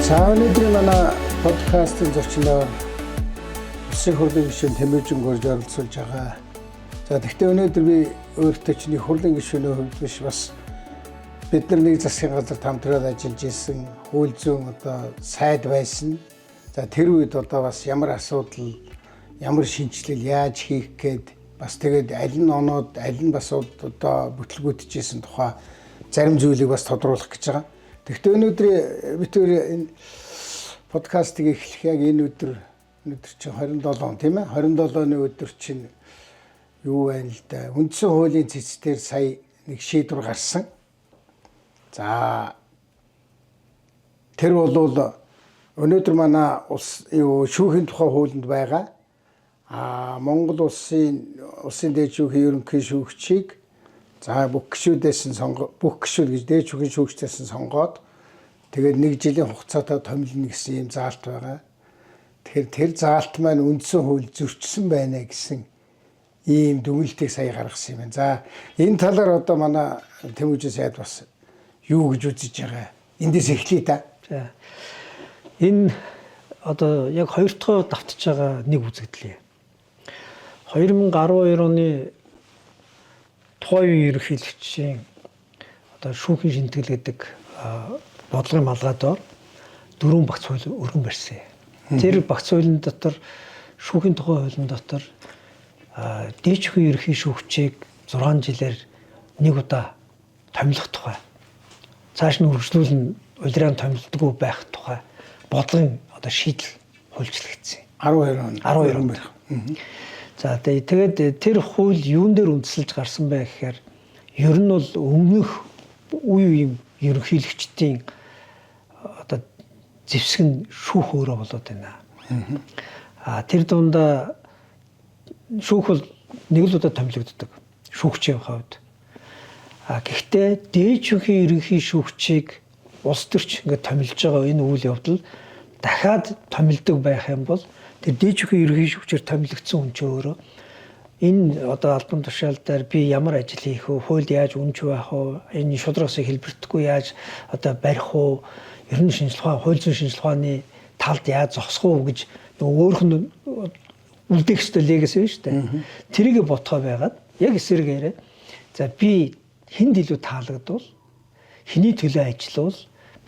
За өнөөдрийн манай подкастын зочноор Улсын хурлын гишүүн Тэмээжин гурж оролцуулж байгаа. За тэгвэл өнөөдөр би өөртөө чиний хурлын гишүүний хувьд биш бас бид нар нэг засгийн газар хамтраад ажиллаж исэн хууль зүйн одоо сайд байсан. За тэр үед одоо бас ямар асуудал, ямар шинжилэл яаж хийх гээд бас тэгээд аль нь оноод аль нь бас одоо бүтлгүүтжсэн тухай зарим зүйлийг бас тодруулах гэж байгаа. Тэгвэл өнөөдөр бид энэ подкастыг эхлэх яг энэ өдөр чинь 27 тийм ээ 27-ны өдөр чинь юу байна л да. Үндсэн хуулийн цэцээр сая нэг шийдвэр гарсан. За тэр бол өнөөдөр манай шүүхийн тухай хуулинд байгаа. Монгол улсын дээд шүүхийн ерөнхий шүүгчийг за бүх гишүүдээс бүх гишүүд гэж дээд шүүхийн шүүгчдээс сонгоод тэгээд 1 жилийн хугацаатай томилно гэсэн юм заалт байгаа. Тэгэхээр тэр заалт маань үндсэн хууль зөрчсөн байна гэсэн ийм дүгнэлтийг сая гаргасан юм байна. За энэ талаар одоо манай Тэмээжин сайд бас юу гэж үзэж байгаа. Эндээс эхлэе та. За энэ одоо яг хоёр дахь давтж байгаа нэг үзэгдэл. 2012 оны тухайн үеийн ерөнхийлөгчийн одоо шүүхийн шинтгэл гэдэг бодлогын малгайдаар 4 багц хууль өргөн барьсан. Тэр багц хуулийн дотор шүүхийн тухай хуулийн дотор дээд шүүхийн ерөнхий шүүгчийг 6 жилээр нэг удаа томилох тухай. Цааш нь үргэлжлүүлэн улиран томилдоггүй байх тухай бодлогын одоо шийдэл хуульчлагдсан. 12 он. За тэгээд тэр хууль юун дээр үндэслэж гарсан бэ гэхээр ер нь бол өмнөх үе үеийн ерөнхийлөгчдийн одоо зэвсэг нь шүүх өөрөө болоод байна. Тэр дундаа шүүх бол нэг л удаа томилогддог шүүгчийн хувьд. Гэхдээ дээд шүүхийн ерөнхий шүүгчийг улс төрч ингээд томилж байгаа энэ үйл явдал дахиад томилдог байх юм бол тэр дээд шүүхийн ерөнхий шүүгчээр томилогдсон хүн ч өөрөө энэ одоо албан тушаал дээр би ямар ажил хийх вэ? Хуульд яаж үнж байх вэ? Энэ шударгасыг хэлбэртэхгүй яаж одоо барих вэ? Ер нь шинжилгээ ухаан, хууль зүйн шинжилгээ ухааны талд яаж зогсох вэ гэж нөгөө өөрх нь үлдээх ёстой легээс байна шүү дээ. Тэрийг ботхоо байгаад яг эсэргээрээ за би хэнд илүү таалагдвал хэний төлөө ажиллавал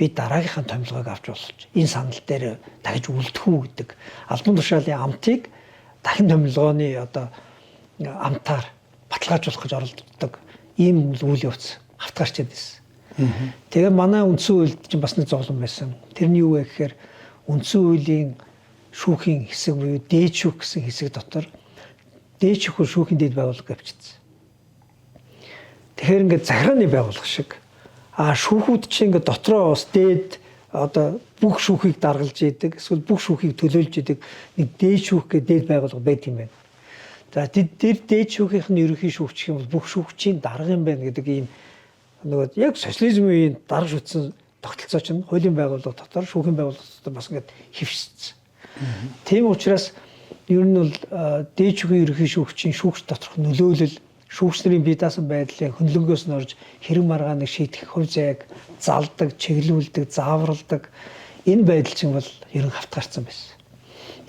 би дараагийнхаа томилгоог авч болж энэ санал дээр дахиж үлдэх үү гэдэг албан тушаалын амтыг дахин томилгооны одоо амтаар баталгаажуулах гэж оролддог ийм үйл явц хавтгаарчээд байсан. Тэгээ манай үндсэн хуульд чинь бас нэг зовлон байсан. Тэрний юу вэ гэхээр үндсэн хуулийн шүүхийн хэсэг буюу дээд шүүх гэсэн хэсэг дотор дээд шүүхийн дэд байгууллага авчирсан. Тэгэхээр ингээд захиргааны байгууллага шиг шүүхүүд чинь ингээд дотроо бас дээд одоо бүх шүүхийг даргалж идэг эсвэл бүх шүүхийг төлөөлж идэг нэг дээд шүүх гэдэг дээд байгууллага байт юм байна. За тэр дээд шүүхийнх нь ерөнхий шүүгч юм бол бүх шүүгчийн дарга юм байна гэдэг ийм нөгөө яг социализмын үеийн дарга шүтсэн тогтолцоо чинь хуулийн байгууллага дотор шүүхийн байгууллага дотор бас ингээд хөвшсөн. Тийм учраас ер нь бол дээд шүүхийн ерөнхий шүүгчийн шүүгч доторх нөлөөлөл шүүгч нарын бие даасан байдлыг хөндлөнгөөс нь орж хэрэг маргааныг шийдэх хувь зайг залдаг, чиглүүлдэг, зааварладаг энэ байдал чинь бол ер нь хавтгаарсан байсан.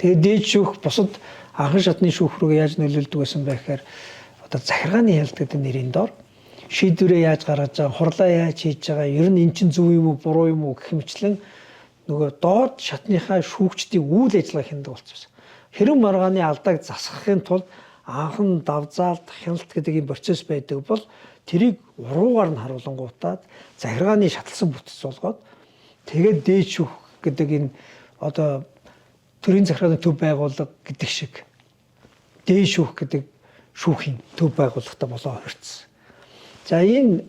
Тэгээд дээд шүүх бусад анхан шатны шүүх рүү яаж нөлөөлдөг байсан бэ гэхээр одоо захиргааны ялт гэдэг нэрийн дор шийдвэрээ яаж гаргаж байгаа, хурлаа яаж хийж байгаа, ер нь эн чинь зөв юм уу, буруу юм уу гэх мэтлэн нөгөө доод шатныхаа шүүгчдийн үйл ажиллагаа хяндаг болчихсон. Хэрэг маргааны алдааг засгахын тулд анхан давзаалт, хяналт гэдэг ийм процесс байдаг бол тэрийг уруугаар нь харуулангуутаад захиргааны шатлсан бүтэц болгоод тэгээд дээд шүүх гэдэг энэ одоо төрийн захиргааны төв байгууллага гэдэг шиг дээд шүүх гэдэг шүүхийн төв байгууллагатай болоо хоригдсон. За энэ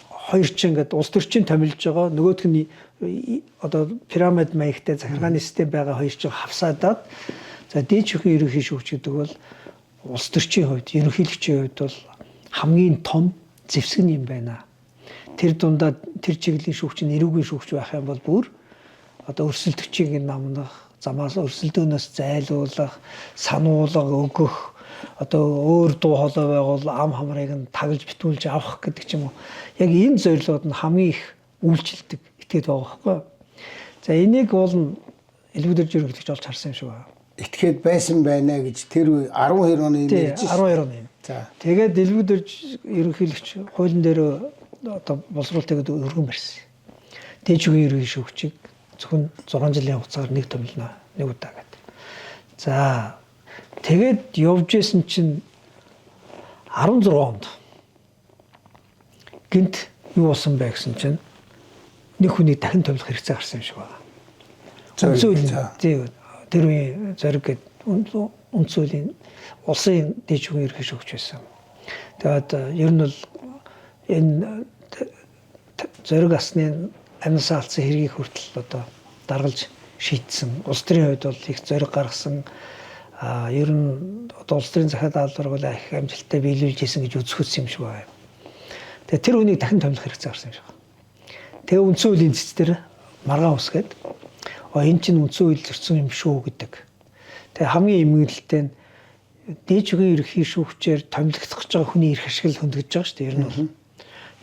хоёр чинь ингээд улс төрчин томилж байгаа нөгөөх нь одоо пирамид маягтай захиргааны систем байгаа хоёр чинь хавсаадаад за дээд шүүхийн ерөнхий шүүгч гэдэг бол улс төрчийн хувьд ерөнхийлөгчийн хувьд бол хамгийн том зэвсэг юм байна. Тэр дундаа тэр чиглэлийн шүүгч нь эрүүгийн шүүгч байх юм бол бүр одоо өрсөлдөгчийг намнах, замаас өрсөлдөөнөөс зайлуулах, сануулга өгөх одоо өөр дуу хоолой байгуул ам хамрыг нь таглаж битүүлж авах гэдэг ч юм уу. Яг энэ зорилгод нь хамгийн их үйлчлдэг итгэдэг байгаа байхгүй. За энийг бол элбэг дэрж ерөнхийлөгч олж харсан юм шиг байна. Этгээд байсан байна гэж тэр үе 12 оны Тийм, нэрж 12 оны. За. Тэгээд элбэг дэрж ерөнхийлөгч хуулийн дээр одоо боловсруулалтыг өргөн барьсан. Дээд шүүхийн ерөнхий шүүгчийг зөвхөн 6 жилийн хугацаагаар нэг томилно, нэг удаа гэдэг. За тэгээд явж исэн чинь 16 онд гинт юу болсон бэ гэсэн чинь нэг хүний дахин томилох хэрэгцээ гарсан юм шиг байна. Үнцүүлийн тэр үеийн зориг гэдэг үнцүүлийн улсын дээд шүүхийн ерөнхий шүүгч байсан. Тэгээд ер нь бол энэ зориг асны амьсаа алдсан хэргийг хүртэл одоо даргалж шийдсэн. Улс төрийн хувьд бол их зориг гаргасан. Ер нь одоо улс төрийн захиад даалгаврыг бол их амжилттай биелүүлж хийсэн гэж үзэхүйдсэн юм шиг байна. Тэгээ тэр үнийг дахин томилох хэрэгцээ гарсан юм шиг байна. Тэгээ үндсэн хуулийн цэц дээр маргаан усгээд энэ чинь үндсэн хууль зөрчсөн юм шүү гэдэг. Тэгээ хамгийн эмгэнэлтэй нь дээд шүүхийн ерөнхий шүүгчээр томилогдох гэж байгаа хүний эрх ашиг хөндөгдөж байгаа шүү дээ. Ер нь бол.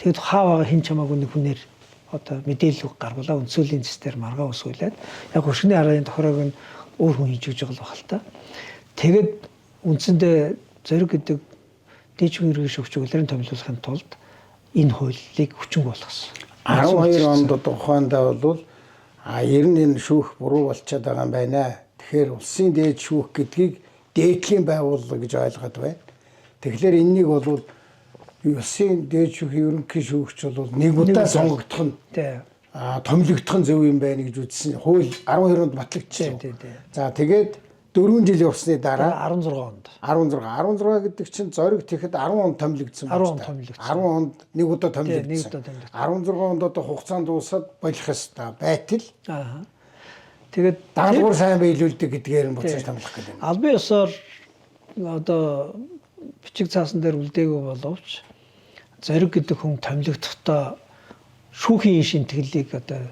Тэгэд хааваа хин чамаагүй нэг хүнээр одоо мэдээлэл гаргуулаа үндсэн хуулийн цэц дээр маргаан усгуулад яг хөшгөний аргын тохироог нь өөр хүн хийж өгч байгаа л бахал та. Тэгээд үндсэндээ зориг гэдэг дээд шүүхийн ерөнхий шүүгчийг улирын томилуулахын тулд энэ хуулийг хүчинг болгосон. 12 онд ухаандаа бол ер нь энэ шүүх буруу болчиход байгаа юм байна. Тэгэхээр улсын дээд шүүх гэдгийг дээдлийн байгууллага гэж ойлгоод байна. Тэгэхээр энэнийг бол улсын дээд шүүхийн ерөнхий шүүгч бол нэг удаа сонгогдох нь томилогдох нь зөв юм байна гэж үзсэн. Хууль 12 онд батлагдчихсан. За тэгээд 4 жил явсны дараа 16 онд 16 гэдэг чинь зориг тэгэхэд 10 онд томилогдсон байна. 10 онд нэг удаа томилогдсон. 16 онд одоо хугацаанд дуусаад болох ёстой байтал. Тэгээд даалгавар сайн биелүүлдэг гэдгээр нь буцаж томилох гэдэг юм. Албан ёсоор одоо бичиг цаасан дээр үлдээгүй боловч зориг гэдэг хүн томилогдохдоо шүүхийн шинтгэлийг одоо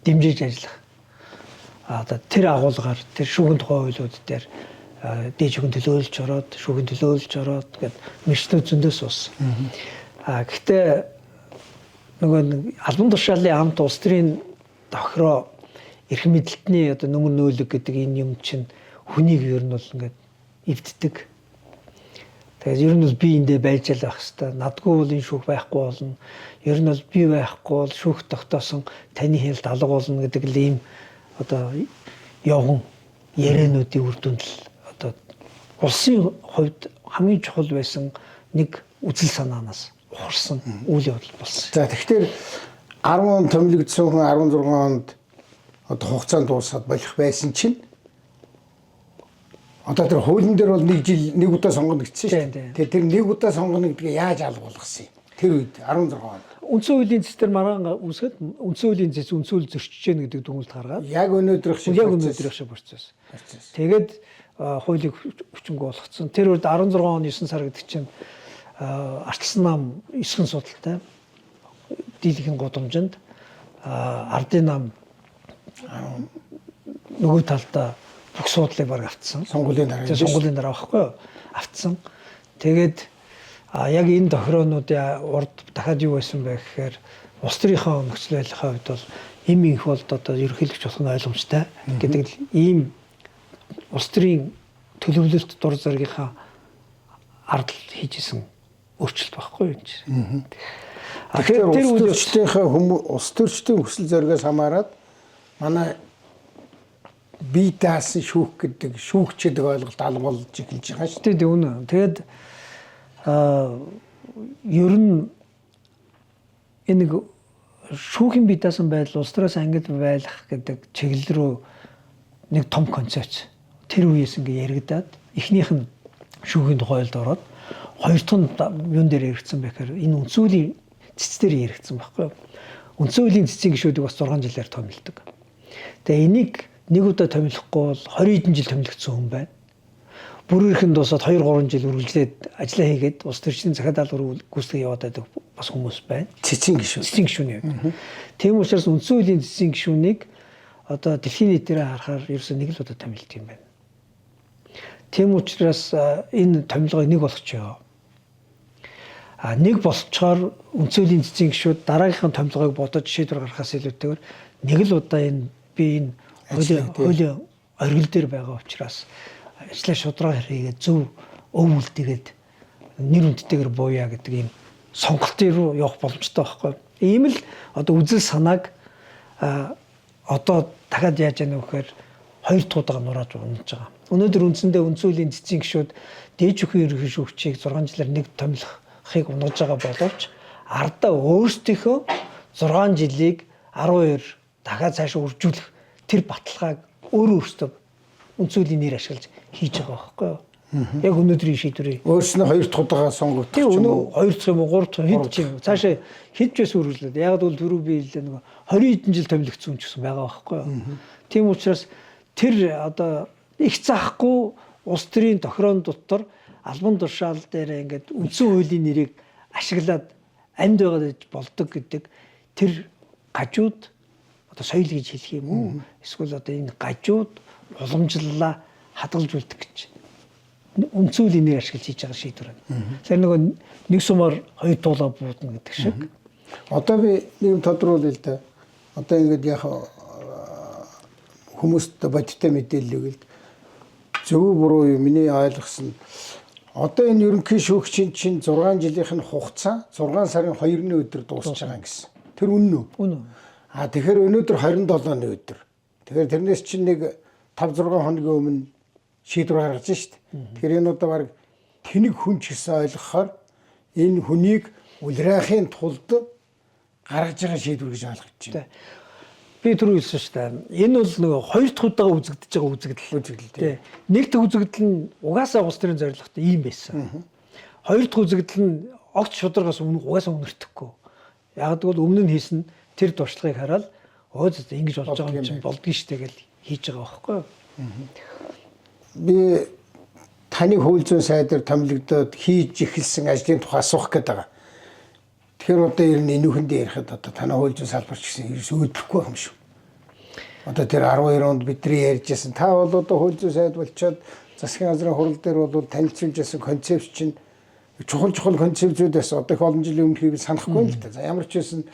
дэмжиж ажиллах. Одоо тэр агуулгаар тэр шүүхийн тухай хуулиуд дээр дээд шүүхийн төлөөлж ороод шүүхийн төлөөлж ороод гэд мэрчнүүд зөндөөс ус. Гэхдээ нөгөө албан тушаалын амт улс төрийн тохироо эрх мэдэлтний одоо нөмөр нөөлөг гэдэг энэ юм чинь хүнийг ер нь бол ингээд эвддэг. Тэгээд ер нь бол би эндээ байж л байх хэвээр. Надгүй бол энэ шүүх байхгүй болно. Ер нь бол би байхгүй бол шүүх тогтоосон таны хэлд алга болно гэдэг л ийм одоо явган яриануудын үр дүнд л одоо улсын хувьд хамгийн чухал байсан нэг үзэл санаанаас ухарсан үйл явдал болсон. За тэгэхээр 10 он томилогдсон хүн 16 онд одоо хугацаанд дуусаад болох байсан чинь одоо тэр хуулийн дээр бол нэг жил нэг удаа сонгоно гэсэн шүү дээ. Тэгээ тэр нэг удаа сонгоно гэдгийг яаж алга болгосон юм? Тэр үед 16 онд үндсэн хуулийн цэц дээр маргаан үсгэд үндсэн хуулийн цэц үндсэн хууль зөрчиж гэнэ гэдэг дүгнэлт гаргаад яг өнөөдрөх шиг процесс. Тэгээд хуулийг хүчинг болгоцсон. Тэр үед 16 он 9 сар гэдэг чинь ардчилсан нам 9 судалтай дийлэнх гудамжинд ардын нам нөгөө талдаа бүх суудлыг баг автсан. Сонгуулийн дараа байхгүй юу? Автсан. Тэгээд яг энэ тохироонуудын урд дахиад юу байсан бэ гэхээр улс төрийнхөө нөхцөл байдлын хувьд бол им их болд одоо ерөнхийлөгч болох нь ойлгомжтой гэдэг ийм улс төрийн төлөвлөлт дур зоригынхаа ардл хийжсэн өөрчлөлт байхгүй юу? Тэгэхээр улс төрчдийнхээ улс төрчдийн хүсэл зоригоос хамаарат манай бие даасан шүүх гэдэг шүүгчдэг ойлголт алгуулж эхэлж байгаа шүү. Тийм үнэ. Тэгээд ер нь энэ шүүхийн бие даасан байдал улс төрөөс ангид байх гэдэг чиглэл рүү нэг том концепц тэр үеэс ингээ яригадаад эхнийх нь шүүхийн тухайлд ороод хоёр дахь нь юун дээр яригдсан бэхээр энэ үндсүүлийн цэц дээр яригдсан байхгүй юу? Үндсүүлийн цэцийн гишүүдийг бас 6 жилээр томилдог. Тэгээ энийг нэг удаа томилохгүй бол 20 хэдэн жил томилогдсон хүн байна. Бүр ихэн дуусаад 2-3 жил үргэлжлээд ажиллаа хийгээд улс төрчдийн захиад даалгавар гүйцэтгэх яваад байдаг бас хүмүүс байна. Цэцийн гишүүний. Тийм учраас үндсэн хуулийн цэцийн гишүүнийг одоо дэлхийн нийтээр харахаар ерөөсөө нэг л удаа томилдог юм байна. Тийм учраас энэ томилгоо нэг болгочихё. нэг болцохоор үндсөлийн эцсийн гишүүд дараагийнхын томилгоог бодож шийдвэр гаргахаас илүүтэйгээр нэг л удаа энэ хуулийн оргил дээр байгаа учраас ажлаа шудраг хийгээд зөв өв үлдээгээд нэр үндтэйгээр бууя гэдэг ийм сонголтын руу явах боломжтой байхгүй. Ийм л одоо үзэл санааг одоо дахиад яаж яана вэ гэхээр хоёр дахь удаа нурааж унаж байгаа. Өнөөдөр үндсэндээ үндсөлийн эцсийн гишүүд дээд шүүхийн ерөнхий шүүгчийг 6 жилээр нэг томилхыг унаж байгаа боловч ардаа өөрсдийнхөө 6 жилийг 12 дахиад цаашаа үржүүлэх тэр баталгааг өөрөөсөө үндсөлийн нэр ашиглаж хийж байгаа байхгүй юу? Яг өнөөдрийн шийдвэрийг өөрснөө хоёр дахь удаага сонгогдох юм уу? Хоёр дахь юм уу? Гурав дахь хэд ч юм. Цаашаа хэд ч байсан үргэлжлээд. Яг бол түрүү би хэлээ нөгөө 20 хэдэн жил томилогдсон ч гэсэн байгаа байхгүй юу? Тийм учраас тэр одоо их заахгүй улс төрийн тохирон дотор албан тушаал дээр ингээд үндсэн хуулийн нэрийг ашиглаад амьд байгаад болдог гэдэг тэр гажууд одоо соёл гэж хэлэх юм уу? Эсвэл одоо энэ гажууд уламжлалаа хадгалж үлдэх гэж үндсүүлийн нэр ашиглаж хийж байгаа шийдвэр байна. Тэр нөгөө нэг сумаар хоёр туулаа буудна гэдэг шиг. Одоо би нэг тодруулъя л да. Одоо ингээд яг хүмүүст бодиттой мэдээлэл өгөл зөв буруу юу миний ойлгосон. Одоо энэ ерөнхий шүүгчийн чинь 6 жилийнх нь хугацаа 6 сарын 2-ны өдөр дуусч байгаа юм гэсэн. Тэр үнэн үү? Үнэн. Тэгэхээр өнөөдөр 27-ны өдөр. Тэгэхээр тэрнээс чинь нэг 5-6 хоногийн өмнө шийдвэр гаргаж штт. Тэгэхээр энэ одоо баг тэнэг хүн ч гэсэн ойлгохоор энэ хүнийг улирахын тулд гаргаж байгаа шийдвэр гэж ойлгож байна. Би түрүү хэлсэн шүү дээ. Энэ бол нөгөө хоёр дахь удаага үзэгдэж байгаа үзэгдэл. Тий. Нэг дахь үзэгдэл нь угаасаа улс төрийн зорилготой ийм байсан. Хоёр дахь үзэгдэл нь огт шударгаас угаасаа үнэртэхгүй. Яг тэгвэл өмнө нь хийсэн тэр туршлагыг хараад ингэж болж байгаа юм чинь болдгоо штэ гэж хийж байгаа байхгүй юу? Би таны хууль зүйн сайдаар томилогдоод хийж эхэлсэн ажлын тухай асуух гээд байгаа. Тэгэхээр одоо ер нь энүүхэндээ ярихад одоо танай хууль зүйн салбарч гэсэн ерөөс өөдрөхгүй юм шүү. Одоо тэр 12 онд бидний ярьжсэн та бол одоо хууль зүйн сайд болчоод засгийн газрын хурал дээр бол танилцуулж байсан концепт чинь чухал концептүүд байсан. Одоо их олон жилийн өмнө хийвэл санахгүй юм л та. За ямар ч байсан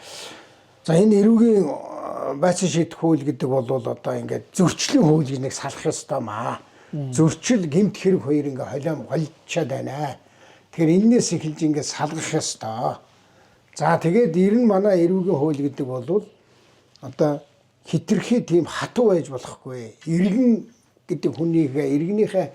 за энэ эрүүгийн байцаан шийдэх хууль гэдэг бол одоо ингээд зөрчлийн хууль гэж нэг салах ёстой маа. Зөрчил гэмт хэрэг хоёр ингээ холиом голчаад байна. Тэгэхээр энэс эхэлж ингээ салгах ёстой. За тэгээд ер нь манай эрүүгийн хууль гэдэг бол одоо хитрхи тийм хатуу байж болохгүй. Иргэн гэдэг хүнийхээ иргэнийхээ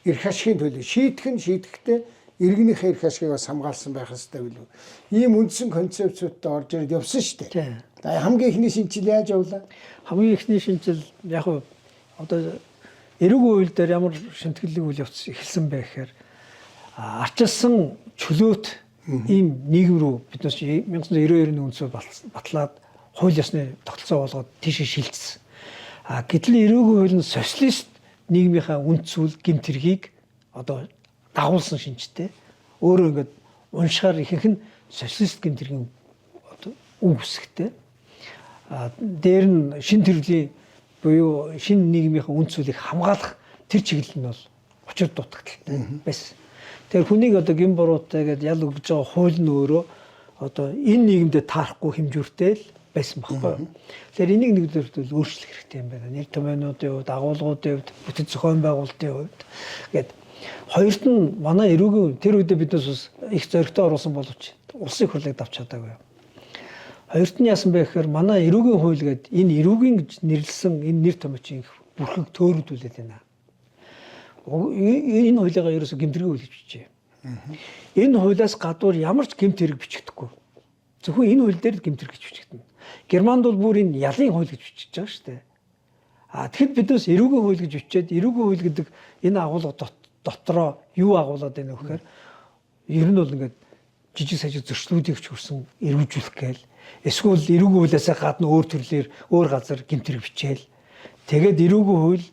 эрх ашигын төлөө шийдэхдээ иргэнийхээ эрх ашигыг бас хамгаалсан байх ёстой билүү. Ийм үндсэн концепцүүдтэй орж ирээд явсан шүү дээ. За хамгийн ихний шинжил яаж явлаа? Хамгийн ихний шинжил яг одоо эрүүгийн хууль дээр ямар шинтгэлэг үйл явц эхэлсэн бэ гэхээр арчилсан чөлөөт ийм нийгэм рүү биднээс 1992-ны үндсөөр батлаад хууль ёсны тогтолцоо болгоод тийшээ шилжсэн. Гэтэл эрүүгийн хууль нь социалист нийгмийнхаа үнд зүйл гэмт хэргийг одоо дагуулсан шинжтэй. Өөрөө ингээд уншихаар ихэнх нь социалист гэмт хэргийн одоо үг үсгтэй. Дээр нь шин төрлийн буюу шин нийгмийнхаа үнд зүйлийг хамгаалах тэр чиглэл нь бол учир дутагдaltaй байсан. Тэгэхээр хүнийг одоо гин буруутай гэдээ ял өгж байгаа хууль нь өөрөө одоо энэ нийгэмдээ таарахгүй хэмжүүртэй л байсан байхгүй. Тэгэхээр энийг нэгдүгээр өөрчлөх хэрэгтэй юм байна. Нэр томьёонуудын хувьд, агуулгуудын хувьд, бүтэц зохион байгуулалтын хувьд гээд хоёрт нь манай эрүүгийн тэр үедээ биднээс их зоригтой оруулсан боловч улсын хурлыг давч чадаагүй. Хоёрт нь яасан бэ гэхээр манай эрүүгийн хууль гээд энэ эрүүгийн гэж нэрлсэн энэ нэр томьёочийн бүрхэг төөрөгдүүлээд байна. Энэ хуулигаа ерөөсө гэмтэрэг хууль гэж бичжээ. Энэ хуулиас гадуур ямар ч гэмт хэрэг бичигдэхгүй. Зөвхөн энэ хууль дээр гэмтэрэг гэж бичигдэнэ. Германд бол бүр энэ ялын хууль гэж бичиж байгаа шүү дээ. Тэгэхэд биднээс эрүүгийн хууль гэж бичээд эрүүгийн хууль гэдэг энэ агуулга дотроо юу агуулад байна вэ гэхээр ер нь бол ингээд жижиг сажиг зөрчлүүдийг ч хүрсэн эрүүжүүлэх гээл. Эсвэл эрүүгийн хуулиас гадна өөр төрлөөр өөр газар гэмтэрэг бичээл. Тэгээд эрүүгийн хууль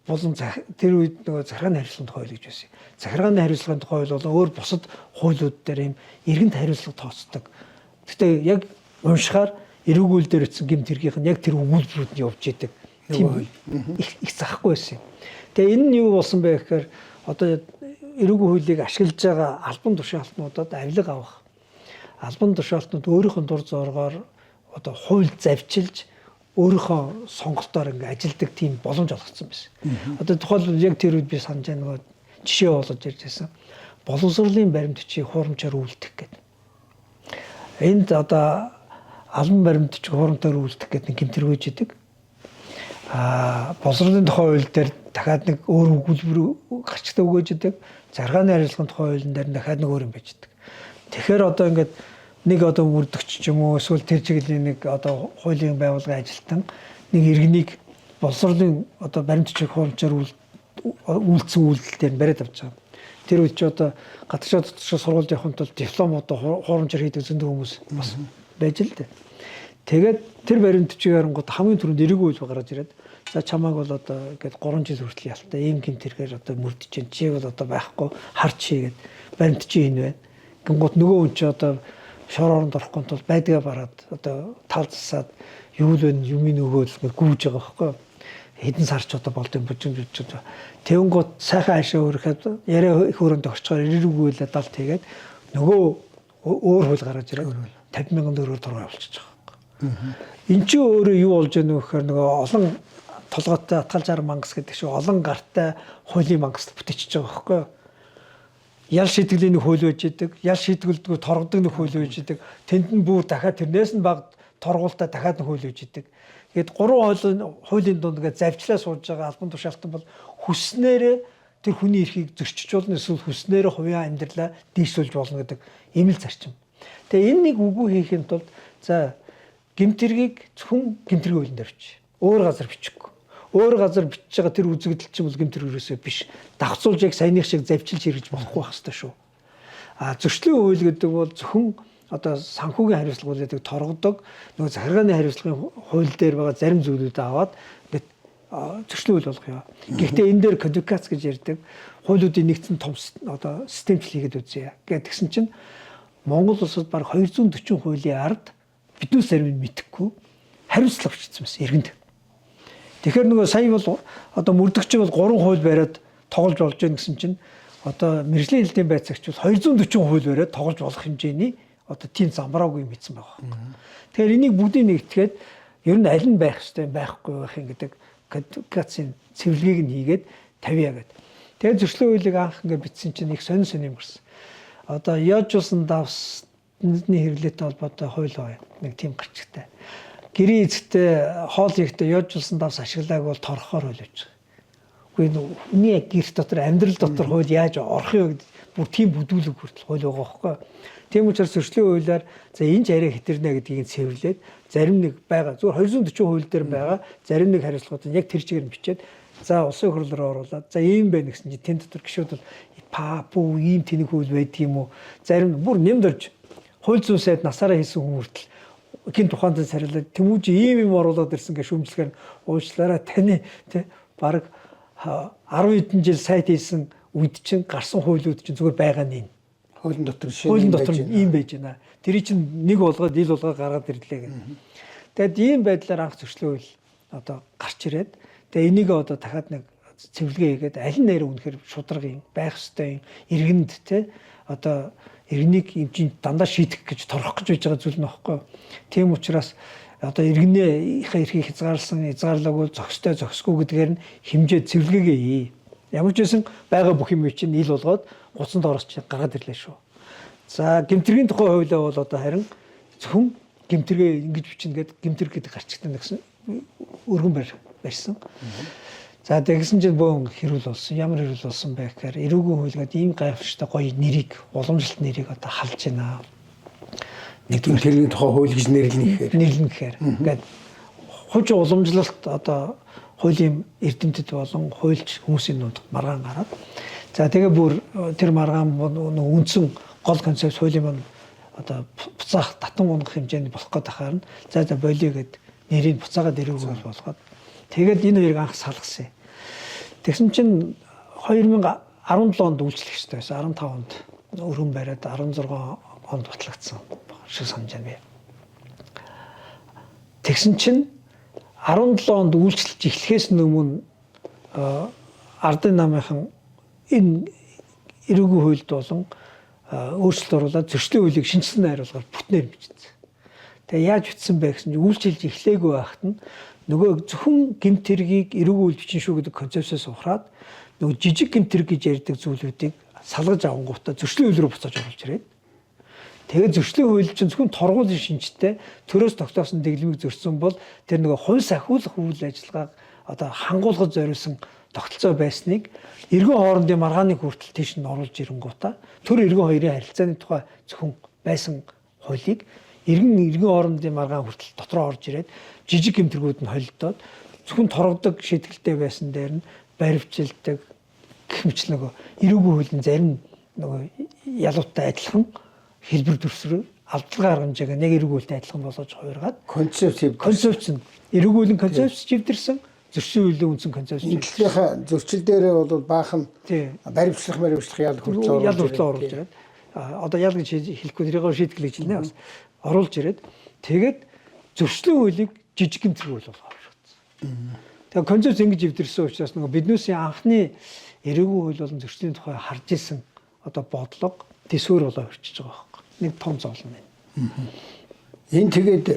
болон тэр үед нөгөө захиргааны хариуцлагын тухай хууль гэж байсан. Захиргааны хариуцлагын тухай хууль бол өөр бусад хуулиуд дээр юм эргэнт хариуцлага тооцдог. Гэхдээ яг уншихаар эрүүгийн хууль дээр өгсөн гэмт хэргийнх нь яг тэр өгүүлбэрүүд нь явж идэг. Тийм их захгүй байсан юм. Тэгээ энэ нь юу болсон бэ гэхээр одоо эрүүгийн хуулийг ашиглаж байгаа албан тушаалтнуудад авилга авах албан тушаалтнууд өөрийнхөө дур зоргоор одоо хууль завчилж өөрийнхөө сонголтоор ингээ ажилдаг тийм боломж олгоцсон байсан. Одоо тухайлбал яг тэр үед би санаж байгаа нэг жишээ болгож ярьж байсан. Боловсролын баримт бичиг хуурамчаар үйлдэх гэдэг. Энд одоо албан баримт бичиг хуурамчаар үйлдэх гэдэг нэг гэмтэргүйж идэг. Боловсролын тухай хууль дээр дахиад нэг өөр өгүүлбэр гарчтай өгөөж идэг. Заргааны харилцааны тухай хуулийн дээр дахиад нэг өөр юм байж идэг. Тэгэхээр одоо ингээд нэг одоо үрдэгч ч юм уу эсвэл тэр чиглэлийн нэг одоо хуулийн байгууллагын ажилтан нэг иргэнийг боловсролын одоо баримт бичиг хуурамчаар үйлдсэн үйлдэл дээр бариад авч байгаа. Тэр үед ч одоо гадагшаа дотоодшоо сургуульд явахын тулд диплом одоо хуурамчаар хийдэг зөндөө хүмүүс бас байж л дээ. Тэгээд тэр баримт бичгээр гот хамгийн түрүүнд эрэггүй үйл гараад ирээд за чамааг бол одоо ингээд 3 жил хүртэл ялтаа ийм гэмтэргээр одоо мөрдөж чинь чи бол одоо байхгүй харч хийгээд баримт чи энэ байна. Гингот нөгөө хүн чи одоо шор оронд орохгүй тул байдгаа бараад одоо талцсаад юу л вэ юмын өгөөл ингээд гүйж байгаа байхгүй. Хэдэн сар ч одоо болд юм бужимж. Тэвнгот сайхан хаашаа өрөхөд яриа их өрөөнд орчгоор эрэрүүгүйл далд хийгээд нөгөө өөр хөл гараад ирээд 50,000 төгрөгөөр торгоо явуулчих байгаа. Энд чи өөрөө юу болж яах вэ гэхээр нөгөө олон толгойтой атгал 60 мангас гэдэг шиг олон гартай хуулийн мангас бүтээчихэж байгаа байхгүй. Ял шийтгэлийн нэг хууль байж идэг, ял шийtгэлдэггүй торгодог нэг хууль байж идэг. Тэнд нь бүр дахиад тэрнээс нь баг торгуултаа дахиад нэг хууль байж идэг. Тэгэд 3 хуулийн дунд ингээд завжлаа сууж байгаа албан тушаалтан бол хүснээрээ тэр хүний эрхийг зөрчиж болно эсвэл хүснээрээ хувийн амьдралаа дийсүүлж болно гэдэг ийм л зарчим. Тэгээ энэ нэг үгүй хийхэд тулд за гэмтэргийг зөвхөн гэмтэргийн хуулийн дээр бичиж. Өөр газар бичихгүй. Өөр газар бичиж байгаа тэр үзэгдэл чинь бол гэмтэр ерөөсөө биш. Давхцуулж яг саяных шиг завчилж хэрэгж болохгүй байх ёстой шүү. Зөрчлийн хууль гэдэг бол зөвхөн одоо санхүүгийн хариуцлага гэдэг торгодог нөгөө захиргааны хариуцлагын хууль дээр байгаа зарим зүйлүүдээ аваад ингээд зөрчлийн хууль болгоё. Гэхдээ энэ дээр кодификац гэж ярьдаг хуулиудын нэгдсэн том одоо системчлэл хийгээд үзье. Тэгсэн чинь Монгол улсад баг 240 хуулийн ард биднээс зарим нь мэдэхгүй хариуцлага бичсэн байсан иргэнд. Тэгэхээр нөгөө сая бол одоо мөрдөгч бол 3 хууль бариад тоглож болж байгаа гэсэн чинь одоо мэржлийн хэлтийн байцаагч бол 240 хууль бариад тоглож болох хэмжээний одоо тийм замбраагүй мэдсэн байгаа юм. Тэгэхээр энийг бүгдийг нэгтгэхэд ер нь аль нь байх ёстой байхгүй байх юм гэдэг кодификацийн цэвэрлэгийг нь хийгээд тавья гэдэг. Тэгээд зөрчлийн хуулийг анх ингээд бичсэн чинь их сонин юм гэрсэн. Одоо яажуулсан давсны хэрэглээтэй холбоотой хууль бай. Нэг тийм гарчигтай. Гэрийн эзэгтэй хоол хийхдээ яажуулсан давс ашиглааг бол торхоор хууль байж байгаа. Үгүй хүний гэрт дотор амьдрал дотор хууль яаж орох юм гэдэг бүр тийм бүдүүлэг хүртэл хууль байгаа байхгүй. Тийм учраас зөрчлийн хуулиар за энэ ч арай хэтэрнэ гэдгийг цэвэрлээд зарим нэг байгаа зүгээр 240 хууль дээр байгаа зарим нэг хариуцлагууд нь яг тэр чигээр нь бичээд за улсын хурл руу оруулаад за ийм байна гэсэн чинь тэн дотор гişүүд бол папу ийм тэнэг хууль байдаг юм уу зарим бүр нэмдэрж хууль зүйн сайд насаараа хийсэн хүн хүртэл гин тухайд сарилаад тэмүүжи ийм юм оруулаад ирсэн гэж шүүмжлэхээр уучлаарай таны тэ баг 10 хэдэн жил сайд хийсэн үед чинь гарсан хуулиуд чинь зүгээр байгаа нь хуулийн дотор ийм байж байна. Тэр чинь нэг болгоод ил болгоо гаргаад ирлээ гэх. Тэгэд ийм байдлаар анх зөрчлийн хууль одоо гарч ирээд тэгээ энийг одоо дахиад нэг цэвэрлэгээ хийгээд аль нь нэр үнэхээр шударгын байх ёстой иргэнд те одоо иргэнийг юм чинь дандаа шийдэх гэж торох гэж байж байгаа зүйл нөхгүй. Тийм учраас одоо иргэнийхээ эрхийг хязгаарлаагүй зохистой зохисгүй гэдгээр нь хэмжээ цэвэрлэгээ хий. Ямар ч байсан байгаа бүх юм чинь ил болгоод 30 доороос чинь гаргаад ирлээ шүү. За гэмтэргийн тухай хуулиа бол одоо харин зөвхөн гэмтэргээ ингэж бичнэ гэдэг гэмтэр гэдэг гарчигтай гэсэн өргөн барьсан. За тэгсэн чинь бөөн хэрүүл болсон. Ямар хэрүүл болсон бэ гэхээр эрүүгийн хуулиуд ийм гайхалтай гоё нэрийг уламжлалт нэрийг одоо халж байна. Нэг гэмтэргийн тухай хууль гэж нэрлэнэ гэхээр ингээд хуучин уламжлалт одоо хуулийн эрдэмтэд болон хуульч хүмүүсийн дунд маргаан гараад за тэгээ бүр тэр маргаан үндсэн гол концепт хуулийн маань одоо буцаах татан унгах хэмжээнд болох гээд ахаар нь за болиё гэд нэрийг буцаагаад эрүүгүүл болгоод тэгээд энэ хоёрыг анх салгасан. Тэгсэн чинь 2017 онд үйлчлэх ёстой байсан. 15 онд өргөн бариад 16 онд батлагдсан шиг санаж байна. Тэгсэн чинь 17 онд үйлчлэж эхлэхээс өмнө ардын намынхан энэ эрүүгийн хуульд болон өөрчлөлт оруулаад зөрчлийн хуулийг шинжилсэн найруулгаар бүтнээр бичсэн. Тэгээ яаж бичсэн бэ гэсэн чинь үйлчилж эхлээгүй байхад нь нөгөө зөвхөн гэмт хэргийг эрүүг үйлчлэн шүү гэдэг концепцээс ухраад нөгөө жижиг гэмт хэрэг гэж ярьдаг зүйлүүдийг салгаж авангуудаа зөрчлийн хууль руу буцааж оруулж ирээд тэгээд зөрчлийн хууль чинь зөвхөн торгуулийн шинжтэй төрөөс тогтоосон дэглэмийг зөрчсөн бол тэр нөгөө хувь сахиулах үйл ажиллагааг одоо хангуулгад зориулсан тогтолцоо байсныг эргэн хоорондын маргааны хүртэл тийш нь оруулж ирэнгуудаа төр эргэн хоёрын харилцааны тухай зөвхөн байсан хуулийг эргэн хоорондын маргаан хүртэл дотроо орж ирээд жижиг гэмтэргүүд нь холилдоод зөвхөн торгодог шийтгэлтэй байсан дээр нь баривчилдаг гэх мэт нөгөө эрүүгийн хуулийн зарим нөгөө ялуутай адилхан хэлбэр төрсрөө алдалгаа арга хэмжээг нэг эрүүг үйлтэй адилхан болгож хувиргаад концепц нь эрүүг үлийн концепц чивдэрсэн зөрчлийн хуулийн үндсэн концепц Инглийнхаа зөрчил дээрээ бол баахан баримтлах ял хүртэл оруулж ирээд одоо ял гэж хэлэхгүй нэрийг шийтгэл гэж хэлнэ бас оруулж ирээд тэгээд зөрчлийн хуулийг жижиг гэмтэрэг хууль болгож авчихсан. Тэгээд концепц ингэж эвдэрсэн учраас нөгөө биднээсийн анхны эрүүгийн хууль болон зөрчлийн тухай харж исэн одоо бодлого төсөөр болоо өрчиж байгаа байхгүй. Нэг том зовлон байна. Энэ тэгээд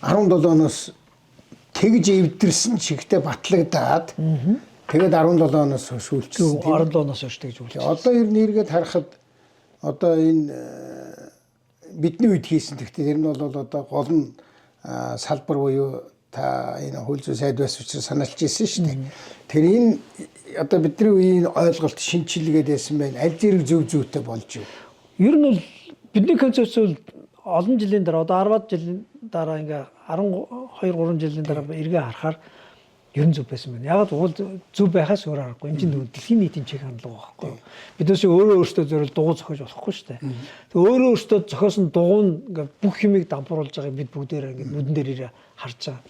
17 оноос тэгж эвдэрсэн чигтээ батлагдаад тэгээд 17 оноос хойш үйлчлсэн. 17 оноос хойш тэгж үйлчлсэн. Одоо ер нь эргээд харахад одоо энэ бидний үед хийсэн гэхдээ тэр нь бол одоо гол нь салбар буюу та энэ хууль зүйн сайд байсан учраас санаалж ирсэн шүү дээ. Тэр энэ одоо бидний үеийн ойлголт шинчилгээд байсан байна. Аль зэрэг зөв зүйтэй болж юу? Ер нь бол бидний концепц бол олон жилийн дараа одоо 10-аад жилийн дараа ингээ 12-3 жилийн дараа эргээ харахаар ер нь зөв байсан байна. Яг бол зөв байхаас өөр аргагүй. Энд чинь дэлхийн нийтийн чиг хандлага байхгүй. Бидээс өөрөөсөө зориул дугуй зохиож болохгүй шүү дээ. Тэгээ өөрөөсөө зохиосон дугуй нь ингээ бүх юмыг дампууруулж байгааг бид бүгдээрээ ингээ нүдэн дээр ирээ харж байгаа.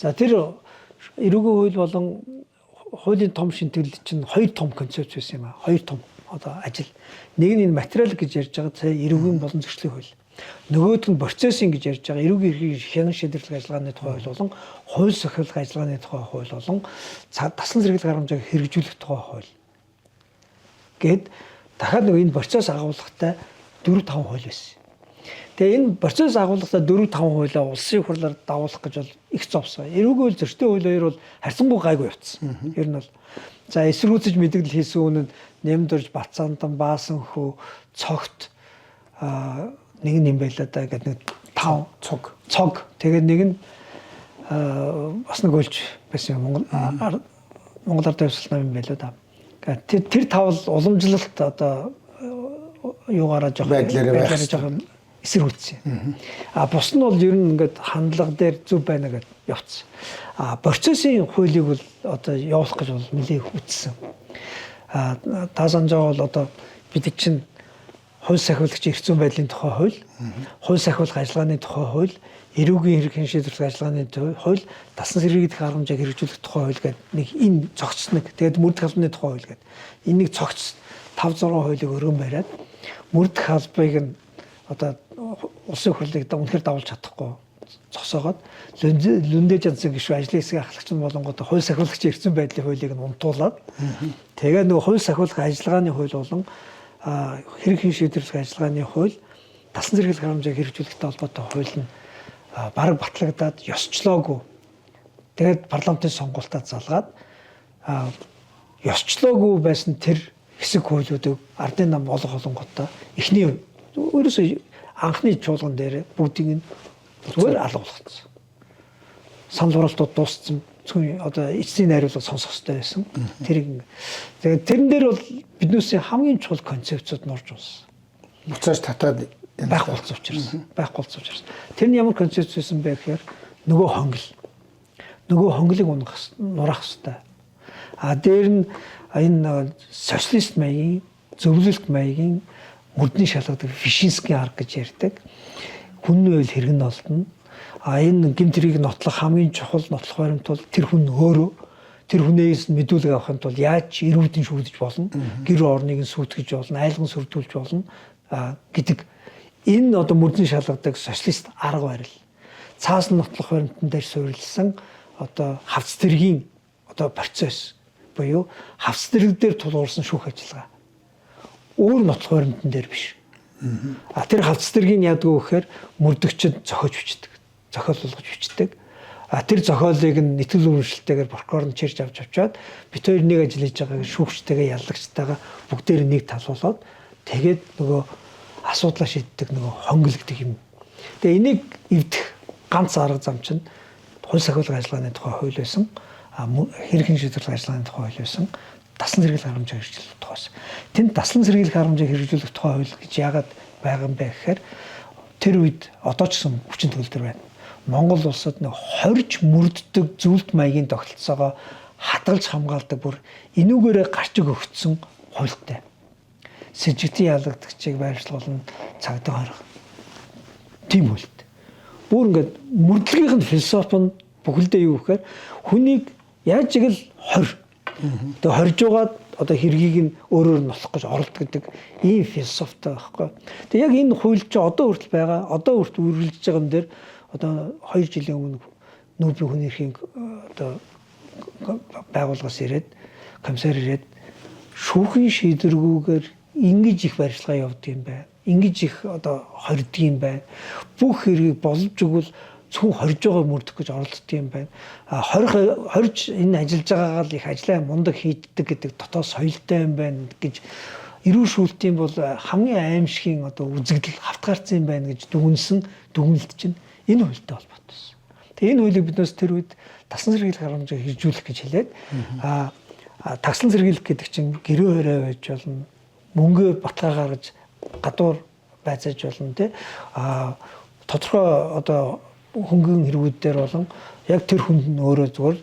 За тэр эрүүгийн хууль болон хуулийн том шинтгэл чинь хоёр том концепц байсан юм аа. Хоёр том одоо ажил. Нэг нь энэ материал гэж ярьж байгаа сая эрүүгийн болон зөрчлийн хууль. Нөгөөд нь процессын гэж ярьж байгаа эрүүгийн эрхийн хянан шийдвэрлэх ажиллагааны тухай хууль болон хууль сахиулах ажиллагааны тухай хууль болон дасан зэрэгэл гаргамж хэрэгжүүлэх тухай хууль. Гэт дахиад нөгөө энэ процесс агуулгатай 4-5 хууль байсан. Тэгээ энэ процесс агуулгатай 4-5 хуулиа улсын хурлаар давуулах гэж бол их зовсон. Эрүүгийн хууль зөрчлийн хууль хоёр бол харьцангуй гайгүй явцсан. Ер нь бол за эсэргүүцэж мэдээлэл хийсэн үнэнд Нэмдөрж, Бацаандан, Баасанхүү, Цогт нэг юм байлаа да гэдэг нэг 5 цог. Тэгээд нэг нь бас нэг үйлч байсан Монгол Ард Төвсөл нам юм байлаа да. Тэр тавал уламжлалт одоо юугаараа жоохон эсэргүүцсэн. Бус нь бол ер нь ингээд хандлага дээр зөв байна гэж явцсан. Процессын хуулийг бол одоо явуулах гэж бол нэлээд хүчсэн. Та санаж байгаа бол одоо бид чинь хууль сахиулагч эрх зүйн байдлын тухай хууль, хууль сахиулах ажиллагааны тухай хууль, эрүүгийн хэрэг шийдвэрлэх ажиллагааны хууль, дасан зэрэг арга хэмжээг хэрэгжүүлэх тухай хууль гэдэг нэг энэ цогцсныг. Тэгээд мөрдөх албаны тухай хууль гэдэг. Энийг цогц 5-6 хуулийг өргөн бариад мөрдөх албыг нь одоо улсын хурлыг үнэхээр давуулж чадахгүй зогсоогоод лүндэ жанцын гишүүн ажлын хэсгийн ахлагч нь болонгод хууль сахиулагч эрх зүйн байдлын хуулийг нь унтуулад тэгээд нөгөө хууль сахиулах ажиллагааны хууль болон хэрэг шийдвэрлэх ажиллагааны хууль, дасан зэрэг харамжааг хэрэгжүүлэхтэй холбоотой хууль нь бараг батлагдаад ёсчлоогүй. Тэгээд парламентын сонгуультад залгаад ёсчлоогүй байсан тэр хэсэг хуулиудыг ардын нам болох олонготтой эхний ерөөсөө анхны чуулган дээр бүгдийг нь зүгээр алга болгоцсон. Санал хураалтууд дууссан. Зөвхөн одоо эцсийн найруулга сонсох хэрэгтэй байсан. Тэгээд тэрэн дээр бол биднээсээ хамгийн чухал концепцууд норж унсан. Буцааж татаад байхгүй болсон учраас. Тэр нь ямар концепц байсан бэ гэхээр нөгөө хонглыг нураах хэрэгтэй. Дээр нь энэ социалист маягийн зөвлөлт маягийн мөрдний шалгадаг Вишинскийн арга гэж ярьдаг. Хүн үйл хэрэг нь олдно. Энэ гэмтрийг нотлох хамгийн чухал нотлох баримт бол тэр хүн өөрөө тэр хүнээс мэдүүлэг авахын тулд яаж эрүүдэн шүүгдэж болно, гэр орныг нь сүйтгэж болно, айлган сүрдүүлж болно гэдэг энэ одоо мөрдний шалгадаг социалист арга барил. Цаас нь нотлох баримтан дээр суурилсан одоо хавц тэргийн одоо процесс буюу хавц тэрэг дээр тулгуурсан шүүх ажиллагаа. Өөр нотлох баримтан дээр биш. Тэр халдц дэргийг яадаг вэ гэхээр мөрдөгчд зохиож бичдэг. Зохиол болгож бичдэг. Тэр зохиолыг нь нийтгэл үнэмшилтэйгээр прокурор нь чирж авч авчаад бид хоёр нэг ажил хийж байгааг шүүгчтэйгээ яллагчтайгаа бүгдээр нэг талуулаад тэгээд нөгөө асуудлаа шийддэг нөгөө хонглогдох юм. Тэгээ энийг эвдэх ганц арга зам чинь хууль сахиулгын ажиллагааны тухай хууль байсан. Хэрхэн шийдвэрлэх ажиллагааны тухай хууль байсан. Даслан зэрэглэх харамжаа хэрэгжүүлэх тухайс. Тэнд даслан зэрэглэх харамжаа хэрэгжүүлэх тухай хууль гэж яагаад байгаа юм бэ гэхээр тэр үед одоо ч гэсэн хүчин төгөлдөр байна. Монгол улсад нэг хорж мөрддөг зүйлт маягийн тогтолцоогоо хадгалж хамгаалдаг бүр энүүгээрээ гарч өгөгдсөн хуультай. Сэжигтийн ялагдагчийг байршуулна цагдаа харах. Тийм хуультай. Бүр ингээд мөрдлөгийнх нь философи нь бүхэлдээ юу гэхээр хүнийг яаж игэл хорь. Тэгээ хорж угаад одоо хэргийг нь өөрөөр нь нолох гэж оролдог гэдэг ийм философитой байхгүй. Тэгээ яг энэ хууль чи одоо хүртэл байгаа. Одоо хүртэл үргэлжлэж байгаа юм дээр одоо 2 жилийн өмнө нүүбийн хүний эрхийн одоо байгууллагаас ирээд комиссар ирээд шүүхийн шийдвэргүйгээр ингэж их барилгаа явуулдаг юм байна. Ингэж их одоо хордог юм байна. Бүх хэргийг болж өгвөл зөвхөн хорж байгаа мөрдөх гэж оролддог юм байна. Хорж энэ ажиллаж байгаагаа л их ажиллаа мундаг хийддэг гэдэг дотоод соёлтой юм байна гэж эрүү шүүлтийн бол хамгийн аимшигын одоо үзэгдэл хавтгаарсан юм байна гэж дүгнэлт чинь энэ хуультай холбоотой. Тэгээ энэ хуулийг биднээс тэр үед тасалсан зэрэглэх харамжаа хэрэгжүүлэх гэж хэлээд тагслан зэрэглэх гэдэг чинь гэрээ хорой байж болно. Мөнгө баталгаа гаргаж гадуур байцааж болно те. Тодорхой одоо хөнгөн хэрэгүүдээр болон яг тэр хүнд нь өөрөө зүгээр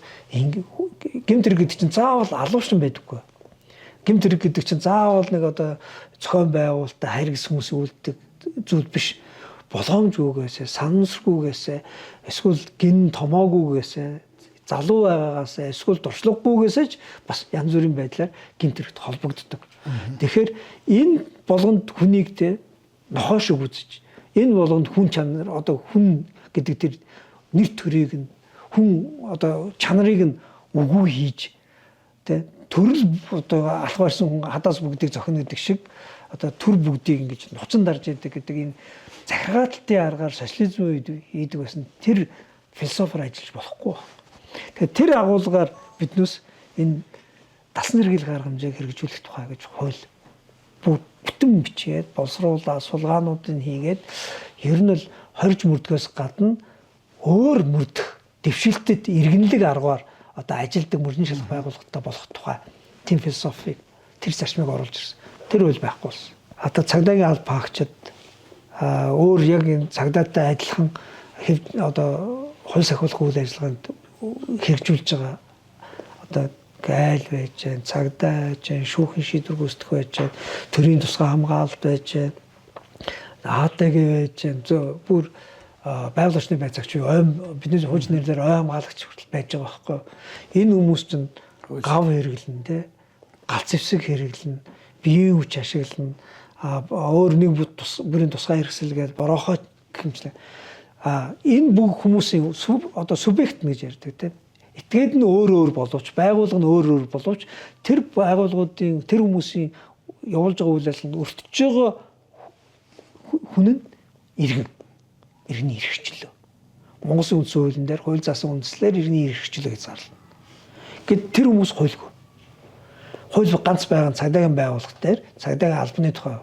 гэмт хэрэг гэдэг чинь заавал алуурчин байдаггүй. Гэмт хэрэг гэдэг чинь заавал нэг одоо зохион байгуулалтаа хайргас хүмүүс үлддэг зүйл биш. Боломжгүйгээсээ, санамсаргүйгээсээ, эсвэл гин томоогүйгээсээ, залуу байгаагаасаа, эсвэл дуршлаггүйгээсээ ч бас янз бүрийн байдлаар гэмт хэрэгт холбогддог. Тэгэхээр энэ болгонд хүнийг те нохоо шиг үзэж, энэ болгонд хүн чанар одоо хүн гэдэг тэр нэр төрийг нь хүн одоо чанарыг нь үгүй хийж те төрөл одоо алхаарсан хүн хадаас бүгдийг зохино гэдэг шиг одоо төр бүгдийг ингэж нуцан дарж яадаг гэдэг энэ захиргаалтын аргаар социализм үед хийдэг байсан тэр философоор ажиллаж болохгүй. Тэгэхээр тэр агуулгаар биднээс энэ даслан зэрэглэх арга хэмжээг хэрэгжүүлэх тухай гэж хууль бүтэн бичээд боловсруулаад сулгаануудыг хийгээд ер нь л хорж мөрдгөөс гадна өөр мөрдөх дэвшилтэд иргэнлэг аргаар одоо ажилдаг мөрдөн шалгах байгууллагатай болох тухай тийм философиг тэр зарчмыг оруулж ирсэн. Тэр үйл байхгүй болсон. Одоо цагдаагийн алба хаагчид өөр яг энэ цагдаатай адилхан одоо хууль сахиулах үйл ажиллагаанд хэрэгжүүлж байгаа одоо гайл байж гэн цагдаа байж гэн шүүхийн шийдвэр гүйцэтгэх байж гэн төрийн тусгай хамгаалалт байж гэн АТГ байж гэн бүр байгууллагчны байцаагч бидний хууч нэрлэр ой хамгаалагч хүртэл байж байгаа байхгүй. Энэ хүмүүс чинь гав хэрэглэн те галц зэвсэг хэрэглэн биеийн хүч ашиглан өөр нэг бүрийн тусгай хэрэгсэлгээд борохоо гэмчлээ. Энэ бүх хүмүүсийн одоо субъект гэж ярьдаг тийм. Этгээд нь өөр боловч байгууллага нь өөр боловч тэр байгууллагуудын тэр хүмүүсийн явуулж байгаа үйл ажиллагаанд өртөж байгаа хүн нь иргэний эрхчлөө. Монголын үндсэн хуулийн дээр хууль заасан үндслээр иргэний эрхчлөө гэж зарлана. Гэт тэр хүмүүс хуульгүй. Хууль ганц байгаа цагдаагийн байгууллага дээр цагдаагийн албаны тухай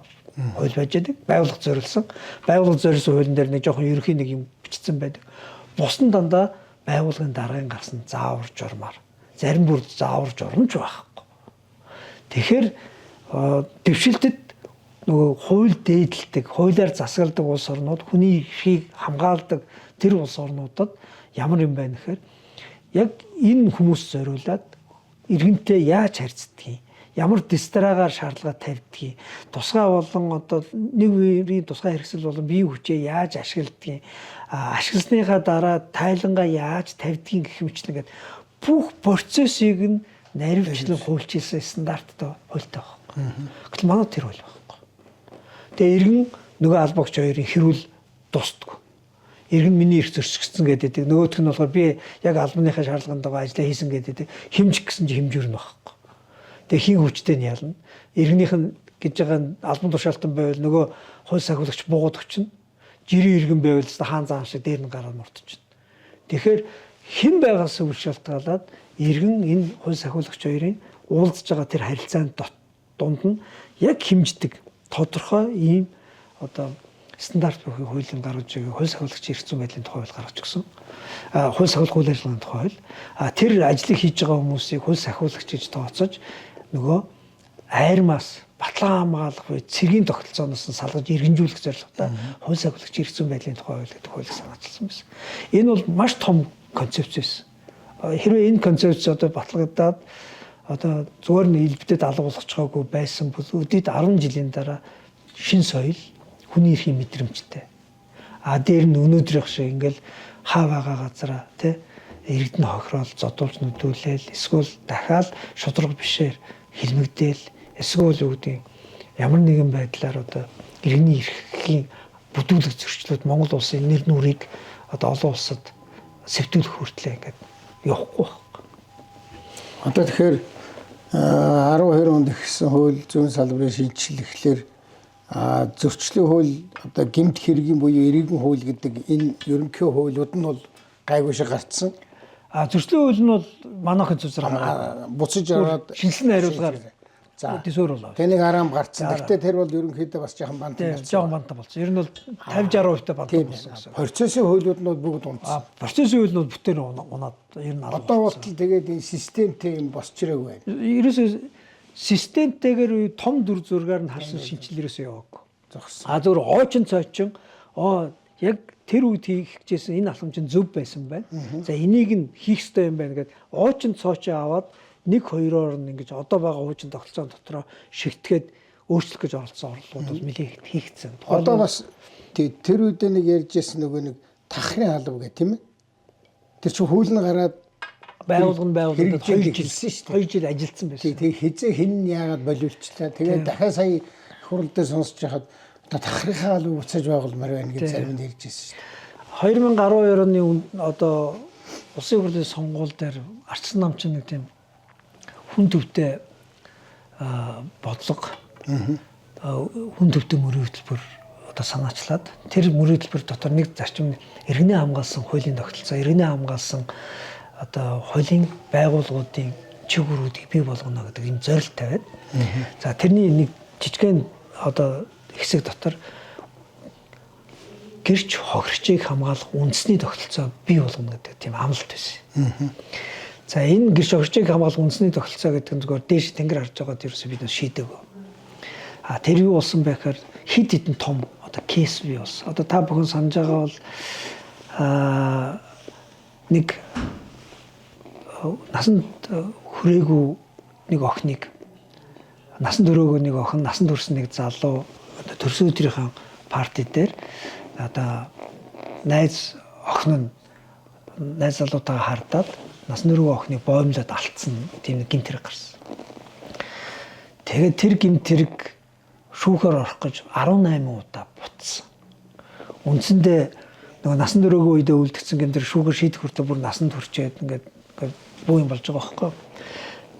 хууль байж байдаг. Байгууллага зориулсан. Байгууллага зориулсан хуулийн дээр нэг жоохон ерөнхий нэг юм бичсэн байдаг. Бус нь дандаа байгууллагын даргын гарсан заавар журмаар. Зарим бүр заавар журамч байхгүй. Тэгэхээр дэвшилтэд нөгөө хууль дээдэлдэг, хуулиар засагладаг улс орнууд хүний эрхийг хамгаалдаг тэр улс орнуудад ямар юм байна гэхээр яг энэ хүмүүс зориулаад иргэнтэй яаж харьцдаг юм, ямар дистрагаар шаардлага тавьдаг юм, тусгай болон одоо нэг үеийн тусгай хэрэгсэл болон биеийн хүчээ яаж ашигладаг юм, ашигласныхаа дараа тайлангаа яаж тавьдгийг гэх мэтлэн гэдэг бүх процессыг нь наривчлан хуульчилсан стандарттай хуультай байна. Гэтэл манай тэр хууль байхгүй. Тэгээ иргэн нөгөө албагч хоёрын хэрүүл дуустдаг. Иргэн миний эрх зөрчигдсөн гэдэг. Нөгөөх нь болохоор би яг албаныхаа шаардлаганд байгаа ажлаа хийсэн гэдэг. Хэмжих гэсэн чинь хэмжүүр нь байхгүй. Тэгээ хин хүчтэй нь ялна. Иргэнийх нь гэж байгаа албан тушаалтан байвал нөгөө хууль сахиулагч буугаад өчнө. Жирийн иргэн байвал хаан заан шиг дээр нь гараад мортчихно. Тэгэхээр хэн байгаас үл шалтгаалаад иргэн энэ хууль сахиулагч хоёрын уулзж байгаа тэр харилцаанд дунд нь яг хэмждэг тодорхой ийм одоо стандарт бүхий хуулийн гаргаж байгаа хууль сахиулагч эрх зүйн байдлын тухай хууль гаргаж өгсөн. Хууль сахиулах үйл ажиллагааны тухай хууль. Тэр ажлыг хийж байгаа хүмүүсийг хууль сахиулагч гэж тооцож нөгөө айрмаас батлан хамгаалах буй цэргийн тогтолцооноос нь салгаж иргэнжүүлэх зорилготой хууль сахиулагч эрх зүйн байдлын тухай хууль гэдэг хуулийг санаачилсан байсан. Энэ бол маш том концепц байсан. Хэрвээ энэ концепц одоо батлагдаад одоо зүгээр нь элбэдэд алга болгочихоогүй байсан бол өдөрт 10 жилийн дараа шин соёл хүний эрхийн мэдрэмжтэй. Дээр нь өнөөдрийнх шиг ингээл хаа байгаа газараа тий иргэд нь хохирол зодуулж нүдүүлээл эсвэл дахиад шудраг бишээр хилмигдээл эсвэл юу гэдэг ямар нэгэн байдлаар одоо иргэний эрхийн бүдүүлэг зөрчлүүд Монгол улсын нэр нүрийг одоо олон улсад сэвтүүлэх хүртлээ ингээд явахгүй байна. Одоо тэгэхээр 12 онд ихсэн хууль зүйн салбарын шинжилгэхээр зөрчлийн хууль одоо гэмт хэргийн буюу эрийн хууль гэдэг энэ ерөнхий хуулиуд нь бол гайгүй шиг гарцсан. Зөрчлийн хууль нь бол манайхын зүзэр буцаж ороод шинжилэн хариулгаар дэсвэр болоо. Тэнийг араам гарцсан. Гэхдээ тэр бол ерөнхийдөө бас жоохон бантан болсон. Жоохон бантан болсон. Ер нь бол 50-60% бантан болсон гэсэн. Процессын хуулиуд нь бүгд унтсан. Процессын хууль нь бүтээр унаад ер нь одоо болтол тэгээд энэ системтэй юм босчрэг байна. Ерөөсөө системтэйгээр том дүр зургаар нь харсан шинжилгээрээс яваагүй. Зөвхөн оочин цоочин яг тэр үед хийх гэжсэн энэ алхам чинь зөв байсан байна. За энийг нь хийх ёстой юм байна гэдэг оочин цоочоо аваад 1-2-оор нь ингэж одоо байгаа хуучин тогтолцоон дотроо шигтгэхэд өөрчлөх гэж оролцсон орлогууд бол нэлээд хийгдсэн. Одоо бас тэр үед нэг ярьжсэн нөгөө нэг тахрын алба гэх тийм ээ. Тэр чинь хууль нь гараад байгууллагад 2 жил ажилласан байсан. Тэгээ хизээ хэн яагаад боловчлаа. Тэгээ дахиад сая хурал дээр сонсож байхад одоо тахрынхаа алба буцааж байгуулмаар байна гэж зарим нь ярьжсэн шүү дээ. 2012 оны одоо улсын хурлын сонгуул дээр Арчсан намчин нэг тийм хүн төвтэй бодлого хүн төвтэй мөрийн хөтөлбөр одоо санаачлаад тэр мөрийн хөтөлбөр дотор нэг зарчим иргэний хамгаалсан хуулийн тогтолцоо иргэний хамгаалсан одоо хуулийн байгууллагуудын чиглэлүүдийг бий болгоно гэдэг энэ зорилт тавиад за тэрний нэг жижигхэн одоо хэсэг дотор гэрч хохирчийг хамгаалах үндэсний тогтолцоо бий болгоно гэдэг тийм амлалт байсан. За энэ гэрч хохирчийг хамгаалах үндэсний тогтолцоо гэдэг нь зүгээр дээш тэнгэр харж байгаа ерөөсөө бид шийдэг. Тэр юу болсон бэ гэхээр хид хідэн том одоо кейс бий болсон. Одоо та бүхэн санаж байгаа бол нэг насанд хүрээгүй нэг охиныг насанд өрөөгөө нэг охин насанд хүрсэн нэг залуу одоо төрсөн өдрийнхөө парти дээр одоо найз охин нь найз залуутайгаа хардаад насанд өрөөгөө охиныг боомлоод алдсан тийм нэг гэмт хэрэг гарсан. Тэгээд тэр гэмт хэрэг шүүхээр орох гэж 18 удаа бутсан. Үндсэндээ нөгөө насанд өрөөгөө үедээ үлдгэсэн гэмт хэрэг шүүгээр шийдэх хүртэл бүр насанд хүрчээд ингээд буу юм болж байгаа байхгүй.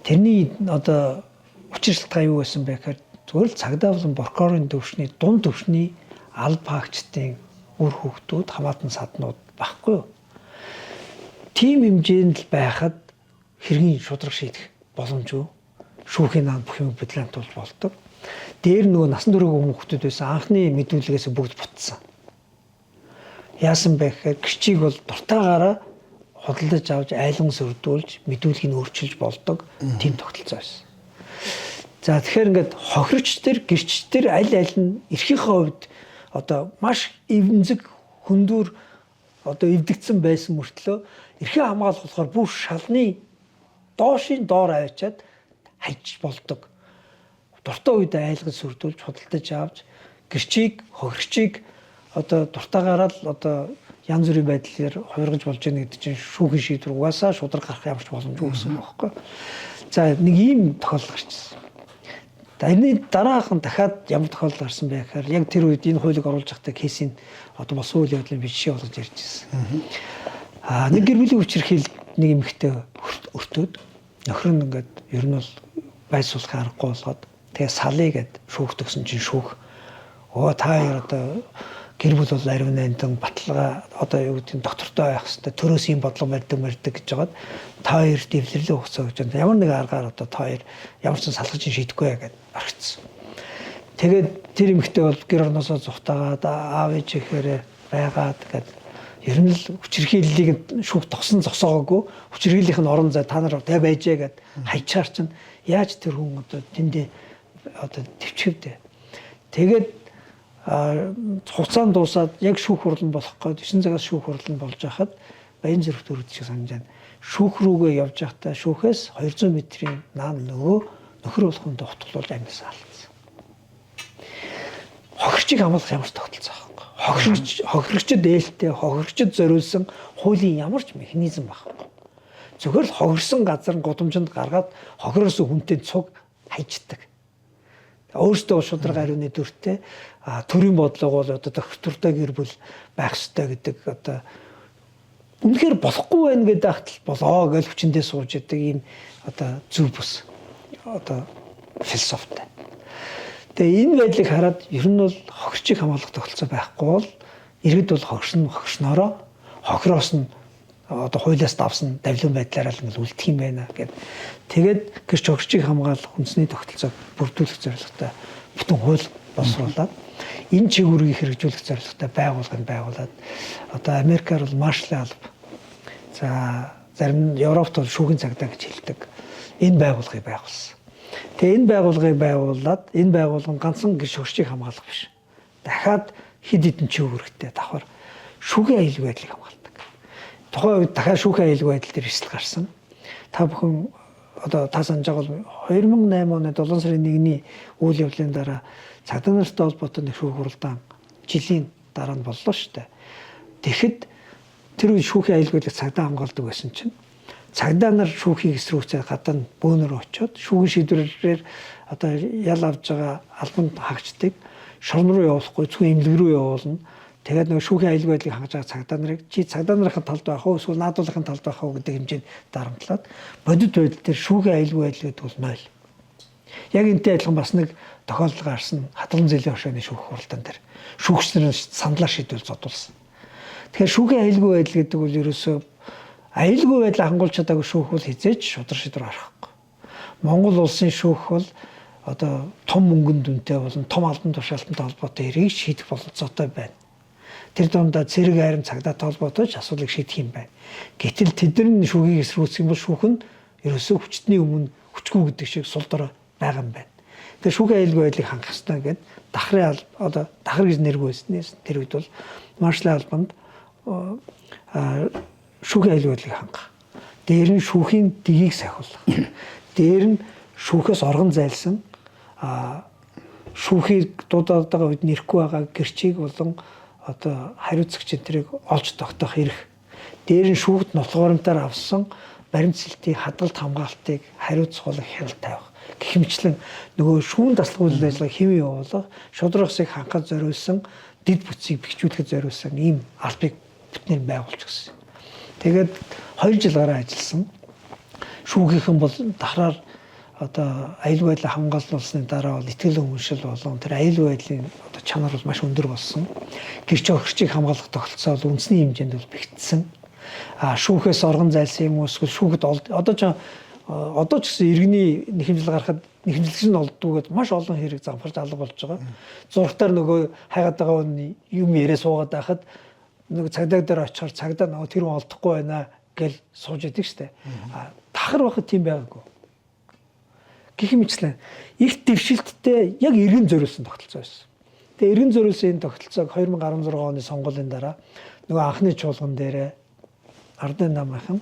Тэрний одоо учир шалтгаан юу байсан бэ гэхээр зөвхөн л цагдаа болон прокурорын төвшний дунд төвшний алба хаагчдын үр хөвгтүүд хамаатан саднууд багхгүй. Тим хэмжээнд л байхад хэргийн шудраг шийдэх боломжгүй. Шүүхийн наанд бүх юм бэдлэмтүүлж болдог. Дээр нөгөө насанд өрөөгөө хүмүүстүүд байсан анхны мэдүүлгээс бүгд бутсан. Яасан бэ гэхээр гэрчийг бол дуртаагаараа худалдаж авч айлган сөрдүүлж мэдүүлгийг нь өөрчилж болдог тийм тогтолцоо байсан. За тэгэхээр ингээд хохирч төр гэрч төр аль нь эрхийнхээ хувьд одоо маш эвэнзэг хөндөөр одоо эвдэгдсэн байсан мөртлөө эрхээ хамгаалах болохоор бүх шалны доошийн доор авчиад хайж болдог. Дуртай үед айлгаж сүрдүүлж худалдаж авч гэрчийг хохирчийг одоо дуртаагаараа л одоо янз бүрийн байдлаар хувиргаж болж байгаа гэдэг чинь шүүхийн шийдвэр угаасаа шудраг гарах ямарч боломжгүй гэсэн байхгүй. За нэг ийм тохиолдол гарчихсан. Тэрний дараахан дахиад ямар тохиолдол гарсан бэ гэхээр яг тэр үед энэ хуулийг оруулж байхдаа кейсийн одоо босон үйл явдлын бичиг болгож ярьж ирсэн. Нэг гэр бүлийн хүчирхийл нэг эмэгтэй өртөөд нөхөр нь ингээд ер нь бол байр суулгахын аргагүй болгоод Тэгээ салъя гэд шүүх төгсөн чинь шүүх. Та хоёр одоо гэр бүл бол ариун нандин баталгаа одоо юу гэдэг нь доктортой байх хэвээр төрөөс юм бодлого барьдаг гэж жагаад та хоёр дэвлэрлээ хугацаа гэж ямар нэг аргаар одоо та хоёр ямар ч салгаж шийдэхгүй гэд орхицсан. Тэгээд тэр эмэгтэй бол гэр орносоо зүхтаагаад аав ээж ихээрээ байгаад гэд ер нь л хүчирхийллийг шүүх тогсон зогсоогоогүй хүчирхийллийнх нь орон зай та нар тэ байжээ гэд хайчаар чинь яаж тэр хүн одоо тэндээ одоо төвчвдээ. Тэгээд хугацаанд дуусаад яг шүүх хурлан болох гээд 9 цагаас шүүх хурлан болж байхад Баян Зүрх төрөд шиг санаж байна. Шүүх рүүгээ явж байхдаа шүүхээс 200 метрийн наан нөхөр болохын тогтолцоол амьсаа алдсан. Хохирчийг хамгаалах ямар ч тогтолцоо байхгүй. Хохирогчд ээлтэй, хохирогчд зориулсан хуулийн ямар ч механизм байхгүй. Зөвхөн л хохирсон газар гудамжинд гаргаад хохироос хүнтэй цуг хайчдаг. Өөртөө шудраг ариуны дүртэй төрийн бодлого бол одоо доктортой гэр бүл байх ёстой гэдэг одоо үнэхээр болохгүй байх гэдэг ахтал болоо гэж хүчиндээ сууж идэг ийм одоо зөв бус одоо философитой. Тэгээ энэ байдлыг хараад ер нь бол хохирчийг хамгаалах тогтолцоо байхгүй бол иргэд бол хогшноороо хохироос нь одоо хуулиас давсан давлын байдлаараа л ингээл үлдэх юм байна гэд. Тэгээд гэрч хохирчийг хамгаалах үндэсний тогтолцоог бүрдүүлэх зорилготой бүтэн хууль боловсруулаад энэ чигүүрийг хэрэгжүүлэх зорилготой байгууллагыг байгуулад одоо Америкаар бол Маршалл алба. За зарим нь Европт бол шүүхийн цагдаа гэж хэлдэг. Энэ байгууллагыг байгуулсан. Тэгээ энэ байгууллагыг байгуулад энэ байгууллага ганцхан гэрч хохирчийг хамгаалах биш. Дахиад хэд хэдэн чигүүрэгтэй давхар шүүхийн аюулгүй байдлыг хамгаалдаг. Тухайн үед дахиад шүүхийн аюулгүй байдал дээр эрсдэл гарсан. Та бүхэн одоо та санаж байгаа бол 2008 оны 7 сарын 1-ний үйл явдлын дараа цагдаа нартай холбоотой нэг шүүх хуралдаан жилийн дараа нь боллоо шүү дээ. Тэгэхэд тэр үе шүүхийн аюулгүй байдлыг цагдаа хамгаалдаг байсан чинь цагдаа нар шүүхийг эсрүүцээд гадаа бөөнөр очиод шүүхийн шийдвэрээр одоо ял авж байгаа албанд хаагчдыг шорон руу явуулахгүй зөвхөн эмнэлэг рүү явуулна. Тэгээд нөгөө шүүхийн аюулгүй байдлыг хангаж байгаа цагдаа нарыг чи цагдаа нарын талд байх уу эсвэл наадуулахын талд байх уу гэдэг хэмжээнд дарамтлаад бодит байдал дээр шүүхийн аюулгүй байдал гэдэг бол 0. Яг энтэй адилхан бас нэг тохиолдол гарсан хадгалан зэлийн хошооны шүүх хуралдаан дээр шүүгчнэр сандлаар шийдвэл зодуулсан. Тэгэхээр шүүхийн аюулгүй байдал гэдэг бол ерөөсөө аюулгүй байдлаа хангуулж чадаагүй шүүх бол хизээж шудраг шийдвэр гаргахгүй. Монгол улсын шүүх бол одоо том мөнгөнд дүнтэй болон том албан тушаалтантай холбоотой хэргийг шийдэх боломжтой байна. Тэр дундаа цэрэг айрам цагдаатай холбоотой ч асуудлыг шийдэх юм байна. Гэтэл тэдний шүүхийг эсрүүцэх юм бол шүүх нь ерөөсөө хүчтний өмнө хүчгүй гэдэг шиг сул дорой байгаа юм байна. Тэр шүүхийн аюулгүй байдлыг хангах хэрэгтэй гэдэг давхрын одоо давхар гэж нэргүүлснээс тэр үед бол Маршалл албанд шүүхийн аюулгүй байдлыг хангах. Дээр нь шүүхийн дэгийг сахиулах. Дээр нь шүүхээс оргон зайлсан шүүхийг дуудаад байгаа үед нэрэхгүй байгаа гэрчийг болон одоо хариуцагч энтрийг олж тогтоох эрх. Дээр нь шүүхт нотлогоромтоор авсан баримтсэлтийн хадгалт хамгаалтыг хариуцах хяналт тавих. Гэх мэтлэн нөгөө шүүн таслах үйл ажиллагааг хэвэн явуулах, шудрагсыг хангахад зориулсан, дэд бүтцийг бэхжүүлэхэд зориулсан ийм албыг бүтнээр байгуулж гисэн. Тэгээд 2 жил гараа ажилласан. Шүүгийнхэн бол дахраар одоо аюулгүй байдлаа хамгаалуулсны дараа бол итгэл үнэмшил болон тэр аюулгүй байдлын одоо чанар бол маш өндөр болсон. Гэрч хохирчийг хамгаалах тогтолцоо бол үндэсний хэмжээнд бол бэгдсэн. Шүүхээс оргон зайлсан юм уу эсвэл шүүхэд одоо ч гэсэн иргэний нэхэмжил гарахад нэхэмжилгч нь олддгүйгээд маш олон хэрэг замфарж алга болж байгаа. Зургатаар нөгөө хайгаад байгаа юм яриа суугаад байхад нөгөө цагдаа дээр очихоор цагдаа нөгөө тэр хүн олдохгүй байна гэж сууж идэг штэ. Тахар байхад тийм байгаагүй. Гэх мэтлэн их дэвшилттэй яг иргэн зориулсан тогтолцоо байсан. Тэгээ иргэн зориулсан энэ тогтолцоог 2016 оны сонгуулийн дараа нөгөө анхны чуулган дээрээ ардын намынхан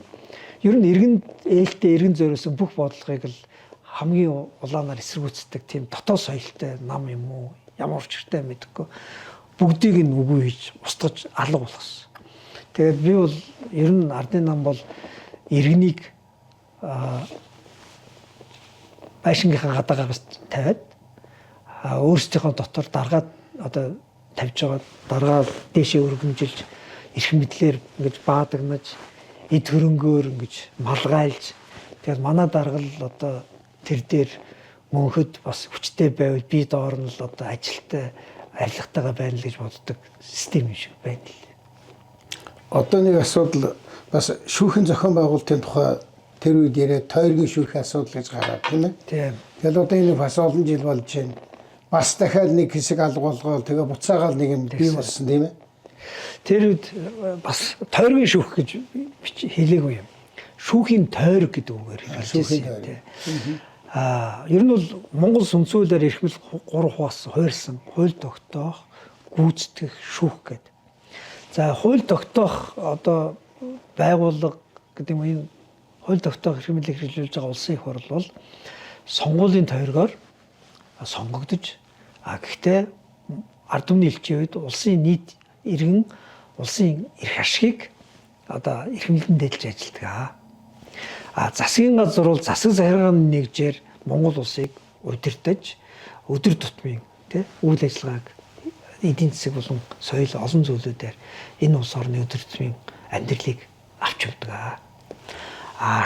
ер нь иргэн ээлтэй иргэн зориулсан бүх бодлогыг л хамгийн улаанаар эсэргүүцдэг тийм дотоод соёлтой нам юм уу ямар учиртай мэдэхгүй бүгдийг нь үгүй хийж устгаж алга болгосон. Тэгээд би бол ер нь ардын нам бол иргэнийг байшингийнхаа гадаагаас тавиад өөрсдийнхөө дотор даргаад одоо тавьж байгаа даргаад дээшээ өргөмжилж эрх мэдлэр ингэж баадагнаж эд хөрөнгөөр ингэж малгайлж тэгээд манай даргал одоо тэр дээр мөнхөд бас хүчтэй байвал би доор нь л одоо ажилтай арилгатайгаа байна л гэж боддог систем юм шиг байна л. Одоо нэг асуудал бас шүүхийн зохион байгуулалтын тухай тэр үед яриад тойргийн шүүхийн асуудал гэж гараад тийм ээ. Тийм. Тэгэл одоо энэ бас олон жил болж байна. Бас дахиад нэг хэсэг алга болгоод тэгээ буцаагаал нэг юм бий болсон тийм ээ. Тэр үед бас тойргийн шүүх гэж хэлээгүй юм. Шүүхийн тойрог гэдэг үгээр хэлсэн юм тийм. Ер нь бол Монгол сүнсүүлээр эрхмэл 3 хуваасан, хуульсан, хууль тогтоох, гүйцэтгэх, шүүх гэдэг. За хууль тогтоох одоо байгууллага гэдэг нь энэ хууль тогтоох эрхмэлийг хэрэгжүүлж байгаа улсын их хурл бол сонгуулийн тойргоор сонгогдож гэхдээ ард түмний элчийн үед улсын нийт иргэн улсын эрх ашигыг одоо эрхмэлдэн дээлж ажилладаг. Засгийн газар бол засаг захиргааны нэгжээр Монгол улсыг удирдах өдөр тутмын үйл ажиллагааг эдийн засаг болон соёл олон зүйлүүдээр энэ улс орны өдөр тутмын амьдралыг авч явдаг.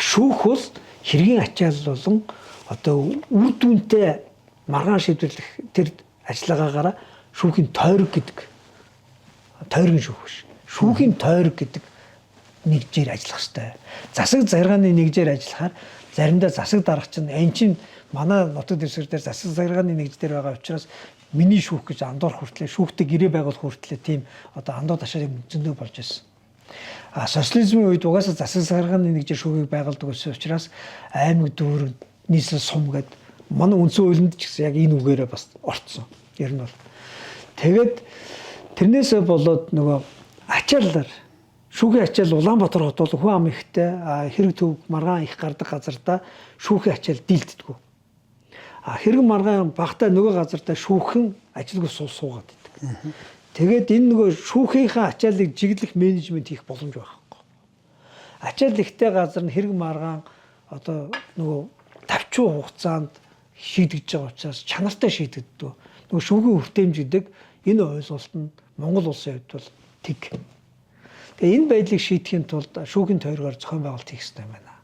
Шүүх бол хэргийн ачаал болон одоо үр дүнтэй маргаан шийдвэрлэх тэр ажиллагаагаараа шүүхийн тойрог гэдэг тойргийн шүүх биш. Шүүхийн тойрог гэдэг нэгжээр ажиллах хэрэгтэй. Засаг захиргааны нэгжээр ажиллахаар заримдаа засаг дарга чинь энэ чинь манай нутаг дэвсгэр дээр засаг захиргааны нэгж дээр байгаа учраас миний шүүх гэж андуурах хүртлээр шүүхтэй гэрээ байгуулах хүртлээр тийм одоо андуу ташаалыг зөндөө болж байсан. Социализмын үед угаасаа засаг захиргааны нэгжээр шүүхийг байгуулдаг учраас аймаг дүүрэн нийслэл сум гэдэг манай үндсэн хуулинд ч гэсэн яг энэ үгээрээ бас орцсон. Ер нь бол тэгээд тэрнээсээ болоод нөгөө ачааллаар шүүхийн ачаал Улаанбаатар хот бол хүн ам ихтэй хэрэг төв маргаан их гардаг газардаа шүүхийн ачаал дийлддэг. Хэрэг маргаан багтаа нөгөө газардаа шүүхэн ажилгүй суугаад байдаг. Тэгээд энэ нөгөө шүүхийнхаа ачааллыг чиглэх менежмент хийх боломж байхгүй. Ачаал ихтэй газар нь хэрэг маргаан одоо нөгөө тавчуу хугацаанд шийдэгдэж байгаа учраас чанартай шийдэгддэг. Нөгөө шүүхийн хүртээмж гэдэг энэ ойлголт нь Монгол улсын хувьд бол тэг. Тэгээ энэ байдлыг шийдэхин тулд шүүхийн тойргоор зохион байгуулалт хийх хэрэгтэй юм байна.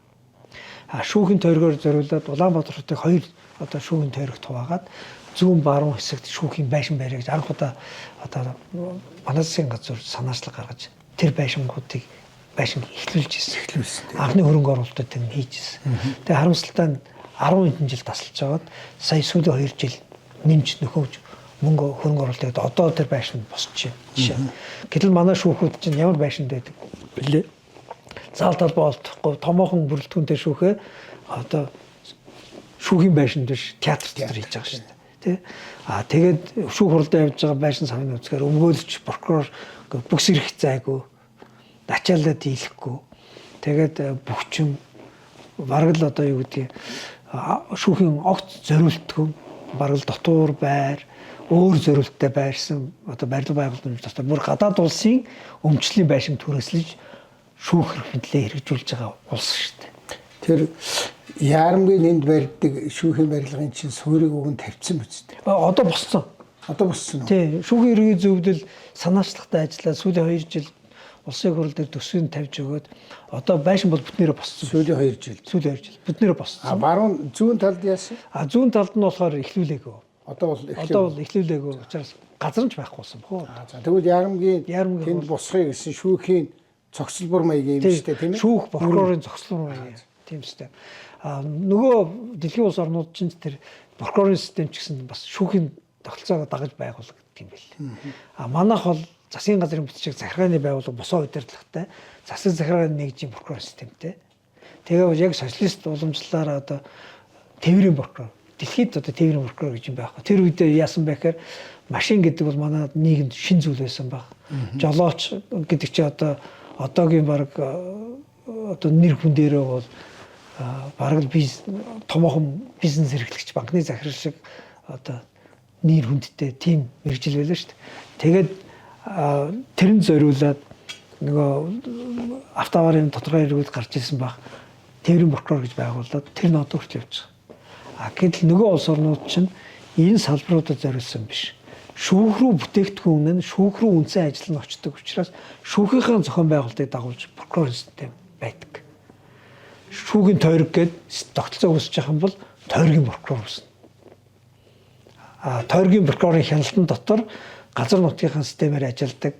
Шүүхийн тойргоор зориулаад Улаанбаатар хотыг 2 одоо шүүхийн тойрогт хуваагаад зүүн баруун хэсэгт шүүхийн байшин барья гэж анх удаа одоо манай засгийн газар санаачлаг гаргаж тэр байшингуудыг байшин эхлүүлж ирсэн. Анхны хөрөнгө оруулалтад тэр хийж ирсэн. Тэгээ харамсалтай нь 10 хэдэн жил тасалж байгаад сая сүүлийн 2 жил нэмж нөхөж мөнгө хөрөнгө оруулалтад одоо тэр байшин босч байна. Гэтэл манай шүүхүүд чинь ямар байшинд байдаг бэлээ? Зал талбай олдохгүй томоохон бүрэлдэхүүнтэй шүүхээ одоо шүүхийн байшинд биш театр хийж байгаа шүү дээ. Тэ? Тэгээд шүүх хурлаа явж байгаа байшин сангийн үзгээр өмгөөлөгч прокурор бүкс ирэх зайгүй ачаалаа дийлэхгүй. Тэгээд бүгчм бараг л одоо юу гэдгийг шүүхийн огт зориултгүй бараг л дотуур байр өөр зориулттай байрсан одоо барилга байгуулалтын дотор бүр гадаад улсын өмчлийн байшин түрээслэж шүүх хэрэглээ хэрэгжүүлж байгаа улс шүү дээ. Тэр яарамгийн энд барьдаг шүүхийн барилгын чинь суурийг өгөн тавьсан биз дээ. Одоо боссон. Одоо боссон уу? Тий, шүүхийн иргэний зөвлөл санаачлагтай ажиллаад сүүлийн 2 жил улсын хурал дээр төсвийг тавьж өгөөд одоо байшин бол бүтнээрээ боссон. Сүүлийн 2 жил. Сүүлийн 2 жил бүтнээрээ боссон. Баруун зүүн талд яасан? Зүүн талд нь болохоор эхлүүлээгүй. Одоо бол эхлүүлээгүй учраас газар нь ч байхгүй болсон бохоо. За тэгвэл яарамгийн тэнд босхыг гэсэн шүүхийн цогцлбор маягийн юм шүү дээ тийм ээ. Шүүх прокурорын цогцлбор маягийн тийм үстэй. Нөгөө дэлхийн улс орнууд чинь тэр прокурорын систем ч гэсэн бас шүүхийн тогтолцоог дагаж байгуулдаг юм байл. Манайх бол засгийн газрын бүтцийг захиргааны байгууллага босоо удирдлагатай засаг захиргааны нэгжийн прокурор системтэй. Тэгээ яг социалист уламжлалаар одоо тээврийн прокурор дэлхийд одоо тээврийн прокурор гэж юм байхгүй. Тэр үедээ яасан бэ гэхээр машин гэдэг бол манай нийгэмд шин зүйл байсан баг. Жолооч гэдэг чи одоогийн баг одоо нэр хүн дээрээ бол бараг томоохон бизнес эрхлэгч банкны захирал шиг одоо нэр хүндтэй тийм мэрэгжил байлаа шүү дээ. Тэгээд тэрэн зориулаад нөгөө автоварын тодорхой хэрэгүүд гарч ирсэн баг. Тээврийн прокурор гэж байгуулад тэр нь одоо хүртэл явж байгаа. Гэтэл нөгөө улс орнууд чинь энэ салбаруудад зориулсан биш. Шүүх рүү бүтээгдэхүүн нь шүүх рүү үндсэн ажил нь очдог учраас шүүхийнхаа зохион байгуулалтыг дагуулж прокурор систем байдаг. Шүүхийн тойрог гээд тогтолцоо үүсэж байгаа юм бол тойргийн прокурор үүснэ. тойргийн прокурорын хяналтан дотор газар нутгийн системээр ажилладаг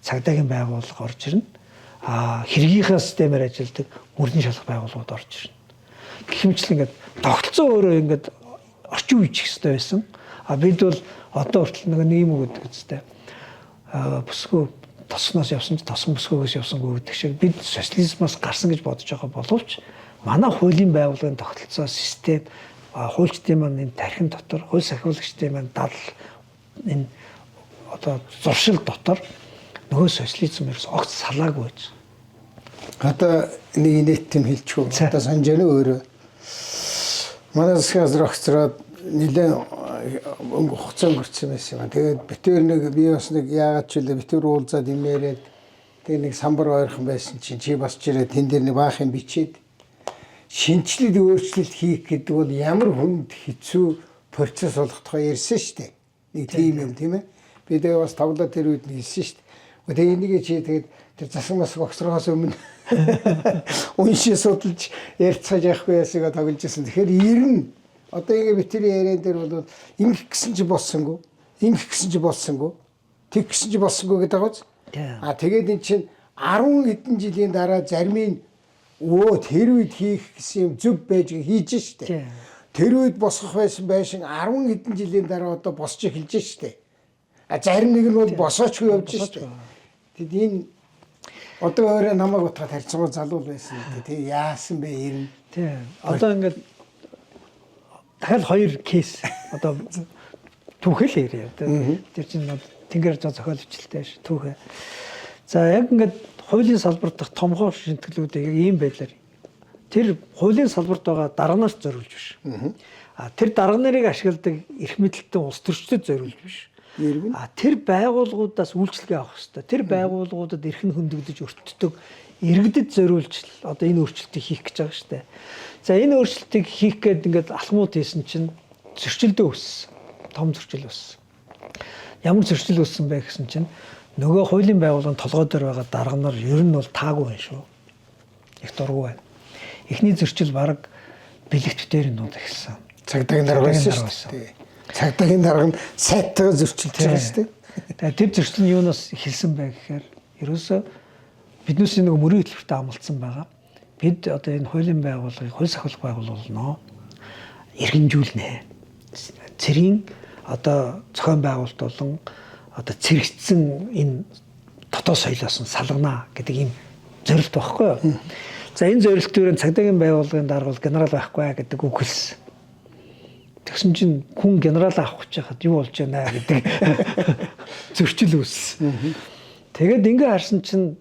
цагдаагийн байгууллага орж ирнэ. Хэргийнхаа системээр ажилладаг мөрний шалгах байгууллагууд орж ирнэ. Гэх мэтчлэн ингээд тогтолцоо өөрөө ингээд орчин үеч их хэрэгтэй байсан. Бид бол одоо хүртэл нэг юм өгдөг үстэй. Бүсгүй тосноос явсан ч тосон бүсгүйгээс явсангүй гэдэг шиг бид социализмаас гарсан гэж бодож байгаа боловч манай хуулийн байгууллагын тогтолцоо систем хуульчдын маань энэ тархин дотор хууль сахиулагчдын маань дал энэ одоо зуршил дотор нөгөө социализмээс огт салаагүй байж. Одоо нэг нийтэм хэлчихв. Одоо санаж байна өөрөө. Манай засгийн газар огцроод нэлээд хугацаа өнгөрцөн байсан юм. Тэгээд битээр нэг би бас нэг яагаад ч үлээ битээр уулзаад имээрээд тэгээд нэг самбар ойрхон байсан чинь чи бас ч ирээ тэн дээр нэг баахын бичээд шинжлэл өөрчлөлт хийх гэдэг бол ямар хүнд хэцүү процесс болох тухай ярьсан шүү дээ. Нэг тийм юм тийм ээ. Би тэгээд бас тавлаа тэр үед хэлсэн шүү дээ. Тэгээд энийг чи тэгээд тэр засаг масаг огцрохоос өмнө уншиж судалж ярьцгааж явахгүй ясгаа тоглож ирсэн. Тэгэхээр ирнэ. Одоо ингэ битэрийн яриан дээр бол ингэх гэсэн чи болсонгүй. Ингэх гэсэн чи болсонгүй. Тэг гэсэн чи болсонгүй гэдэг байгаа биз? Тэгээд эн чинь 10 хэдэн жилийн дараа зарим нь тэр үед хийх гэсэн юм зөв байж хийж штэ. Тэр үед босгох байсан 10 хэдэн жилийн дараа одоо босч эхэлж штэ. Зарим нэг нь бол босоочгүй явж штэ. Тэгэд энэ одоо өөрөө намайг утгаад харьцангуй залуу байсан. Тэг яасан бэ ирнэ. Тийм. Одоо ингээд дахиад 2 кейс одоо түүхэл ярья. Тэр чинь тэнгэр зохиол хичээлтэй ш түүхэ. За яг ингээд хуулийн салбарт дах томхоо шинтгэлүүдийг яг ийм байдлаар тэр хуулийн салбарт байгаа дарганаас зориулж биш. Тэр дарга нарыг ашигладаг эрх мэдэлтэн улс төрчдөд зориулж биш. Тэр байгууллагуудаас үйлчлэгээ авах хэрэгтэй. Тэр байгууллагуудад эрх нь хөндөгдөж өртдөг иргэдэд зориулж одоо энэ өөрчлөлтийг хийх гэж байгаа шүү дээ. За энэ өөрчлөлтийг хийх гээд ингээд алхмууд хийсэн чинь зөрчилдөө өссөн. Том зөрчил өссөн. Ямар зөрчил өссөн бэ гэсэн чинь нөгөө хуулийн байгууллагын толгой дээр байгаа дарга нар ер нь бол таагүй байна шүү. Их дургүй байна. Эхний зөрчил баг бэлэгт дээр нь нууд ихсэн. Цагдаагийн дарга байсан шүү дээ. Цагдаагийн дарга нь сайтайгаар зөрчилж байгаа шүү дээ. Тэгээд тэр зөрчил нь юунаас эхэлсэн бэ гэхээр ерөөсөө биднээс нэг мөрийн хөтөлбөртэй амлалтсан байгаа. Бид одоо энэ хуулийн байгууллагыг хууль сахиулах байгууллагын иргэнжүүлнэ. Цэргийн одоо зохион байгуулалт болон одоо цэрэгцсэн энэ дотоод соёлоос нь салгана гэдэг ийм зорилт байхгүй юу? За энэ зорилтын цагдаагийн байгууллагын дарга бол генерал байхгүй гэдэг үг хэлсэн. Тэгсэн чинь хүн генерал авах гэж хахад юу болж байна гэдэг зөрчил үүссэн. Тэгээд ингээ харсан чинь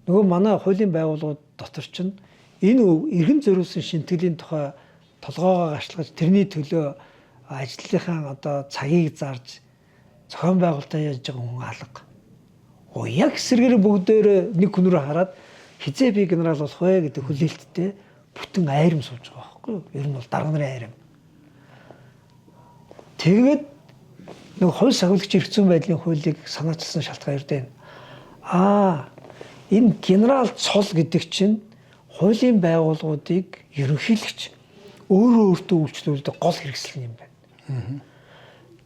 нөгөө манай хуулийн байгууллагууд дотор чинь энэ эргэн зориулсан шинтгэлийн тухай толгоогоо гарчлаж тэрний төлөө ажлынхаа одоо цагийг зарж зохион байгуулалтаа яаж байгаа хүн алга. Яг эсрэгээр бүгдээр нэг хүн рүү хараад хизээ би генерал болох вэ гэдэг хүлээлттэй бүтэн айрам сууж байгаа байхгүй юу? Ер нь бол дарга нарын айрам. Тэгээд нэг хууль сахиулагч эрх зүйн байдлын хуулийг санаачилсан шалтгаан юу вэ? Энэ генерал цол гэдэг чинь хуулийн байгууллагуудыг ерөнхийлөгч өөрөө өөртөө үйлчлүүлдэг гол хэрэгсэл юм байна.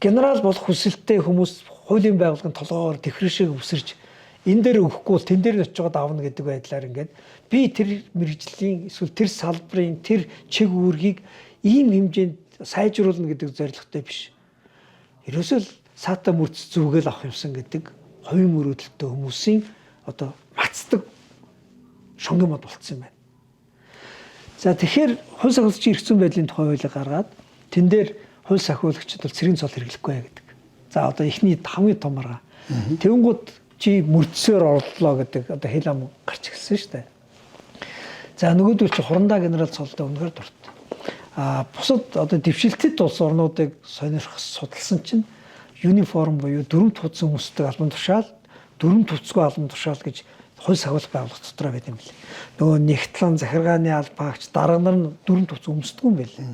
Генерал болох хүсэлттэй хүмүүс хуулийн байгууллагын толгоогоор тэхрэшиг өсөрж энэ дээр өгөхгүй бол тэн дээр нь очиод авна гэдэг байдлаар ингээд би тэр мэрэгжлийн эсвэл тэр салбарын тэр чиг үүргийг ийм хэмжээнд сайжруулна гэдэг зорилготой биш. Ерөөсөө л саата мөрц зүгэл авах юмсан гэдэг хувийн мөрөөдөлтөй хүмүүсийн одоо мацдаг шонгом мод болцсон юм байна. За тэгэхээр хууль сахиулагчийн эрх зүйн байдлын тухай хуулийг гаргаад тэн дээр хууль сахиулагчид бол цэргийн цол хэрэглэхгүй гэдэг. За одоо эхний хамгийн том арга. Тэнгууд чи мөрдсөөр орлоо гэдэг одоо хэл ам гарч ирсэн шүү дээ. За нөгөөдөл чи хурандаа генерал цолтой үнэхээр дуртай. Бусад одоо дэвшилтэд улс орнуудыг сонирхох судалсан чинь юниформ буюу дөрөв тууцсан хүмүүстэй албан тушаал, дөрөв тууцгүй албан тушаал гэж хууль сахиулах байгууллага дотроо байт юм билээ. Нөгөө нэгтлэн захиргааны албаагч дарга нар нь дөрөв тууц өмсдөг юм билээ.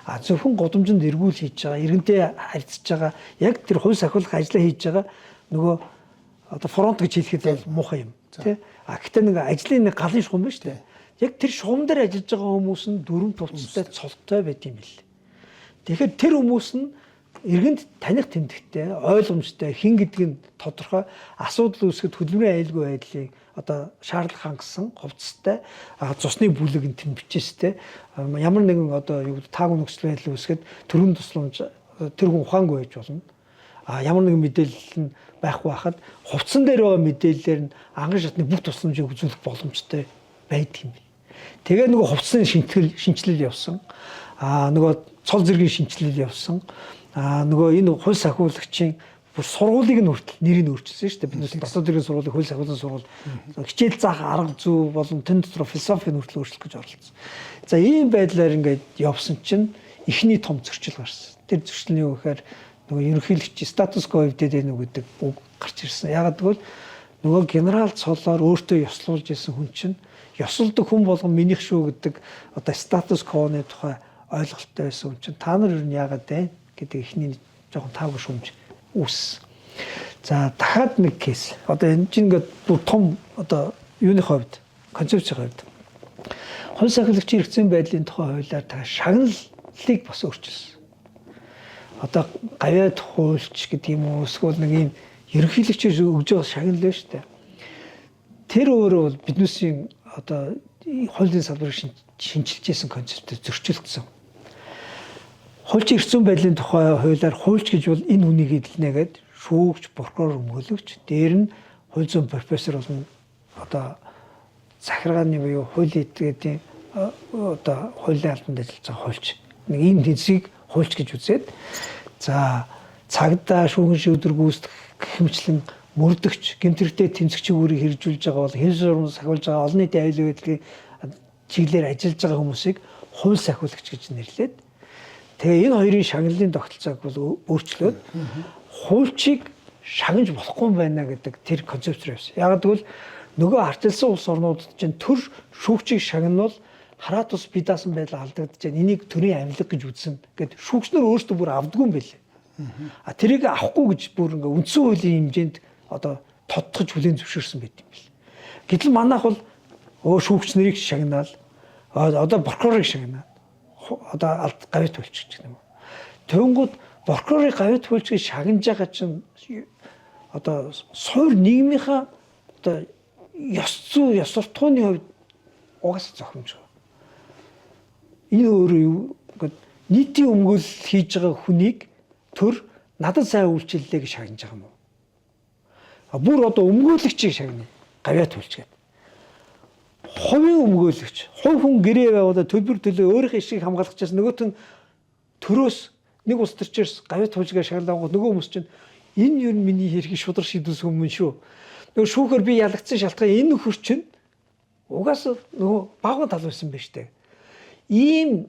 Зөвхөн годомжинд эргүүл хийж байгаа, иргэнтэй харьцаж байгаа, яг тэр хууль сахиулах ажлаа хийж байгаа нөгөө одоо фронт гэж хэлэхэд муухай юм. Тэ? Гэхдээ нэг ажлын нэг галын шугам байна шүү дээ. Яг тэр шугам дээр ажиллаж байгаа хүмүүс нь дөрөв тууцтай цолтой байт юм билээ. Тэгэхээр тэр хүмүүс нь иргэнд таних тэмдэгтэй, ойлгомжтой, хин гэдэг нь тодорхой асуудал үүсгэхэд хөдөлмөрийн аюулгүй байдлыг одоо шаардлага хангасан хувцастай цусны бүлэг энэ бичээстэй ямар нэгэн одоо юу таагүй нөхцөл байдал үүсгэхэд төрийн тусламж тэр хүн ухаангүй байж болно. Ямар нэгэн мэдээлэл нь байхгүй байхад хувцсан дээр байгаа мэдээллээр нь анган шатны бүх тусламжийг үзүүлэх боломжтой байдаг юм. Тэгээ нөгөө хувцсны шинжилэл явсан. Нөгөө цол зэргийн шинжилэл явсан. Нөгөө энэ хууль сахиулагчийн бүр сургуулийг нь хүртэл нэрийг өөрчилсөн шүү дээ. Бид дотоод зэргийн сургуулийг хууль сахиулсан сургууль хичээл заах арга зүй болон тэн дотор философиг нь хүртэл өөрчлөх гэж оролцсон. За ийм байдлаар ингээд явсан чинь эхний том зөрчил гарсан. Тэр зөрчил нь юу гэхээр нөгөө ерөнхийлөгч статус ко эвдээд байна уу гэдэг үг гарч ирсэн. Ягаад гэвэл нөгөө генерал цолоор өөртөө ёслуулж исэн хүн чинь ёслолдог хүн болгон минийх шүү гэдэг одоо статус коны тухай ойлголттой байсан хүн чинь та нар юу яагаад байна гэдэг ихний жоохон таагүй шүүмж үүссэн. За дахиад нэг кейс. Одоо энэ чинь ингээд бүр том одоо юуны хувьд концепцийн хувьд хууль сахиулагчийн хэрэгцээний байдлын тухай хуулиар та шагналыг бас өөрчилсөн. Одоо гавьяад хуульч гэдэг юм уу эсвэл нэг юм ерөнхийлөгчөөр өгж байгаа шагнал байна шүү дээ. Тэр өөрөө бол биднээсийн одоо хуулийн салбарыг шинжилжсэн концептэд зөрчилдсөн. Хуульчийн хэрэгцээний байдлын тухай хуулиар хуульч гэж бол энэ үнийг хэлнэгээд шүүгч, прокурор, өмгөөлөгч, дээр нь хууль зүйн профессор болон одоо захиргааны буюу хуулийн этгээдийн одоо хуулийн албанд ажиллаж байгаа хуульч. Нэг ийм хэсгийг хуульч гэж үзээд за цагдаа шүүгэн шийдвэр гүйцэтгэх гэмчлэн мөрдөгч, гэмтэрхтэй тэмцэгчийн үүрийг хэрэгжүүлж байгаа бол хэл сургууль сахиулж байгаа олон нийтийн аюулгүй байдлын чиглэлээр ажиллаж байгаа хүмүүсийг хууль сахиулагч гэж нэрлээд тэгээ энэ хоёрын шагналын тогтолцоог бол өөрчлөөд хуульчийг шагнаж болохгүй байна гэдэг тэр концепт рүү явсан. Яг гэвэл нөгөө ардчилсан улс орнуудад чинь төр шүүгчийг шагнавал хараат ус бие даасан байдал алдагдаж байна. Энийг төрийн авилга гэж үзсэн гэд шүүгчнэр өөрсдөө бүр авдаггүй юм байлээ. Тэрийг авахгүй гэж бүр ингээ үндсэн хуулийн хэмжээнд одоо тодтогч хүлээн зөвшөөрсөн байт юм бэл. Гэтэл манайх бол шүүгч нарыг шагнаал одоо прокурорыг шагнаал одоо гавьт хуульч гэх юм. Тэнгүүд прокурорыг гавьт хуульчгийг шагнаж байгаа чинь одоо суур нийгмийнхаа одоо ёс зүй ёс суртахууны хувьд угаасаа зохимжгүй. Энэ өөрөө юу гэдэг нийтийн өмгөөлөл хийж байгаа хүнийг төр надад сайн үйлчлэлээ гэж шагнаж байгаа юм уу? Бүр одоо өмгөөлөгчийг шагнана. Гавьяат хуульч гэдэг. Хувийн өмгөөлөгч, хувь хүн гэрээ байгуулаад төлбөр төлөө өөрийнхөө ишгийг хамгаалах чаас нөгөөт нь төрөөс нэг улс төрчөөс гавьяат хуульчгаа шагналангууд нөгөө хүмүүс чинь энэ юу миний хэрхийг шудраг шийдүүлсэн хүмүүс шүү. Нөгөө шүүхээр би ялагдсан шалтгаан энэ нөхөр чинь угаасаа нөгөө багуу тал байсан байж тээ. Ийм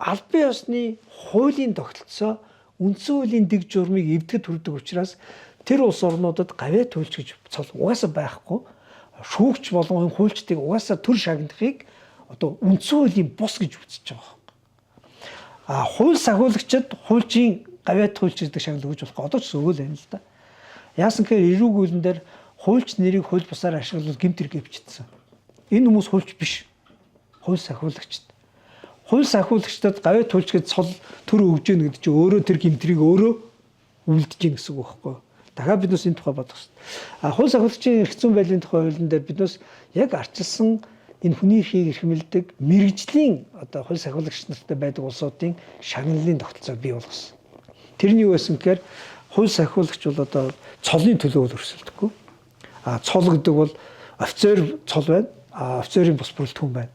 албан ёсны хуулийн тогтолцоо үндсэн хуулийн дэг журмыг эвдэхэд хүрдэг учраас тэр улс орнуудад гавьяат хуульч гэж цол угаасаа байхгүй шүүгч болон хуульчдыг угаасаа төр шагнахыг одоо үндсэн хуулийн бус гэж үзэж байгаа. Хууль сахиулагчид хуульчийн гавьяат хуульч гэдэг шагнал өгж болохгүй одоо ч өгөөл байна л да. Яасан гэхээр эрүүгүүлэн дээр хуульч нэрийг хууль бусаар ашиглавал гэмт хэрэг өвчтсөн. Энэ хүмүүс хуульч биш. Хууль сахиулагчд. Хууль сахиулагчдад гавьяат хуульч гэж цол төр өгж гэнэ гэдэг чинь өөрөө тэр гэмтрийг өөрөө үлдэж гин гэсэн үг байхгүй. Дахиад биднээс энэ тухай бодох хэрэгтэй. Хууль сахиулагчийн хэрэгцээний байдлын тухай хуулийн дээр биднээс яг арчилсан энэ хүний эрхийг эрхэмлдэг мэрэгжлийн одоо хууль сахиулагч нартай байдаг улсуудын шагналын тогтолцоог бий болгосон. Тэрний юу байсан гэхээр хууль сахиулагч бол одоо цолын төлөө өрсөлдөггүй. Цол гэдэг бол офицер цол байна. Офицерын бус бүрэлдэхүүн байна.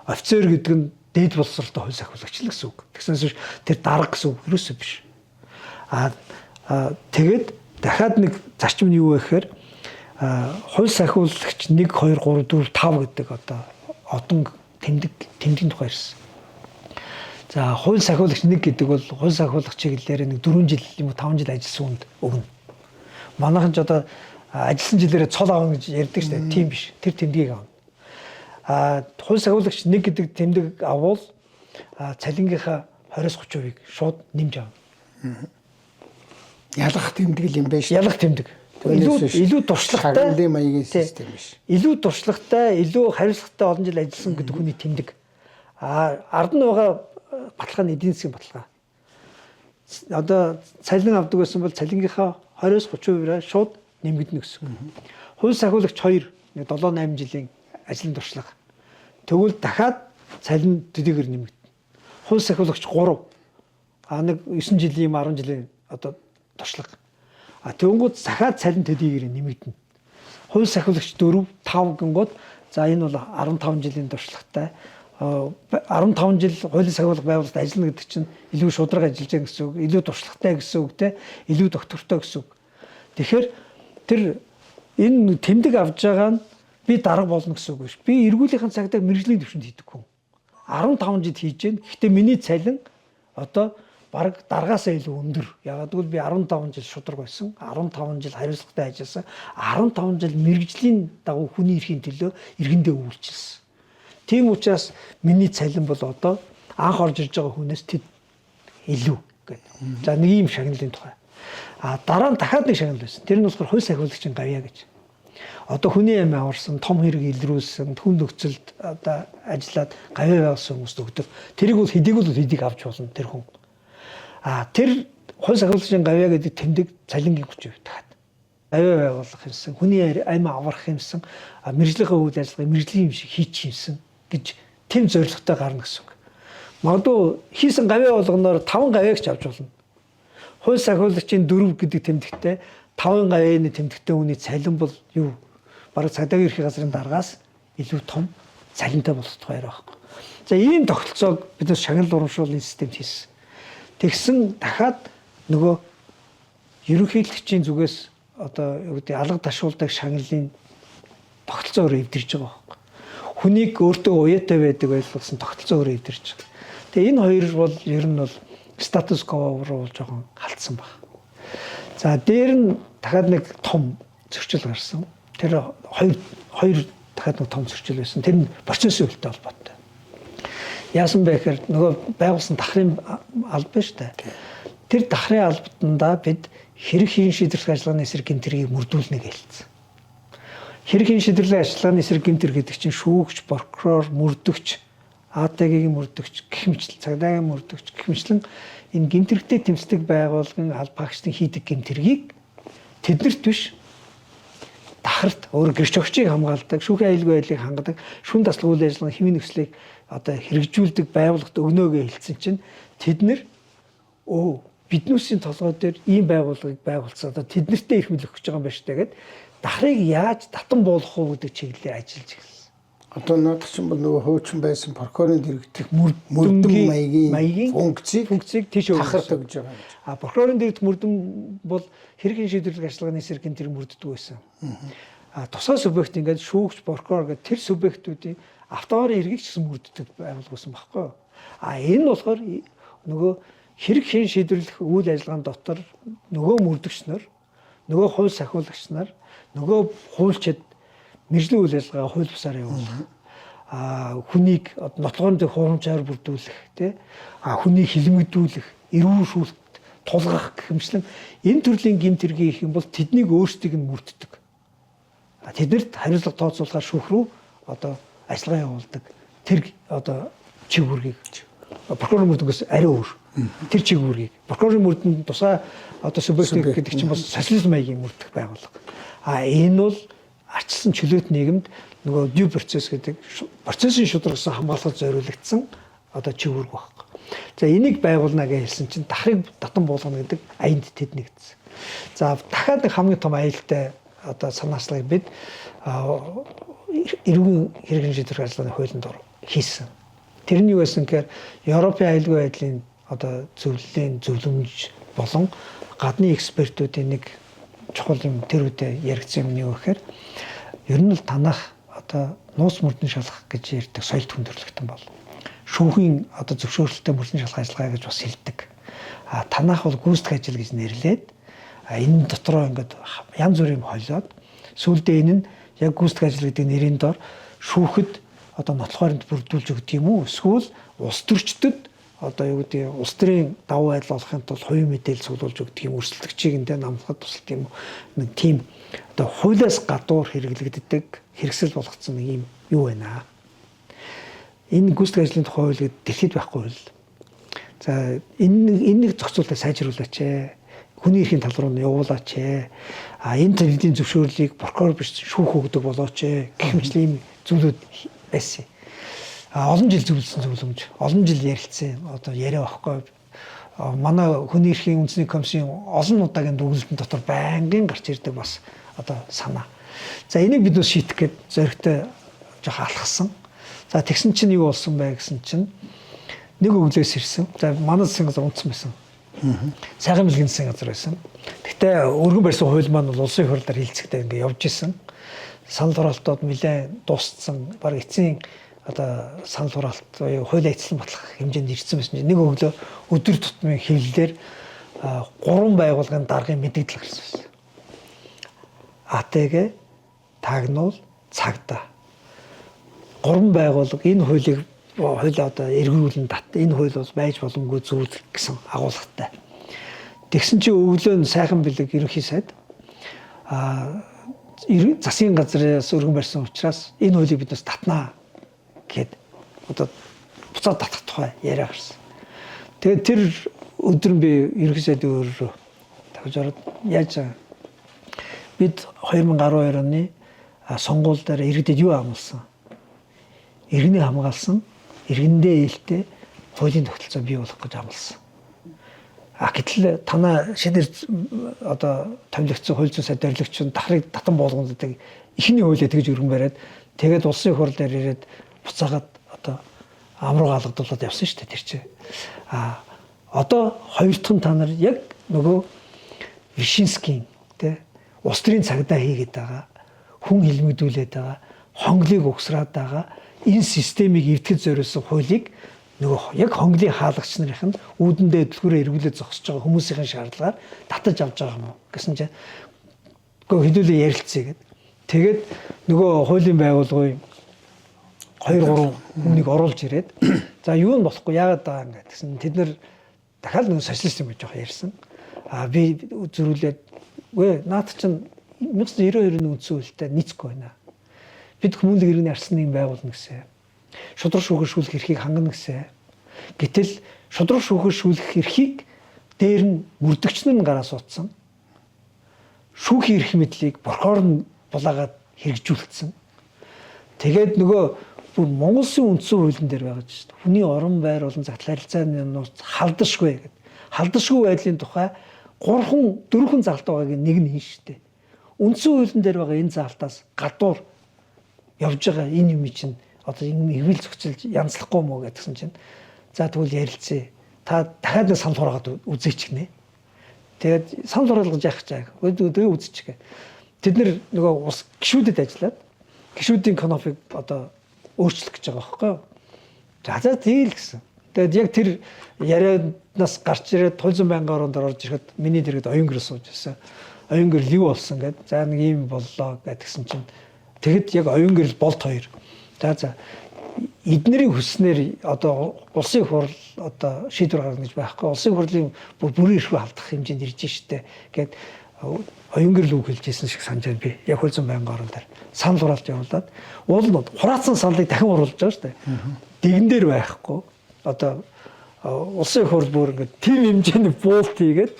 Офицер гэдэг нь дээд боловсролтой хууль сахиулагч л гэсэн үг. Тэгснээс тэр дарга гэсэн үг юусоо биш. Тэгээд дахиад нэг зарчим нь юу вэ гэхээр хууль сахиулагч 1 2 3 4 5 гэдэг одоо одон тэмдгийн тухай ирсэн. За хууль сахиулагч 1 гэдэг бол хууль сахиулагч чиглэлээр нэг 4 жил юм уу 5 жил ажилласан хүнд өгнө. Манайхан ч одоо ажилласан жилээрээ цол авах гэж ярьдаг шүү дээ. Тийм биш. Тэр тэмдгийг авна. Хууль сахиулагч 1 гэдэг тэмдэг авал цалингийнхаа 20-30%-ийг шууд нэмж авна. Ялах тэмдэг юм байна шүү. Ялах тэмдэг. Илүү туршлагатай хангалттай маягийн систем биш. Илүү туршлагатай, илүү хариуцлагатай олон жил ажилласан гэдэг хүний тэмдэг. Ард нь байгаа баталгаа нь эдийн засгийн баталгаа. одоо цалин авдаг байсан бол цалингийнхаа 20-30%-аар шууд нэмэгдэнэ гэсэн. Хууль сахиулагч 2 нэг 7-8 жилийн ажлын туршлага. Тэгвэл дахиад цалин төдийгөр нэмэгдэнэ. Хууль сахиулагч 3 нэг 9 жилийн 10 жилийн одоо туршлага. Тэгвэл дахиад цалин төдийгөр нэмэгдэнэ. Хууль сахиулагч 4 5 гингод за энэ бол 15 жилийн туршлагатай 15 жил хуулийн сахиулах байгууллагад ажиллана гэдэг чинь илүү шударга ажиллаж байгаа гэсэн үг, илүү туршлагатай гэсэн үг те, илүү доктортой гэсэн үг. Тэгэхээр тэр энэ тэмдэг авж байгаа нь би дарга болно гэсэн үг биш. Би эргүүлийнхэн цагдаа мэрэгжлийн төвшөнд хийдэг хүн. 15 жил хийж гэн. Гэхдээ миний цалин одоо бараг даргаасаа илүү өндөр. Ягаад гэвэл би 15 жил шударга байсан, 15 жил хариуцлагатай ажилласан, 15 жил мэрэгжлийн дагуу хүний эрхийн төлөө иргэндээ үйлчилсэн. Тийм учраас миний цалин бол одоо анх орж ирж байгаа хүнээс тэд илүү гэдэг. За нэг юм шагналын тухай. Дараа нь дахиад нэг шагнал байсан. Тэр нь болохоор хууль сахиулагчийн гавья гэж. Одоо хүний амь аварсан, том хэрэг илрүүлсэн, хүн нөхцөлд одоо ажиллаад гавья байгуулсан хүмүүст өгдөг. Тэрийг бол хэдийг авч болно тэр хүн. Тэр хууль сахиулагчийн гавья гэдэг тэмдэг цалингийн 30% дахиад. Гавья байгуулах юмсан, хүний амь аврах юмсан, мэржлийнхээ үйл ажиллагаа мэржлийн юм шиг хийчих юмсан гэж тэм зорилготой гарна гэсэн үг. Магадгүй хийсэн гавья болгоноор 5 гавьяг ч авч болно. Хууль сахиулагчийн 4 гэдэг тэмдэгтээ 5 гавьяаны тэмдэгтээ хүний цалин бол юу? Бараг цагдаагийн ерхий газрын даргаас илүү том цалинтай болох тухайр байхгүй. За ийм тогтолцоог бид шагнал урамшууллын системд хийсэн. Тэгсэн дахиад нөгөө ерөнхийлөгчийн зүгээс одоо юу гэдэг алга ташуулдаг шагналын тогтолцоо өөрөө эвдэрж байгаа байхгүй. Хүнийг өөртөө уяатай байдаг байлгасан тогтолцоо өөрөө эвдэрж байгаа. Тэгээ энэ хоёр бол ер нь бол статус кво руу жоохон халтсан баг. За дээр нь дахиад нэг том зөрчил гарсан. Тэр хоёр дахиад нэг том зөрчил байсан. Тэр нь процессын үйлтэй холбоотой. Яасан бэ гэхээр нөгөө байгуулсан дахрын алба шүү дээ. Тэр дахрын албатанда бид хэрэг хийн шийдвэрлэх ажиллагааны эсрэг гэмтрийг мөрдүүлнэ гэлцсэн. Хэрэг хийн шийдвэрлэх ажиллагааны эсрэг гэмтэр гэдэг чинь шүүгч, прокурор, мөрдөгч, АТГ-ийн мөрдөгч, гэх цагдаагийн мөрдөгч гэх мэтлэн энэ гэмтэрэгтэй тэмцдэг байгууллагын албаагчдын хийдэг гэмтэргийг тэднэрт биш дахарт өөр гэрч өгчийг хамгаалдаг, шүүхийн аюулгүй байдлыг хангадаг, шүүн таслах үйл ажиллагааны хэвийн нөхцөлийг одоо хэрэгжүүлдэг байгууллагт өгнөөгөө хэлсэн чинь тэднэр биднүүсийн толгой дээр ийм байгууллагыг байгуулсан. Одоо тэднэртээ их мөлөх гэж байгаа юм байна шүү дээ гэд дахрыг яаж татан буулгах уу гэдэг чиглэлээр ажиллаж эхэлсэн. Одоо надад ч бол нөгөө хуучин байсан прокурорын дэргэдэх мөрдөн маягийн функцийг тийш тахардаг гэж байгаа юм. Прокурорын дэргэдэх мөрдөн бол хэрэг хийн шийдвэрлэх ажиллагааны эсрэг гэмтэр мөрддөг байсан. Тусгай субъект ингээд шүүгч, прокурор гэдэг тэр субъектүүдийн автоварын эргийг ч гэсэн мөрддөг байгуулга байсан байхгүй юу? Энэ болохоор нөгөө хэрэг хийн шийдвэрлэх үйл ажиллагааны дотор нөгөө мөрдөгч нар, нөгөө хууль сахиулагч нар, нөгөө хуульчид мэржлийн үйл ажиллагаа хууль бусаар явуулах, хүнийг нотлохын дэг хурамчаар бүрдүүлэх, тэ хүнийг хилмигдүүлэх, эрүүшүүлэлт тулгах гэх мэтлэн энэ төрлийн гэмтэргийн их юм бол тэднийг өөрсдийг нь мөрддөг. Тэднэрт хариуцлага тооцоолохоор шүүх рүү одоо ажиллагаа явуулдаг. Тэр одоо чиг үүргийг прокурорын мөрдөнгөөс арай өөр. Тэр чиг үүргийг прокурорын мөрдөнд тусгай одоо субъект гэдэг чинь бас социализм маягийн мөрдөх байгууллага. Энэ бол арчилсан чөлөөт нийгэмд нөгөө due process гэдэг процессын шударгаас хамгаалахад зориулагдсан одоо чиг үүрэг байхгүй. За энийг байгуулна гэж хэлсэн чинь дахрыг татан буулгана гэдэг аянд тэд нэгдсэн. За дахиад нэг хамгийн том аюултай одоо санаачлагыг бид эрүүгийн хэрэг шийдвэрлэх ажиллагааны хуулинд хийсэн. Тэр нь юу байсан гэхээр Европын аюулгүй байдлын одоо зөвлөмж болон гадны экспертүүдийн нэг чухал юм тэр үедээ яригдсан юм юу гэхээр ер нь л танах одоо нууц мөрдөн шалгах гэж ярьдаг соёл хүндрэлтэн бол шүүхийн одоо зөвшөөрлөлтөй мөрдөн шалгах ажиллагаа гэж бас хэлдэг. Танах бол гүйцэтгэх ажил гэж нэрлээд энэ дотроо ингээд янз бүрийн холиод сүүлдээ энэ нь яг гүйцэтгэх ажил гэдэг нэрийн дор шүүхэд одоо нотлохоорд бүрдүүлж өгдөг юм уу? Эсвэл улс төрчдөд одоо юу гэдэг улс төрийн давуу байдал олохын тулд хувийн мэдээлэл цуглуулж өгдөг юм, өрсөлдөгчийг эндээ намлахад тусалдаг юм. Нэг тийм одоо хуулиас гадуур хэрэглэгддэг хэрэгсэл болгоцсон нэг юм юу байна аа. Энэ гүйцэтгэх ажлын тухай хууль гэдэг дэлхийд байхгүй хууль. За энэ нэг зохицуулалтыг сайжруулаач ээ. Хүний эрхийн тал руу нь явуулаач ээ. Энэ төрлийн зөвшөөрлийг прокурор биш шүүх өгдөг болооч ээ. Гэх мэт ийм зүйлүүд байсан. Олон жил зөвлөсөн зөвлөмж, олон жил ярилцсан. Одоо яриа байхгүй. Манай хүний эрхийн үндэсний комиссийн олон удаагийн дүгнэлтэн дотор байнгын гарч ирдэг бас одоо санаа. За энийг бид шийдэх гээд зоригтой жоох алхсан. За тэгсэн чинь юу болсон бэ гэсэн чинь нэг өглөөс ирсэн. За манай засгийн газар унтсан байсан. Сайхан бэлгийн засгийн газар байсан. Гэхдээ өргөн барьсан хууль маань бол улсын хурлаар хилцэгдээ ингээд явж исэн. Санал хураалтууд нэлээд дууссан. Бараг эцсийн одоо санал хураалт буюу хууль эцлэн батлах хэмжээнд ирсэн байсан чинь нэг өглөө өдөр тутмын хэвлэлээр 3 байгууллагын даргын мэдээлэл гарсан байсан. АТГ, тагнуул, цагдаа. 3 байгууллага энэ хуулийг одоо эргүүлэн тат. Энэ хууль бол байж боломгүй зүйл гэсэн агуулгатай. Тэгсэн чинь өглөө нь сайхан бэлэг ерөнхий сайд засгийн газраас өргөн барьсан учраас энэ хуулийг биднээс татнаа гэд одоо буцаад татах тухай яриа гарсан. Тэгээд тэр өдөр би ерөнхий сайдын өөрөөр тавьж ороод яаж бид 2012 оны сонгуул дээр иргэдэд юу амласан? Иргэнийг хамгаалсан, иргэндээ ээлтэй хуулийн тогтолцоо бий болгох гэж амласан. Гэтэл танаа шийдэр одоо томилогдсон хууль зүйн сайд зорилгоч нь дахрыг татан болгонодог ихний хуулиа тэгж өргөн бариад тэгээд улсын хурл дээр ирээд буцаагаад одоо амруу галгадуулаад явсан шүү дээ тэр чинь. Одоо хоёр дахь нь та нар яг нөгөө Вишинскийн тэ улс төрийн цагдаа хийгээд байгаа, хүн хилмигдүүлээд байгаа, хонглыг угсраад байгаа энэ системийг эвтгэж зориулсан хуулийг нөгөө яг хонглын хаалгач нарын үүдэндээ дэлгүүрээ эргүүлээд зогсож байгаа хүмүүсийн шаардлагаар татаж авч байгаа юм уу гэсэн чинь хэдүүлээ ярилцъя гэд. Тэгээд нөгөө хуулийн байгууллагын 2-3 хүнийг оруулж ирээд за юу нь болохгүй яагаад байгаа юм гэсэн тэд нэр дахиад нөгөө социалист юм гэж жоох ярьсан. Би зөрүүлээд үгүй наад чинь 1992 оны үндсэн хуультай нийцэхгүй байна. Бид хүмүүнлэг иргэний арслан нэг байгуулна гэсэн. Шудраг шүүхэршүүлэх эрхийг хангана гэсэн. Гэтэл шудраг шүүхэршүүлэх эрхийг дээр нь мөрдөгч нар гараа суудсан. Шүүхийн эрх мэдлийг прокурор нь булаагаад хэрэгжүүлсэн. Тэгээд нөгөө Монгол Улсын үндсэн хуулийн дээр байгаа шүү дээ. Хүний орон байр болон загтал харилцааны нууц халдашгүй гэдэг. Халдашгүй байдлын тухай 4 заалт байгаагийн нэг нь шүү дээ. Үндсэн хуулийн дээр байгаа энэ заалтаас гадуур явж байгаа энэ юм чинь одоо энэ хэвэл зохицолж янзлахгүй мó гэдгсэн чинь за тэгвэл ярилцъя. Та дахиад санал хураагаад үзээч гинэ. Тэгээд санал хураалгаж яах чааг. Өдөө үзчих гэ. Тэд нөгөө ус гişүүдэд ажиллаад гişүүдийн конопыг одоо өөрчлөх гэж байгаа байхгүй юу? За тийм л гэсэн. Тэгээд яг тэр ярианаас гарч ирээд Туйлзан байнгын ороонд орж ирэхэд миний дэргэд оюнгэр сууж байсан. Оюнгэр юу болсон гэд за нэг юм боллоо гэдгсэн чинь тэгэд яг оюнгэр болт хоёр. За эднэрийн хүснээр одоо улсын хурл одоо шийдвэр гаргана гэж байхгүй. Улсын хурлын бүрийн эрхөө халдах хэмжээнд ирж штэ гэд оюнгэр л үг хэлжсэн шиг санаж байна би. Яг Туйлзан байнгын орон дээр санал хураалж явуулаад уулнууд хураацсан саналыг дахин оруулж байгаа штэ. Дэгэн дээр байхгүй. Одоо улсын хурл бүр ингээд тийм хэмжээний буулт хийгээд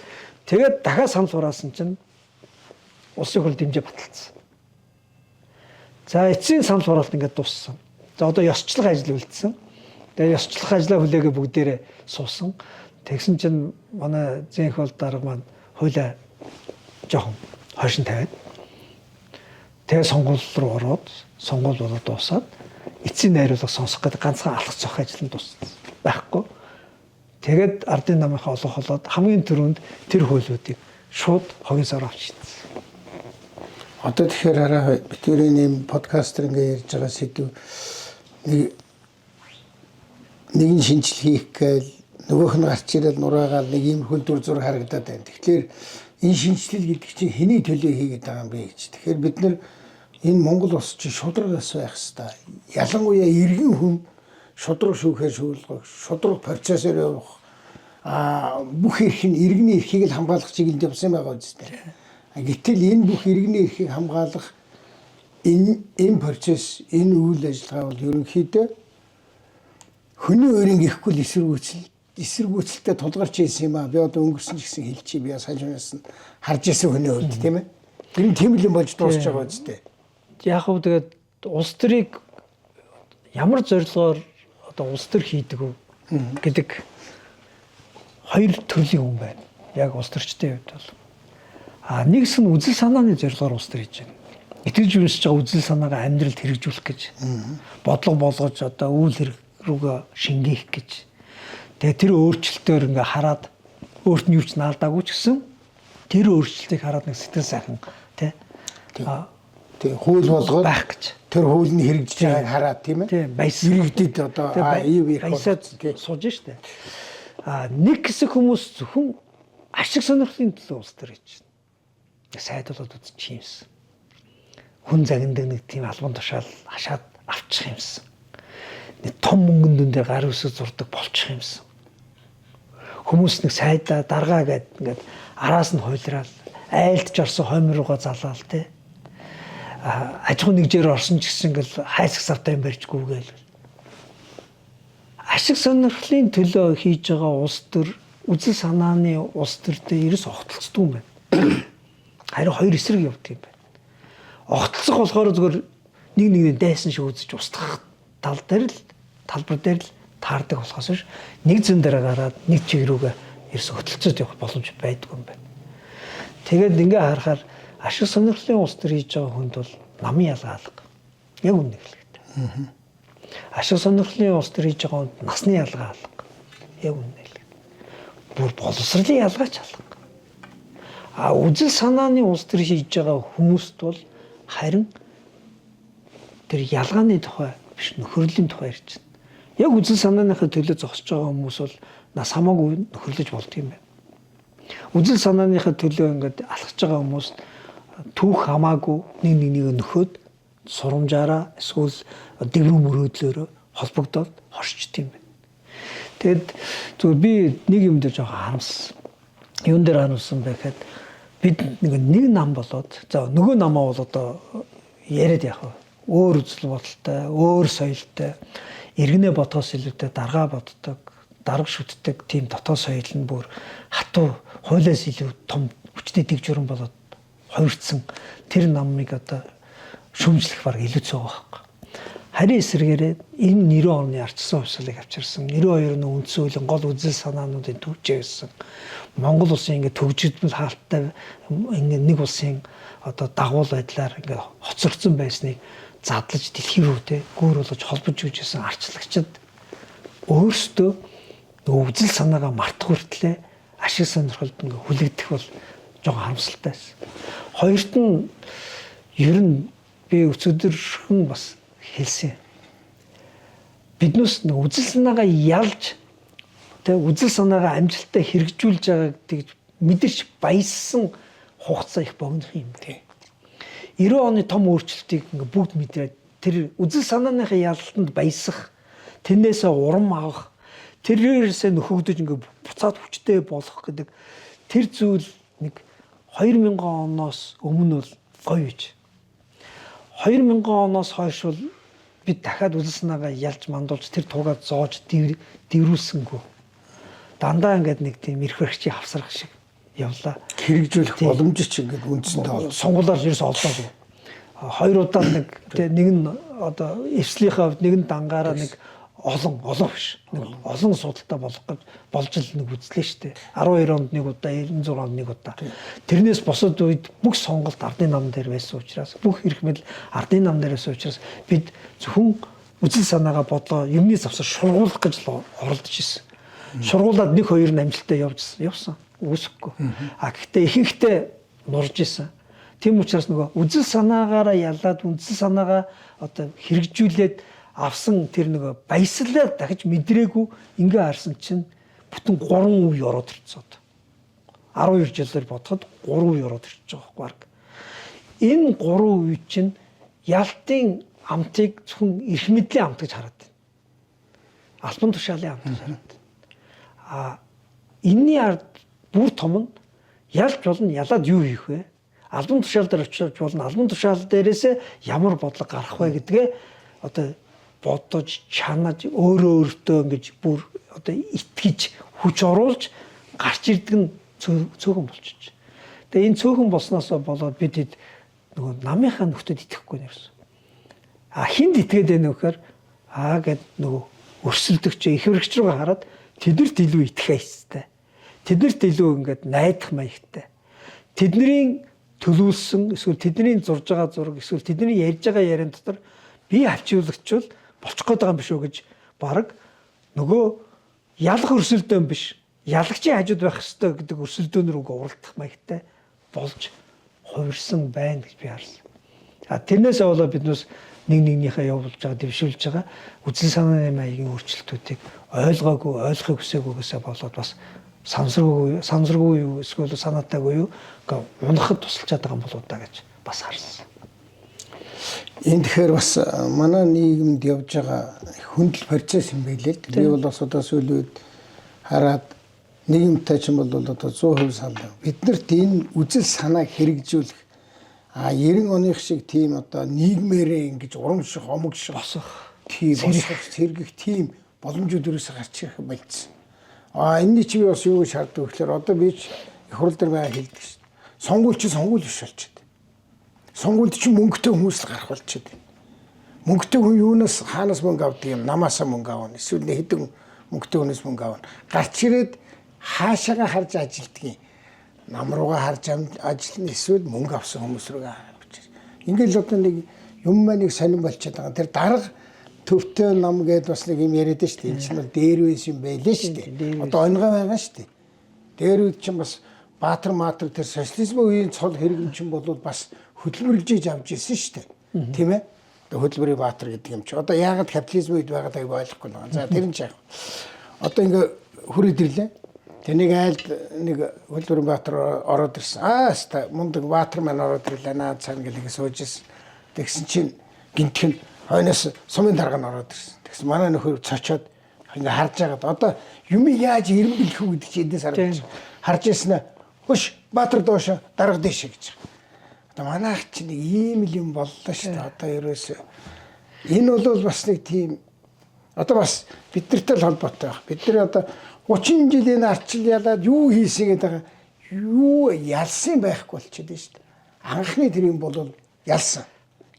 тэгээд дахиад санал хураасан чинь улсын хурл дэмжээ баталсан. За эцсийн санал хураалт ингээд дууссан. За одоо ёсчлох ажил үлдсэн. Тэгээ ёсчлох ажлаа хүлээгээ бүгдээрээ суусан. Тэгсэн чинь манай зэнх бол дарга маань хуулиа жоохон хойшин тавиад тэгээ сонгуул руу ороод сонгуул болоод дуусаад эцсийн найруулга сонсох гэдэг ганцхан алхах зөх ажил нь дууссан. Байхгүй. Тэгээд ардын намынхаа олох болоод хамгийн түрүүнд тэр хуулиудыг шууд хогийн сар авч шийдсэн. Одоо тэгэхээр хараа бидний нэм подкастер ингээ ярьж байгаа сэдв нэгэн шинжил хийх гээл нөгөөх нь гарч ирэл нураагаал нэг юм хөлдөр зур харагдаад байна. Тэгэхээр энэ шинжилэл гэдэг чинь хэний төлөө хийгээд байгаа юм бэ гэж. Тэгэхээр бид нар энэ Монгол улс чинь шудрагаас байх хэвээр. Ялангуяа иргэн хүн шудраг шүүхээр шүүлгэх, шудраг процессор явах бүх эрх нь иргэний эрхийг л хамгаалах чиглэлд явсан байгаа үстэй. Гэтэл энэ бүх иргэний эрхийг хамгаалах энэ процесс, энэ үйл ажиллагаа бол ерөнхийдөө хүний өрийн гэхгүй л эсэргүүцэл эсэргүүцэлтэй тулгарч ийсэн юм аа. Би одоо өнгөрсөн ч гэсэн хэлчихье. Би санжуунаас нь харж исэн хүний хувьд тийм ээ. Тэр нь тийм л юм болж дуусч байгаа үстэй. Яг хөө тэгээд улс төрийг ямар зорилгоор одоо улс төр хийдэг вэ гэдэг хоёр төрлийн хүн байна. Яг улс төрчдийн хувьд бол нэгс нь үзэл санааны зорилгоор улс төр хийж байна. Итгэж үнсэж байгаа үзэл санаагаа амьдралд хэрэгжүүлэх гэж бодлого болгож одоо үйл хэрэг рүүгээ шингээх гэж. Тэгээ тэр өөрчлөлтөөр ингээ хараад өөрт нь юу ч наалдаагүй ч гэсэн тэр өөрчлөлтийг хараад нэг сэтгэл сайхан тий. Тэгээ хууль болгоод байх гэж. Тэр хууль нь хэрэгжиж байгааг хараад тийм ээ. Тийм баясаа. Иргэдэд одоо ив их сууж штэ. Нэг хэсэг хүмүүс зөвхөн ашиг сонирхлын төлөө улс төр хийж байна. Сайд болоод үзчих юмсан. Хүн загнадаг нэг тийм албан тушаал хашаад авчих юмсан. Нэг том мөнгөн дүн дээр гар үсэг зурдаг болчих юмсан. Хүмүүс нэг сайдаа даргаа гэдэг ингээд араас нь хуйлраад айлдж орсон хоймор руугаа залаал те. Аж ахуй нэгжээр орсон ч гэсэн ингээл хайсах савтай юм барьжгүй гээл. Ашиг сонирхлын төлөө хийж байгаа улс төр үзэл санааны улс төртэй ерөөс огтлцдгүй юм байна. Харин хоёр эсрэг явдаг юм байна. Огтлцох болохоор зөвхөн нэг нэгэнд дайсан шиг үзэж устгах талбар дээр л таардаг болохоос биш нэг зэн дээр гараад нэг чиг рүүгээ ерөөс хөтөлцөд явах боломж байдгүй юм байна. Тэгээд ингээ харахаар ашиг сонирхлын улс төр хийж байгаа хүнд бол намын ялгаа алга. Яг үнэ хэлэхэд. Ашиг сонирхлын улс төр хийж байгаа хүнд насны ялгаа алга. Яг үнэ хэлэхэд. Бүр боловсролын ялгаач алга. Үзэл санааны улс төр хийж байгаа хүмүүст бол харин тэр ялгааны тухай биш нөхөрлийн тухай ярьж байна. Яг үзэл санааныхаа төлөө зогсож байгаа хүмүүс бол нас хамаагүй нөхөрлөж болдго юм байна. Үзэл санааныхаа төлөө ингээд алхаж байгаа хүмүүс түүх хамаагүй нэг нөхөд сурамжаараа эсвэл дэврүү мөрөөдлөөрөө холбогдоод хорчт юм байна. Тэгэд зөв би нэг юм дээр жоохон харамссан. Юун дээр харамссан бэ гэхэд бид нэг нам болоод за нөгөө намаа бол одоо яриад яах вэ? Өөр үзэл бодолтой, өөр соёлтой, иргэнэ бодхоос илүүтэй даргаа боддог, дарга шүтдэг тийм дотоод соёл нь бүр хатуу хуулиас илүү том хүчтэй дэг журам болоод хувирцсан тэр намыг одоо шүүмжлэх баг илүү цөөх байхгүй. Харин эсрэгээрээ энэ 90 оны ардчсан хувьсгалыг авчирсан 92 оны үндсэн хуулийн гол үзэл санаануудын төвчээсэн Монгол улсын ингээд төгжидмэл хаалттай ингээд нэг улсын одоо дагуул байдлаар ингээд хоцрогдсон байсныг задлаж дэлхий рүү те гүүр болгож холбож үүжсэн арчлагчид өөрсдөө нөгөө үзэл санаагаа мартах хүртлээр ашиг сонирхолд ингээд хүлэгдэх бол жоохон харамсалтай байсан. Хоёрт нь ер нь би өцөдөрхөн бас хэлсэн. Биднээс нэг үзэл санаагаа ялж тэг үзэл санаагаа амжилттай хэрэгжүүлж байгаа гэж мэдэрч баяссан хугацаа их богино юм тий. 90 оны том өөрчлөлтийг ингээ бүгд мэдрээд тэр үзэл санааныхаа ялалтанд баясах, тэрнээсээ урам авах, тэрнээсээ нөхөгдөж ингээ буцаад хүчтэй болох гэдэг тэр зүйл нэг 2000 оноос өмнө бол гоё гэж. 2000 оноос хойш бол бид дахиад үзэл санаагаа ялж мандуулж тэр туугаа зоож дэврүүлсэнгүй. Дандаа ингээд нэг тийм эрх баригчийн хавсрах шиг явлаа. Хэрэгжүүлэх боломж ч ингээд үндсэндээ бол сонгуулаар ерөөс олдоогүй. Хоёр удаа нэг нь одоо эвслийнхээ хувьд нэг нь дангаараа нэг олон биш. Нэг олон судалтай болох гэж болж л нэг үзлээ шүү дээ. 12 онд нэг удаа, 96 онд нэг удаа. Тэрнээс босод үед бүх сонголт ардын нам дээр байсан учраас бүх эрх мэдэл ардын нам дээр байсан учраас бид зөвхөн үзэл санаагаа бодлоо юмны завсар шургуулах гэж л оролдож ирсэн. Шургуулад 1-2 амжилттай явсан. Үүсэхгүй. Гэхдээ ихэнхдээ нурж исэн. Тийм учраас нөгөө үзэл санаагаараа ялаад үзэл санаагаа одоо хэрэгжүүлээд авсан тэр нөгөө баяслаад дахиж мэдрээгүй ингээ харсан чинь бүтэн 3 үе ороод ирцээд. 12 жилээр бодоход 3 үе ороод ирчих жоох баг. Энэ 3 үе чинь ялтын амтыг зөвхөн эрх мэдлийн амт гэж хараад байна. Албан тушаалын амт гэж хараад байна. Энийний ард бүр том нь ялж болно, ялаад юу хийх вэ? Албан тушаал дээр очиж болно. Албан тушаал дээрээс ямар бодлого гарах вэ гэдгээ одоо бодож, чанаж, өөртөө ингэж бүр одоо итгэж, хүч оруулж гарч ирдэг нь цөөхөн болчих. Тэгээ энэ цөөхөн болсноос болоод бид нөгөө намынхаа нөхдөд итгэхгүй нэрсэн. Хинд итгээд байна вөхөр гэд нөгөө өрсөлдөгч их хэрэгч рүүгээ хараад тэднэрт илүү итгэх хэвээр. Тэднэрт илүү ингээд найдах маягтай. Тэдний төлөвлөсөн эсвэл тэдний зурж байгаа зураг эсвэл тэдний ярьж байгаа яриан дотор би авчиулагчвал болчих гээд байгаа юм биш үү гэж баг нөгөө ялах өрсөлдөөн биш ялагчийн хажууд байх ёстой гэдэг өрсөлдөөнөр үг уралдах маягтай болж хувирсан байна гэж би харсан. Тэрнээсээ болоод биднээс нэгнийхээ явуулж байгаа дэвшүүлж байгаа үзэл санааны маягийн өөрчлөлтүүдийг ойлгохыг хүсээгүйгээсээ болоод бас санамсаргүй юу эсвэл санаатайгүй юу унахад тусалж байгаа юм болоо да гэж бас харсан. Энэ тэгэхээр бас манай нийгэмд явж байгаа хөндлөл процесс юм байлээ л. Би бол бас одоо сүүлийн үед хараад нийгэмтэй ч юм бол одоо 100% санал. Биднэрт энэ үзэл санааг хэрэгжүүлэх 90 оных шиг тийм одоо нийгмээрээ ингэж урамших, омогших, босох, тийм сэргэх тийм боломжууд өрөөсөө гарч ирэх байлцсан. Энэний чи би бас юу гэж шаарддаг вэ гэхээр одоо би ч их хурл дээр байгаа хэлдэг шин. Сонгуульч сонгуул биш болчиход. Сонгуульд чи мөнгөтэй хүмүүс л гарах болчиход. Мөнгөтэй хүн юунаас хаанаас мөнгө авдаг юм? Намаасаа мөнгө авна. Эсвэл хэдэн мөнгөтэй хүнээс мөнгө авна. Гарч ирээд хаашаага харж ажилдаг юм. Нам руугаа харж ажиллана эсвэл мөнгө авсан хүмүүс рүүгээ харж. Ингээл одоо нэг юм маань нэг сонирн болчиход байгаа. Тэр дарга төвтэй нам гэдээ бас нэг юм яриад шүү дээ. Энэ чинь дээр үс юм байлээ шүү дээ. Одоо өнгөө байгаа шүү дээ. Дээр үед чинь бас Баатар Маатар тэр социализмын үеийн цол хэрэгэмчин бол бас хөдөлмөрлөж авч ирсэн шүү дээ. Тийм ээ? Одоо хөдөлмөрийн Баатар гэдэг юм чи. Одоо яагаад капитализм үед байгааг ойлгохгүй байна. За тэр нь ч яг. Одоо ингээ хүрээд ирлээ. Тэнийг айлд нэг хөдөлмөрийн Баатар ороод ирсэн. Хаста мундаг Баатар маань ороод ирлээ. Наад цаана гэлээ суужсэн. Тэгсэн чинь гинтхэн хойноос сумын дарга нь ороод ирсэн. Тэгсэн манай нөхөр цочоод ингээ харж байгаад одоо юм яаж ирэн бэлэх үү гэдэг чинь эднээс харж ирсэн. Хөш Баатар доош дарга дэше гэж. Одоо манайх чинь нэг ийм л юм боллоо шүү дээ. Одоо ерөөсөө энэ бол бас нэг тийм одоо бас биднэртэй л холбоотой байх. Бид нар одоо 30 жилийн арчил ялаад юу хийсэн гэдэг юу ялсан байхгүй болчиход байна шүү дээ. Анхны тэр юм бол ялсан.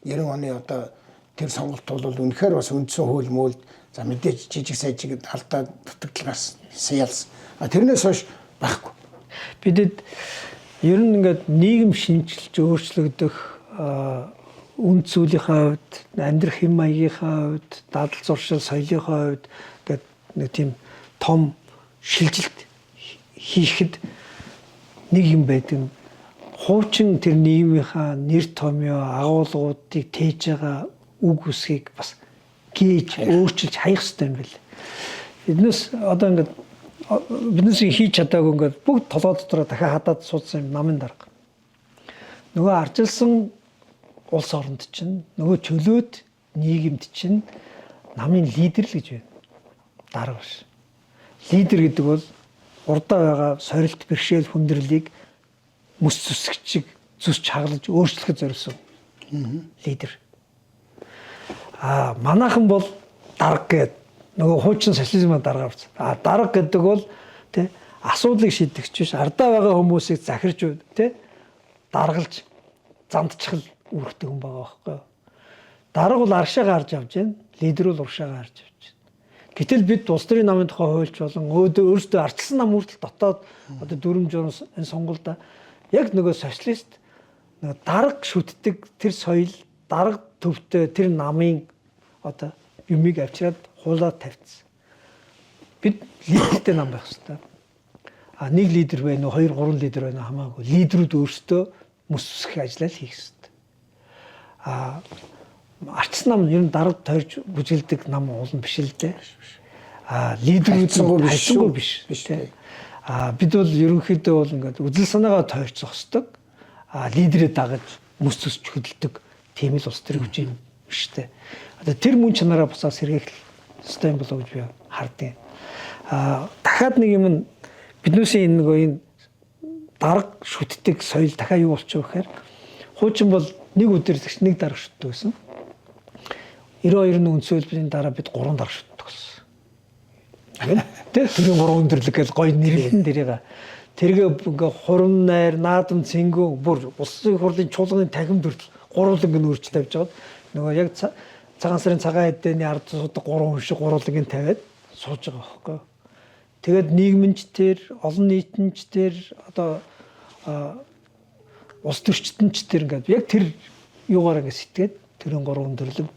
90 оны одоо тэр сонголт бол үнэхээр бас үндсэн хууль мөөлд за мэдээж жижиг сайжиг алдаа дутагдлагаас ялсан. Тэрнээс хойш байхгүй. Бидэд ер нь ингээд нийгэм шинжилж өөрчлөгдөх үнд зүйлийнхаа хувьд, амьдрах хэм маягийнхаа хувьд, дадал зуршил соёлынхаа хувьд ингээд нэг тийм том шилжилт хийхэд нэг юм байдаг. Хуучин тэр нийгмийнхаа нэр томьёо, агуулгуудыг тээж байгаа үг үсгийг бас гээж өөрчилж хаях хэрэгтэй юм байна. Эднээс одоо ингээд биднээс хийж чадаагүй ингээд бүгд толгой дотроо дахиад хадаад суудсан намын дарга. Нөгөө арчилсан улс оронд чинь нөгөө чөлөөт нийгэмд чинь намын лидер л гэж байна. Дарга биш. Лидер гэдэг бол урдаа байгаа сорилт бэрхшээл хүндрэлийг мэс зүсгчиг зүсч хаглаж өөрчлөхөд зориулсан лидер. Манайхан бол дарга гэдэг нөгөө хуучин социализмын дарга авц. Дарга гэдэг бол тий асуудлыг шийдэгч биш ардаа байгаа хүмүүсийг захирч тий даргалж зандчихл үүрэгтэй хүн байгаа байхгүй. Дарга бол аршаа гарч авч байна. Лидер бол уршаа гарч авч байна. Гэтэл бид улс төрийн намын тухай хуульч болон өөртөө арчилсан нам хүртэл дотоод одоо дүрм журм энэ сонгуульда яг нөгөө социалист нөгөө дарга шүтдэг тэр соёл дарга төвтэй тэр намын одоо юмыг авчираад хуулаад тавьчихсан. Бид лидертэй нам байх хэрэгтэй. Нэг лидер байна уу, 2 3 лидер байна уу хамаагүй. Лидерүүд өөрсдөө мэс үсгэх ажлаа хийх хэрэгтэй. Арчсан нам ер нь дарга тойрж бүжгэлдэг нам уулна биш л дээ. Лидерүүд хайцсангүй биш. Бид бол ерөнхийдөө бол ингээд үзэл санаагаа тойрч зогсдог. Лидерээ дагаж мэс үсч хөдөлдөг. Тийм л улс төр хүч юм биш дээ. Одоо тэр мөн чанараа бусаас сэргээх ёстой юм болоо гэж би хардیں۔ Дахиад нэг юм нь биднээсээ энэ дарга шүтдэг соёл дахиад юу болчих вэ гэхээр хуучин бол нэг өдөр тэгш нэг дарга шүтдэг байсан. 92-ны үндсөөлбөрийн дараа бид 3 дарга шүтдэг болсон. Тэг тэрийн 3 өндөрлөг гэж гоё нэрлэн дэрийг. Тэргээ ингээ хурам найр, наадам, цэнгүү бүр улсын хурлын чуулганы тахим төрөл гурван ингээ үрж тавьж байгаад нөгөө яг цагаан сарын цагаан хэдээний ард судаг 3 хүн шиг гурван тавиад сууж байгаа байхгүй. Тэгээд нийгэмчдэр, олон нийтэнчдэр одоо улс төрчтөнчдэр ингээд яг тэр юугаар ингээд сэтгээд тэрэн 3 өндөрлөг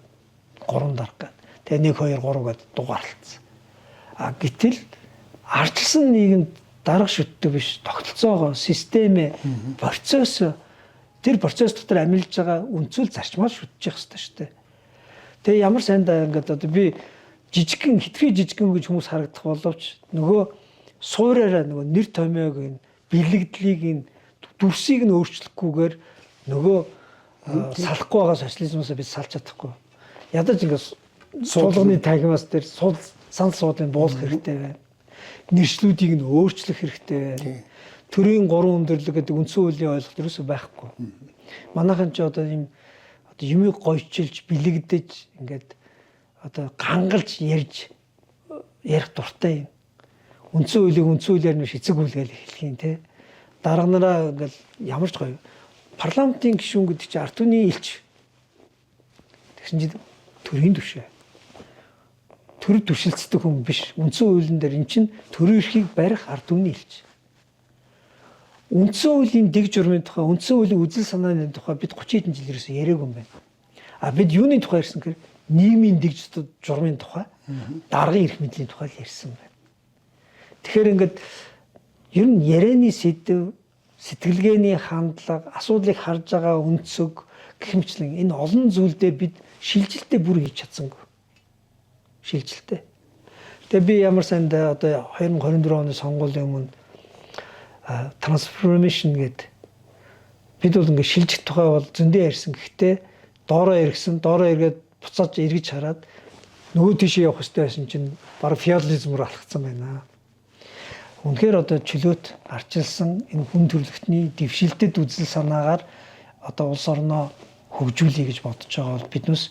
3 дарга. Тэгээ 1 2 3 гэдээ дугаарлцсан. Гэтэл ардчилсан нийгэмд дарга шүтдэг биш тогтолцоогоо системээ процесс тэр процесс дотор амьлж байгаа үндсүүл зарчмаар шүтчих хэрэгтэй шүү дээ. Тэгээ ямар сайндаа ингээд одоо би жижигхэн хитрхи жижигхэн гэж хүмүүс харагдах боловч нөгөө суураараа нөгөө нэр томьёог нь бэлэгдлийг нь дүрсийг нь өөрчлөхгүйгээр нөгөө салахгүй байгаа социализмоос бид салж чадахгүй. Ядаж ингээд суулганы тагмаас дээр санал суудлын буулгах хэрэгтэй байна. Нэршлүүдийг нь өөрчлөх хэрэгтэй байна. Төрийн 3 өндөрлөг гэдэг үндсэн хуулийн ойлголт ерөөсөй байхгүй. Манайхан ч одоо юм юмыг гойчилж, бэлэгдэж ингээд одоо гангалж ярих дуртай юм. Үндсэн хуулиар нь эцэг хүлгээл хэлэх юм те. Дарга нараа ингээл ямар ч гоё. Парламентын гишүүн гэдэг чинь ард түмний элч. Тэгсэн чинь төрийн түвшээ. Төр түшилцдэг хүн биш. Үндсэн хуулийн дээр эн чинь төрийн эрхийг барих ард түмний элч. Үндсэн хуулийн дэг журмын тухай, үндсэн хуулийн үзэл санааны тухай бид 30 хэдэн жил ерөөсөө яриаг юм байна. Бид юуны тухай ярьсан гэхээр нийгмийн дэг журмын тухай, даргын эрх мэдлийн тухай ярьсан байна. Тэгэхээр ингээд ер нь ярианы сэдв, сэтгэлгээний хандлага, асуудлыг харж байгаа өнцөг гэх мэтлэн энэ олон зүйлдээ бид шилжилтээ бүр хийж чадсангүй. Шилжилтээ. Тэгээ би ямар санда одоо 2024 оны сонгуулийн өмнө transformation гэдэг бид бол ингээд шилжих тухай бол зөндөө ярьсан. Гэхдээ доороо эргээд буцааж эргэж хараад нөгөө тийшээ явах хэрэгтэй байсан чинь баг феодализм руу алхацсан байна. Үнэхээр одоо чөлөөт арчилсан энэ хүн төрөлхтний дэвшилтэд үзэл санаагаар одоо улс орноо хөгжүүлэе гэж бодож байгаа бол биднээс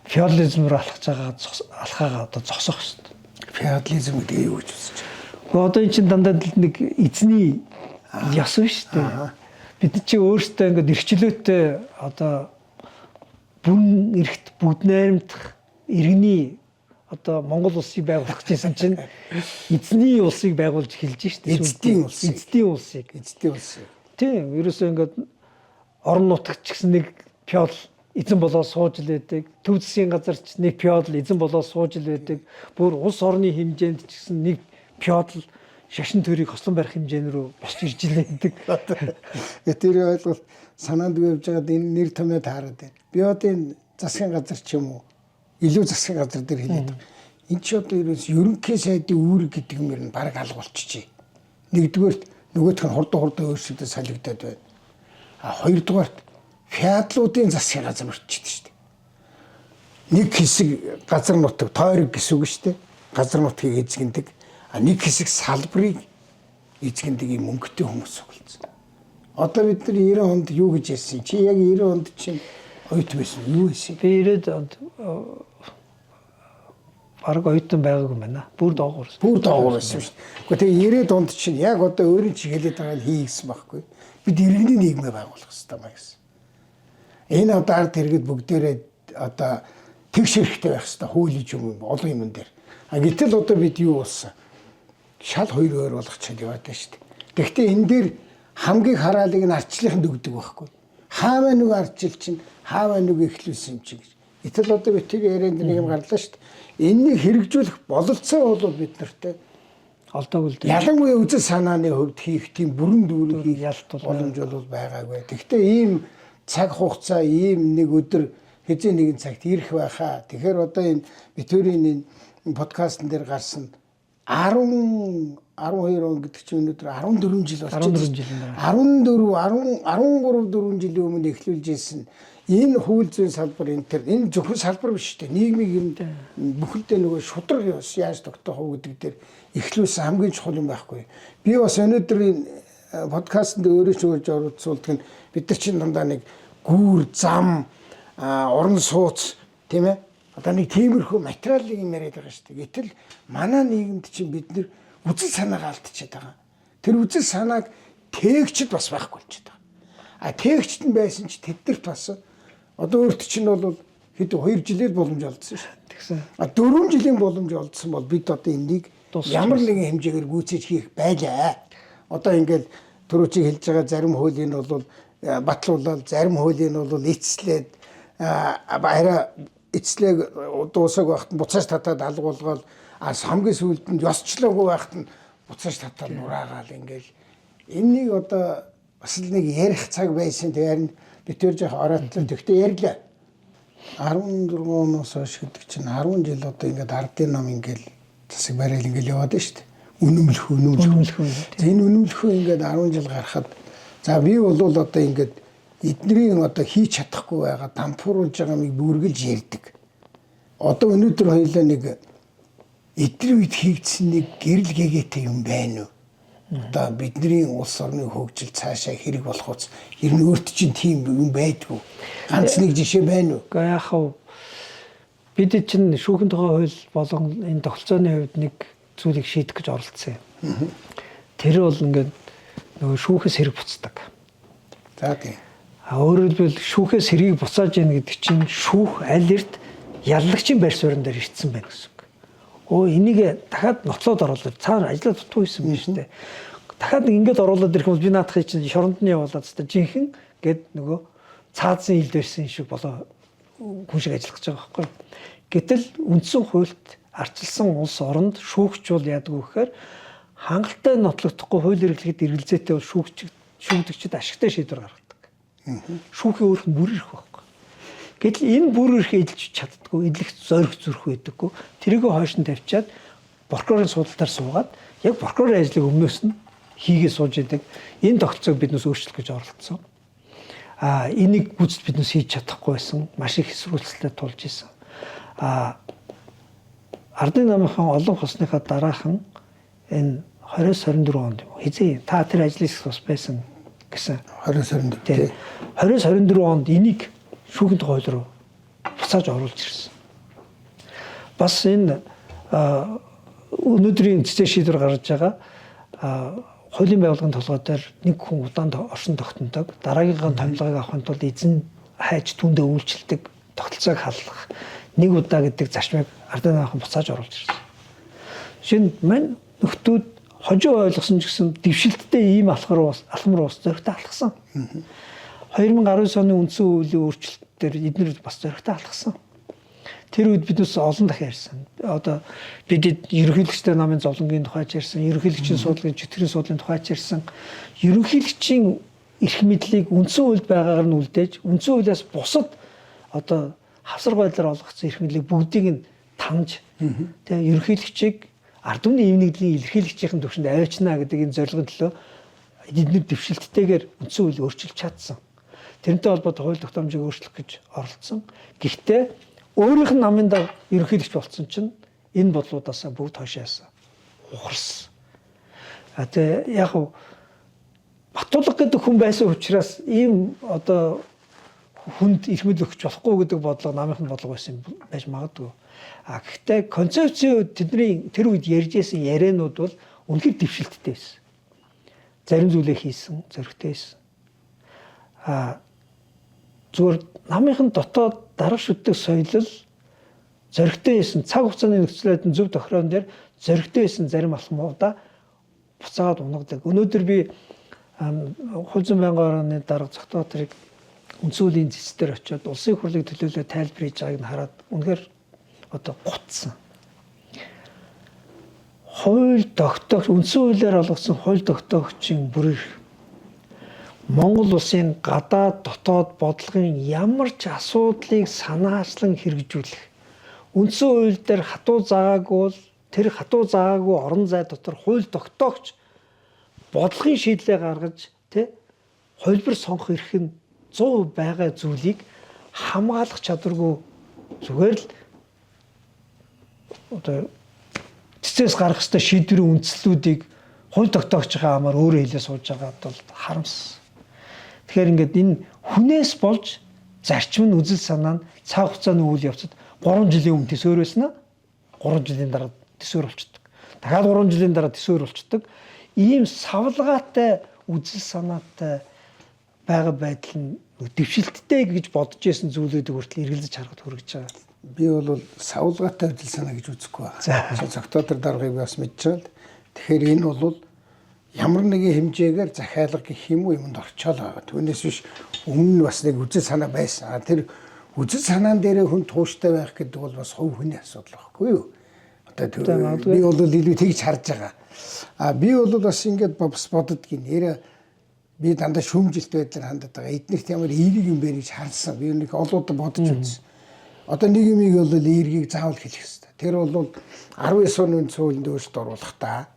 феодализм руу алхаагаа одоо зогсоох хэрэгтэй. Феодализм гэдэг юу гэж үзэж байна? Гэхдээ одоо эн чинь дандаа нэг эзний яс биш үү? Бид чи өөрсдөө ингээд эрхчлөөтэй одоо бүн эрхт бүгд найрамдах иргэний одоо Монгол улсыг байгуулах гэсэн чинь эзний улсыг байгуулж эхэлж штэ. Эзний улсыг. Тийм, ерөөсөө ингээд орон нутагт ч гэсэн нэг феодал эзэн болоод сууж л байдаг. Төв засгийн газар ч нэг феодал эзэн болоод сууж л байдаг. Бүр улс орны хэмжээнд ч гэсэн нэг феодал шашин төрийг хослон барих хэмжээн рүү босч ирж лээдэг. Тэр ойлголт санаанд явж байгаад энэ нэр томьёо таарад байна. Би одоо энэ засгийн газар ч юм уу илүү засгийн газар дээр хэлээд байна. Энд ч одоо ерөнхий сайдын үүрэг гэдэг юм ер нь бараг алга болчихжээ. Нэгдүгээрт нөгөөх нь хурдан өөрчлөлтөд салгидаад байна. Хоёрдугаарт феодлуудын засгийн газар болчихсон шүү дээ. Нэг хэсэг газар нутаг тойрог гэсэн үг шүү дээ. Газар нутгийг эзэгэндэг. Нэг хэсэг салбарыг эзэгэндэг юм мөнгөтэй хүмүүс болсон. Одоо бид нар 90 онд юу гэж ярьсан? Чи яг 90 онд чинь оюут байсан юу байсан? Би 90 онд бараг оюутан байгаагүй байна. Бүр доогуур байсан шүү дээ. Гэхдээ тэгээ 90 онд чинь яг одоо өөрийн чиглэлд байгаа нь хийгсэн байхгүй. Бид иргэний нийгмээ байгуулах хэрэгтэй маа гэсэн. Энэ одоо ард иргэд бүгдээрээ одоо тэгш хэрэгтэй байх хэрэгтэй. Хуулийн юм олон юм дээр. Гэтэл одоо бид юу болсон? Шал хоёр болгочиход яваад байна шүү дээ. Гэхдээ энэ дээр хамгийн хараалыг нь арчлаханд өгдөг байхгүй. Хааваа нүг арчил чинь хааваа нүг эхлүүлсэн юм чи гэж. Итэл одоо би тэр ярианд нэг юм гарлаа шүү дээ. Энэнийг хэрэгжүүлэх бололцоо бол бид нартай олдоогүй л дээ. Ялангуяа үзэл санааны хувьд хийх тийм бүрэн дүүрэн хийх боломж бол байгаагүй. Гэхдээ ийм цаг хугацаа ийм нэг өдөр хэзээ нэгэн цагт ирэх байхаа. Тэгэхээр одоо энэ битүүрийн энэ подкастн дээр гарсан 12 он гэдэг чинь өнөөдөр 14 жил болчихсон. 13 жилийн өмнө эхлүүлж ирсэн энэ хууль зүйн салбар энэ зөвхөн салбар биш үү? Нийгмийг юм бүхэлдээ нөгөө шудраг яаж тогтоох вэ гэдэг дээр эхлүүлсэн хамгийн чухал юм байхгүй. Би бас өнөөдрийн подкастт өөрөө ч өөрж оролцуулдаг нь бид нар чинь дандаа нэг гүүр зам орон сууц тийм ээ Одоо нэг тиймэрхүү материалын юм яриад байгаа шүү дээ. Гэтэл манай нийгэмд чинь бид нэр үзэл санаагаа алдчихад байгаа. Тэр үзэл санааг тээгчд бас байхгүй болчиход байгаа. А тээгчд нь байсан ч тэднэрт бас одоо өөрт чинь бол хэд 2 жилээр боломж олдсон шүү. Тэгсэн. А 4 жилийн боломж олдсон бол бид одоо энийг ямар нэгэн хэмжээгээр гүйцэж хийх байлаа. Одоо ингээл түрүү чи хэлж байгаа зарим хуулийн бол батлуулаад, зарим хуулийн бол эцслээд арай эцлэг дуусах байхад нь буцааж татаад алга болгоод хамгийн сүүлд нь ёсчлоогүй байхад нь буцааж татаад нураагаал ингээл энэнийг одоо бас л нэг ярих цаг байсан. Тэгэхээр бид тэр жоох ороотлоо. Тэгтээ ярьлаа. 14 оноос хойш гэдэг чинь 10 жил одоо ингээд ардын ном ингээл засаг барайл ингээл яваад байна шүү дээ. Үнэмлэхүү. За энэ үнэмлэхүү ингээд 10 жил гарахад за би бол одоо ингээд эдний одоо хийж чадахгүй байгаа дампууруулж байгаа мыг бүргэлж ярьдаг. Одоо өнөөдөр хоёлаа нэг эдний үед хийгдсэн нэг гэрэл гэгээтэй юм байна уу? Одоо бидний улс орны хөгжил цаашаа хэрэг болох уус ер нь өөрт чинь тийм юм байдгүй. Ганц нэг жишээ байна уу? Гэхдээ яг хав бид чинь шүүхийн тухай хууль болон энэ тогтолцооны хувьд нэг зүйлийг шийдэх гэж оролцсон юм. Тэр бол ингээд нөгөө шүүхээс хэрэг буцдаг. За тийм. Өөрөөр хэлбэл шүүхээс хэргийг буцааж яах гэдэг чинь шүүх аль эрт яллагчийн байр суурин дээр ирсэн байна гэсэн үг. Энийг дахиад ноцоод оруулаад цаана ажиллаа дутуу хийсэн юм шүү дээ. Дахиад ингээд оруулаад ирэх юм бол би наадахыг чинь шоронд нь явуулаад та жинхэнэ гээд нөгөө цаадсан хил дээрсэн шиг болоо хүн шиг ажиллах гэж байгаа байхгүй. Гэтэл үндсэн хуульд арчилсан улс оронд шүүгч бол яадаг вэ гэхээр хангалттай нотлогдохгүй хууль эрхлэхэд эргэлзээтэй бол шүүгдэгчид ашигтай шийдвэр гаргадаг. Шүүхийн өөрх нь бүр ирэх байхгүй. Гэтэл энэ бүр ирэх эдэлж чаддгүй, эдлэх зориг зүрх байдаггүй. Тэрийг хойш нь тавьчаад прокурорын судалтаар суугаад яг прокурорын ажлыг өмнөөс нь хийгээ сууж идэг. Энэ тогтолцоог биднээс өөрчлөх гэж оролдсон. Энийг гүйцэд биднээс хийж чадахгүй байсан. Маш их эсрүүлцэлтэй тулж исэн. Ардын намынхан олон хосныхаа дараахан энэ 2024 онд юм уу? Хизээ та тэр ажлын хэсэг бас байсан гэсэн 2024. 2024 онд энийг шүүхийн тухай хууль руу буцааж оруулж ирсэн. Бас энэ өнөөдрийн цэцэн шийдвэр гаргаж байгаа хуулийн байгууллагын толгой дээр нэг хүн удаан оршин тогтнодог. Дараагийнхаа томилгыг авахын тулд эзэн хайж түндэ үйлчлдэг, тогтолцоог халлах нэг удаа гэдэг зарчмыг ардын намынхан буцааж оруулж ирсэн. Шинэ мань нөхдүүд хожуу ойлгосон ч гэсэн дэвшилттэй ийм алхмар ус зөрөгтэй алхсан. 2019 оны үндсэн хуулийн өөрчлөлтөөр эдгээр бас зөрөгтэй алхсан. Тэр үед биднээс олон дахин ярьсан. Одоо бид ерөнхийлөгчтэй намын зовлонгийн тухайч ярьсан, ерөнхийлөгчийн суудлын чөтгөрийн суудлын тухайч ярьсан. Ерөнхийлөгчийн эрх мэдлийг үндсэн хуульд байгаагаар нь үлдээж, үндсэн хуулиас бусад одоо хавсар байдлаар олгогдсон эрх мэдлийг бүгдийг нь тамж тэгээ ерөнхийлөгчийг ард түмний эв нэгдлийн илэрхийлэгчийн төвшөнд аваачна гэдэг энэ зорилгын төлөө эдгээр дэвшилттэйгээр үндсэн хуулийг өөрчилж чадсан. Тэрнтэй холбоотой хууль тогтоомжийг өөрчлөх гэж оролдсон. Гэхдээ өөрийнх нь намын даа ерөнхийлөгч болсон чинь энэ бодлуудаасаа бүгд хойшоос ухарсан. Тэгээ яг Батулга гэдэг хүн байсан учраас ийм одоо хүнд эрх мэдэл өгч болохгүй гэдэг бодлого намынхын бодлого байсан байж магадгүй. Гэхдээ концепцийн тэдний тэр үед ярьж байсан яриануд бол үнэхээр дэвшилттэй байсан. Зарим зүйлээ хийсэн, зөрөгтэй байсан. Зүгээр намынхын дотоод дарга шүтдэг соёл зөрөгтэй байсан. Цаг хугацааны нөхцөл байдалд зөв тохироон дээр зөрөгтэй байсан зарим алхмуудаа буцаагаад унгадаг. Өнөөдөр би Хуулзан байнгын орны дарга Зогтоотрыг үндсэн хуулийн зэцээр очиод улсын хурлыг төлөөлөө тайлбар хийж байгааг нь хараад үнэхээр одоо гутсан. Хууль тогтоогч үндсэн хуулиар олгосон хууль тогтоогчийн бүрэр Монгол улсын гадаад дотоод бодлогын ямар ч асуудлыг санаачлан хэрэгжүүлэх үндсэн хууль дээр хатуу заагаагүй бол тэр хатуу заагаагүй орон зай дотор хууль тогтоогч бодлогын шийдлээ гаргаж хувилбар сонгох эрх нь 100% байгаа зүйлийг хамгаалах чадваргүй зүгээр л одоо цэцээс гарах ёстой шийдвэрийн үндслүүдийг хууль тогтоогчийн амаар өөрөө хэлээ сууж байгаад бол харамсал. Тэгэхээр ингээд энэ хүнээс болж зарчим нь үзэл санаа нь цаг хугацааны үйл явцад 3 жилийн өмнө төсөөр байсан нь 3 жилийн дараа төсөөр болчдөг. Дахиад 3 жилийн дараа төсөөр болчдөг. Ийм савлгаатай үзэл санаатай байгаа байдал нь дэвшилттэй гэж бодож исэн зүйлүүдийг хүртэл эргэлзэж харахад хүрэж байгаа. Би бол савлгаатай үзэл санаа гэж үзэхгүй байна. Цогтоотор даргыг бас мэдж байгаа л. Тэгэхээр энэ бол ямар нэгэн хэмжээгээр захиалга гэх юм уу юмд орчоол байгаа. Түүнээс биш өмнө нь бас нэг үзэл санаа байсан. Тэр үзэл санаан дээрээ хүн тууштай байх гэдэг бол бас хувь хүний асуудал байхгүй юу? Одоо би бол илүү тэгж харж байгаа. Би бол бас ингэж бас боддгийн нэрэ би дандаа шүүмжилт байдлаар хандаад байгаа. Эднэрт ямар эерэг юм бэ гэж харсан. Би нэг олоода бодож үзсэн. Одоо нэг юмыг бол эергийг заавал хэлэх хэрэгтэй. Тэр бол 19 оны сүүлд өөрчлөлт оруулахдаа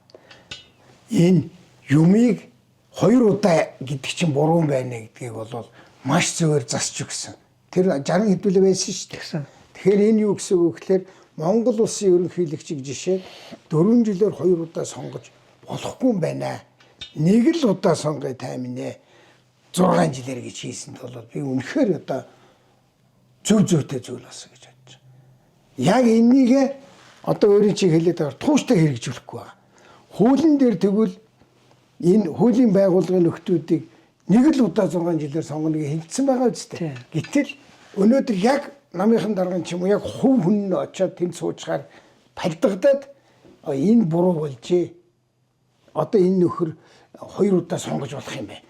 энэ юмыг 2 удаа гэдэг чинь буруу байна гэдгийг бол маш зөвөр засч өгсөн. Тэр 60 хэдүүлээ байсан шүү дээ. Тэгэхээр энэ юу гэсэн үг гэхээр Монгол улсын ерөнхийлөгчийг жишээ 4 жилээр 2 удаа сонгож болохгүй юм байна. Нэг л удаа сонгоё таймнэ 6 жилээр гэж хийсэнд бол би үнэхээр одоо зүйтэй зүйл болсон гэж бодож байна. Яг энийг одоо өөрийн чиг хэлээд байгаа тууштай хэрэгжүүлэхгүй байна. Хуулийн дээр тэгвэл энэ хуулийн байгууллагын нөхдүүдийг нэг л удаа 6 жилээр сонгоно гэж хэлсэн байгаа үстэй. Гэтэл өнөөдөр яг намынхан дарган ч юм уу яг хувь хүн нь очиод тэнд суучгаар пальдагдаад энэ буруу болжээ. Одоо энэ нөхөр 2 удаа сонгож болох юм байна.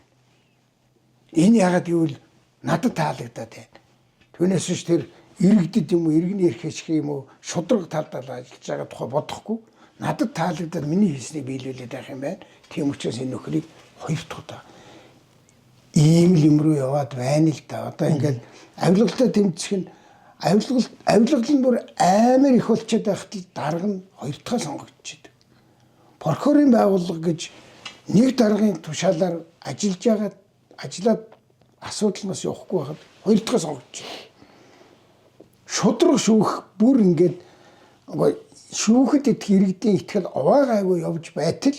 Энэ яагаад гэвэл надад таалагдаад байна. Түүнээс биш тэр иргэдэд юм уу, иргэний эрх ашиг юм уу, шудраг талдаа ажиллаж байгаа тухай бодохгүй. Надад таалагдаад миний хийснийг биелүүлээд байх юм байна. Тийм учраас энэ нөхрийг 2 дахь удаа ийм л юм руу яваад байна л да. Одоо ингээд авилгалтай тэмцэх нь авилгал нь бүр амар их болчиход байхад л дарга нь 2 дахь сонгогдчихэв. Прокурорын байгууллага гэж нэг даргын тушаалаар ажиллаад асуудал нь бас явахгүй байхад 2 дахь сонгогдчихэв. Шудраг шүүх бүр ингээд шүүхэд идэх иргэдийн итгэл оваагаагүй явж байтал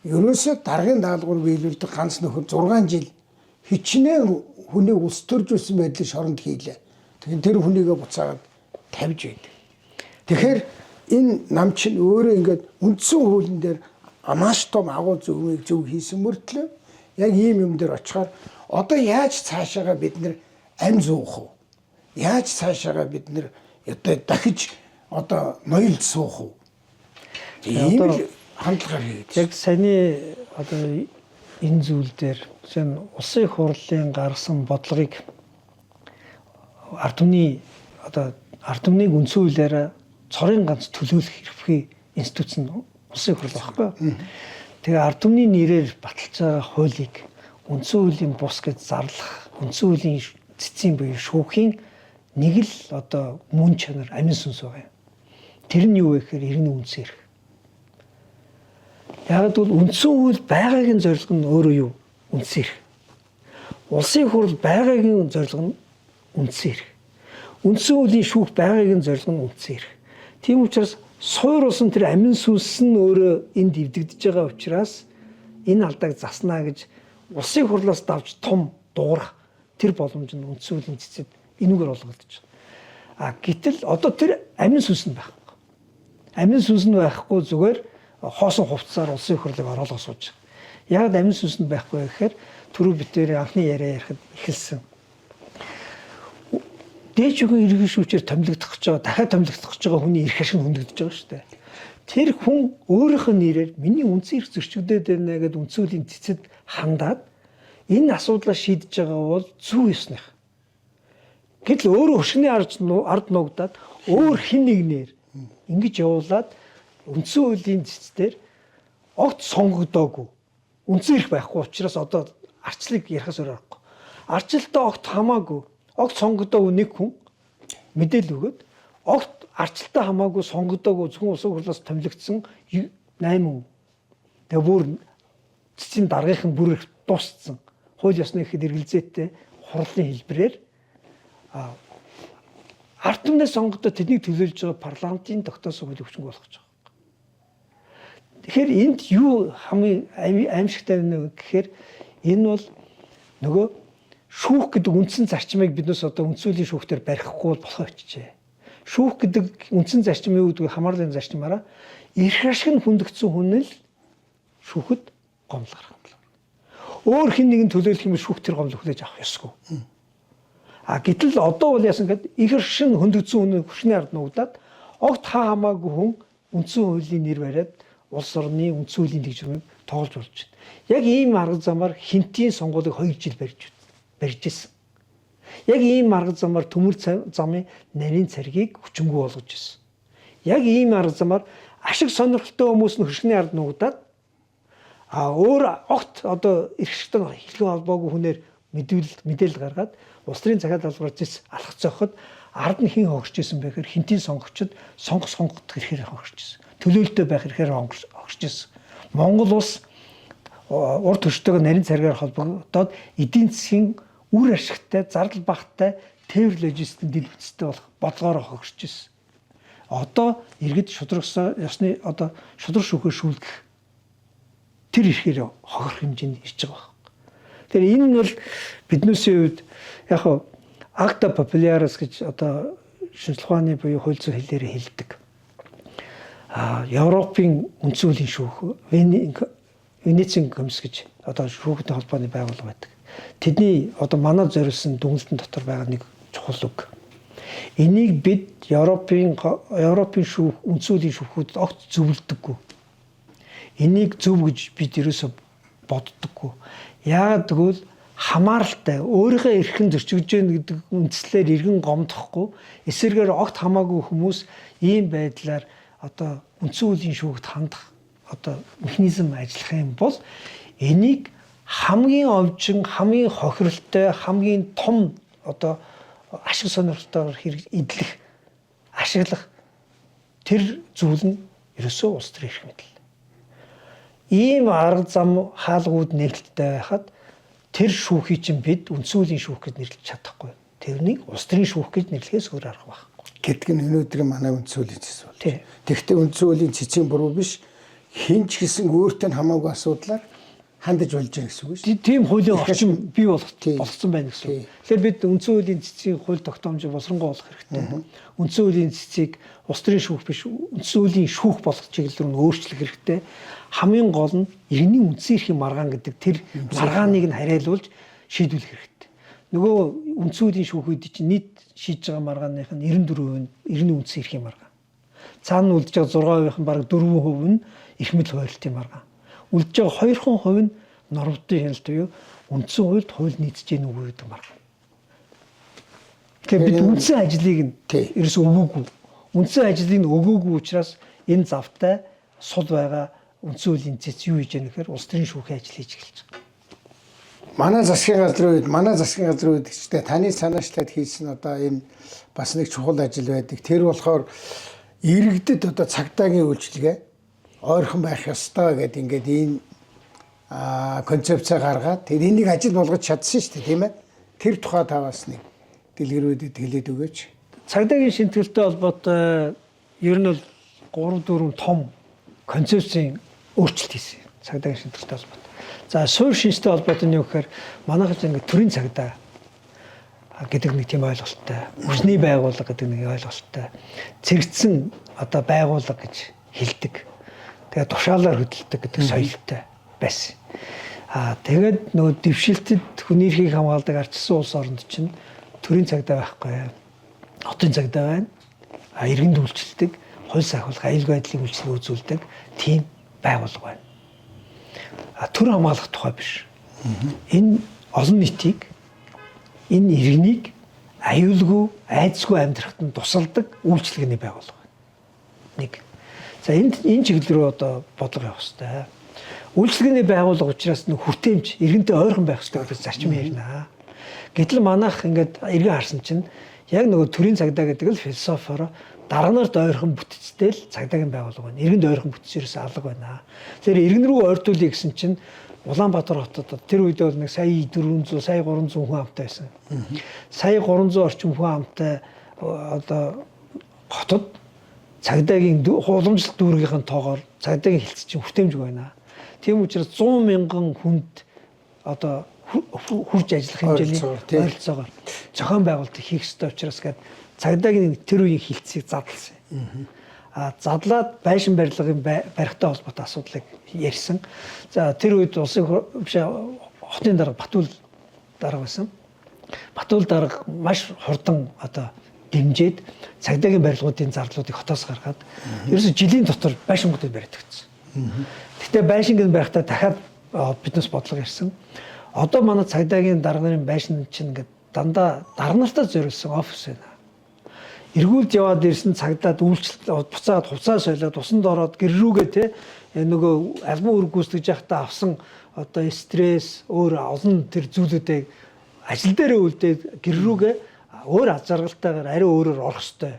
ерөөсөө даргын даалгавар биелүүлдэг ганц нөхөр 6 жил хичнээн хүнийг улс төржүүлсэн байдлыг шоронд хийлээ. Тэгэхээр тэр хүнийгээ буцаагаад тавьж байдаг. Тэгэхээр энэ нам чинь өөрөө ингээд үндсэн хуулийн дээр маш том агуу зөв хийсэн мөртлөө яг ийм юм дээр очихоор одоо яаж цаашаага бид нэр амь зуух вэ? Яаж цаашаага бид нэр одоо дахиж одоо ноёлд суух вэ? Ийм л хандлагаар хийгээд. Яг саяны одоо энэ зүйл дээр жишээ нь улсын их хурлын гаргасан бодлогыг ард түмнийг үндсэн хуулиараа цорын ганц төлөөлөх эрхээ институц нь улсын их хурл байхгүй. Тэгээ ард түмний нэрээр баталж байгаа хуулийг үндсэн хуулийн бус гэж зарлах, үндсэн хуулийн цэцгийн буюу шүүхийн нэг л одоо мөн чанар амин сүнс байгаа юм. Тэр нь юу вэ гэхээр иргэний үндсэн эрх. Яг л үндсэн хууль байгаагийн зорилго нь өөрөө юу? Үндсэн эрх. Улсын хурл байгаагийн зорилго нь үндсэн эрх. Үндсэн хуулийн шүүх байгаагийн зорилго нь үндсэн эрх. Тийм учраас суур усан тэр амин сүнс нь өөрөө энд эвдэгдэж байгаа учраас энэ алдааг заснаа гэж улсын хурлаас давж том дуурах тэр боломж нь үндсэн хуулийн цэцэд энүүгээр олгогдож байгаа. Гэтэл одоо тэр амин сүнс нь байхгүй. Амин сүнс нь байхгүй зүгээр хоосон хувцсаар улсын хурлыг оруулах сууж байгаа. Яг амин сүнс нь байхгүй гэхээр түрүү битээр анхны яриа ярихад эхэлсэн. Дээж өгөн иргэн шүүчээр томилогдох гэж байгаа, дахиад томилогдох гэж байгаа хүний эрх ашиг хөндөгдөж байгаа шүү дээ. Тэр хүн өөрийнх нь нэрээр миний үндсэн эрх зөрчигдөд байна гэдэг үндсэн хуулийн цэцэд хандаад энэ асуудлаа шийдэж байгаа бол зөв ёсных. Гэтэл өөрөө хөшгөний ард нуугдаад өөр хин нэгнээр ингэж явуулаад үндсэн хуулийн цэцээр огт сонгогдоогүй. Үндсэн эрх байхгүй учраас одоо арчлыг ярихаас өөр аргагүй. Арчлалтаа огт хамаагүй, огт сонгогдоогүй нэг хүн мэдээлэл өгөөд огт арчлалтаа хамаагүй сонгогдоогүй зөвхөн улсын хурлаас томилогдсон 8 хүн. Тэгээ бүр цэцгийн даргынхан бүр их дууссан. Хууль ёсны ихэд эргэлзээтэй хурлын хэлбэрээр ард түмнээ сонгогдоод тэднийг төлөөлж байгаа парламентын тогтоосон хуулийг хүчинг болгож байгаа. Тэгэхээр энд юу хамгийн аимшигтай вэ гэхээр энэ бол нөгөө шүүх гэдэг үндсэн зарчмыг биднээс одоо үндсүүлийн шүүхтэр барихгүй болохоо очжээ. Шүүх гэдэг үндсэн зарчим юу гэдгийг хамаарлын зарчмаараа эрх ашиг нь хүндэгдсэн хүн л шүүхэд гомдол гаргана. Өөр хэн нэгэн төлөөлөх юм шүүх тэр гомдол хүлээж авах ёсгүй. Гэтэл одоо бол яасан гэхэд их ашиг нь хүндэгдсэн хүн хүчний ард нуугдаад огт хамаагүй хүн үндсэн хуулийн нэр бариад улс орны үндсэн хуулийн дэглэмийг тоолж болж байна. Яг ийм арга замаар хинтийн сонгуулийг 2 жил барьж ирсэн. Яг ийм арга замаар төмөр замын нарийн царгийг хүчингүй болгож ирсэн. Яг ийм арга замаар ашиг сонирхолтой хүмүүс нь хөршний ард нуугдаад өөр огт одоо эрхшигтэй хэлхээ холбоогүй хүнээр мэдээлэл гаргаад улс төрийн захиад албаар зэс алхах зохиод ард нь хэн хогсож исэн бэхээр хинтийн сонгогчд сонгох ихээр хогсож исэн. Төлөөлөлтөй байх ихээр хогсож исэн. Монгол улс урд төштөйг нарийн царгаар холбогдоод эдийн засгийн үр ашигтай, зардал багттай, тээвэр логистикийн дэлгэцтэй болох бодлогоор хогсож исэн. Одоо иргэд шударгасан ёсны одоо шудраг шүүхээ шүүлгэх тэр ихээр хохирох хэмжээнд ирж байгаа байна. Тэгэхээр энэ нь бол биднээсийн хувьд яг хаа акта популярис гэж одоо шинжлэх ухааны буюу хууль зүйн хэлээр хэлдэг. Европын үндсэн хуулийн шүүх, Венецийн комисс гэж одоо шүүхтэй холбооны байгууллага байдаг. Тэдний одоо манай зориулсан дүгнэлтэн дотор байгаа нэг чухал үг. Энийг бид Европын шүүх, үндсэн хуулийн шүүхүүд огт зөвлөдөггүй. Энийг зөв гэж бид ерөөсө боддоггүй. Яагаад гэвэл хамааралтай өөрийнхөө эрхэн зөрчигдөж гэнэ гэдэг үндслээр иргэн гомдохгүй эсэргээр огт хамаагүй хүмүүс ийм байдлаар одоо үндсэн хуулийн шүүхт хандах одоо механизм ажиллах юм бол энийг хамгийн овжин, хамгийн хохиролтой, хамгийн том одоо ашиг сонирхолтойгоор эдлэх, ашиглах тэр зүйл нь ерөөсөө улс төрийн эрх мэдэл. Ийм арга зам хаалгууд нэгдэлтэй байхад тэр шүүхийг чинь бид үндсэн хуулийн шүүх гэж нэрлэж чадахгүй. Тэрнийг улс төрийн шүүх гэж нэрлэхээс өөр арга байхгүй. Гэдэг нь өнөөдрийн манай үндсэн хуулийн цэцэг бол. Тэгэхдээ үндсэн хуулийн цэцгийн буруу биш, хинч гэсэн өөртөө хамаагүй асуудлаар хандаж болж байгаа гэсэн үг шүү. Тийм хуулийн орчин бий болгосон байна гэсэн. Тэгэхээр бид үндсэн хуулийн цэцгийн хууль тогтоомжийг боловсронгуй болгох хэрэгтэй. Үндсэн хуулийн цэцгийг улс төрийн шүүх биш, үндсэн хуулийн шүүх болгох чиглэл рүү өөрчлөх хэрэгтэй. Хамгийн гол нь иргэний үндсэн эрхийн маргаан гэдэг тэр маргааныг нь хариалуулж шийдвэрлэх хэрэгтэй. Нөгөө үндсэн хуулийн шүүхүүд чинь нийт шийдэж байгаа маргааных нь 94% нь иргэний үндсэн эрхийн маргаан. Цаана үлдэж байгаа 6% нь бараг 4% нь эрх мэдэл хуваарлтын маргаан. Үлдэж байгаа 2% нь нормтын хяналт буюу үндсэн хуульд хууль нийцэж гэнэ үгүй гэдэг маргаан. Тэгэхээр бид үндсэн ажлыг нь ерөөсөө өгөөгүй. Үндсэн ажлыг нь өгөөгүй учраас энэ завтай сул байгаа үндсэн хуулийн цэц юу хийж яах гэхээр улс төрийн шүүхийн ажил хийж эхэлж байгаа. Манай засгийн газрын үед гэжтэй таны санаачлаад хийсэн одоо энэ бас нэг чухал ажил байдаг. Тэр болохоор иргэдэд одоо цагдаагийн үйлчилгээ ойрхон байх ёстой гэдэг ингээд энэ концепцаа гаргаад тэр энийг ажил болгож чадсан шүү дээ, тийм ээ. Тэр тухай таваас нэг дэлгэрүүдэд хэлээд өгөөч. Цагдаагийн шинтгэлтэй холбоотой ер нь бол 3-4 том концепцийн өөрчлөлт хийсэн. Цагдаагийн шинтгэлтэй холбоотой. За суурь шинжтэй холбоотой нь юу гэхээр манайхад ингээд төрийн цагдаа гэдэг нэг тийм ойлголттой. Хүчний байгууллага гэдэг нэг ойлголттой. Цэрэгдсэн одоо байгууллага гэж хэлдэг. Тэгээд тушаалаар хөдөлдөг гэдэг соёлтой байсан. Тэгээд нөгөө дэвшилтэд хүний эрхийг хамгаалдаг ардчилсан улс оронд чинь төрийн цагдаа байхгүй. Хотын цагдаа байна. Иргэнд үйлчлдэг, хууль сахиулах, аюулгүй байдлын үйлчлэг үзүүлдэг тийм байгууллага байна. Төр хамгаалах тухай биш. Энэ олон нийтийг, энэ иргэнийг аюулгүй, айдасгүй амьдрахад нь тусалдаг үйлчлэгээний байгууллага байна. Нэг. За энэ чиглэл рүү одоо бодлого явах хэрэгтэй. Үйлчлэгээний байгууллага учраас нэг хүртээмж, иргэнтэй ойрхон байх хэрэгтэй гэж зарчим ярина. Гэтэл манайх ингээд иргэн харсан чинь яг нөгөө төрийн цагдаа гэдэг л философиор дарга нарт ойрхон бүтцтэй л цагдаагийн байгууллага байна. Иргэнд ойрхон бүтцээрээс алга байна. Тэгэхээр иргэн рүү ойртуулъя гэсэн чинь Улаанбаатар хотод тэр үед бол нэг сая 400, сая 300 хүн амтай байсан. Сая 300 орчим хүн амтай одоо хотод цагдаагийн уламжлалт дүүргийнхэн тоогоор цагдаагийн хилцэл чинь хүртээмж байна. Тийм учраас 100 мянган хүнд одоо хурж ажиллах хэмжээний ойролцоогоор зохион байгуулалт хийх ёстой учраас гээд цагдаагийн тэр үеийн хилцгийг задлсан. Задлаад байшин барилгын барихтай холбоотой асуудлыг ярьсан. За тэр үед улсын биш хотын дарга Батүл дарга байсан. Батүл дарга маш хурдан одоо дэмжиж цагдаагийн барилгуудын зарлуудыг хотоос гаргаад ерөөсө жилийн дотор байшингуудыг баригдчихсан. Гэхдээ байшинг барихтаа дахиад биднес бодлого ирсэн. Одоо манай цагдаагийн дарга нарын байшин чинь ингээд дандаа дарга нартаа зориулсан офис байна. Эргүүлд яваад ирсэн цагдаад үйлчлэл буцаад хуцаа сойлоод усанд ороод гэр рүүгээ те нөгөө албан үүрэг гүйцэтгэж явахдаа авсан одоо стресс өөр олон тэр зүйлүүдийг ажил дээрээ үлдээд гэр рүүгээ өөр аз жаргалтайгаар ари өөрөөр орох ёстой.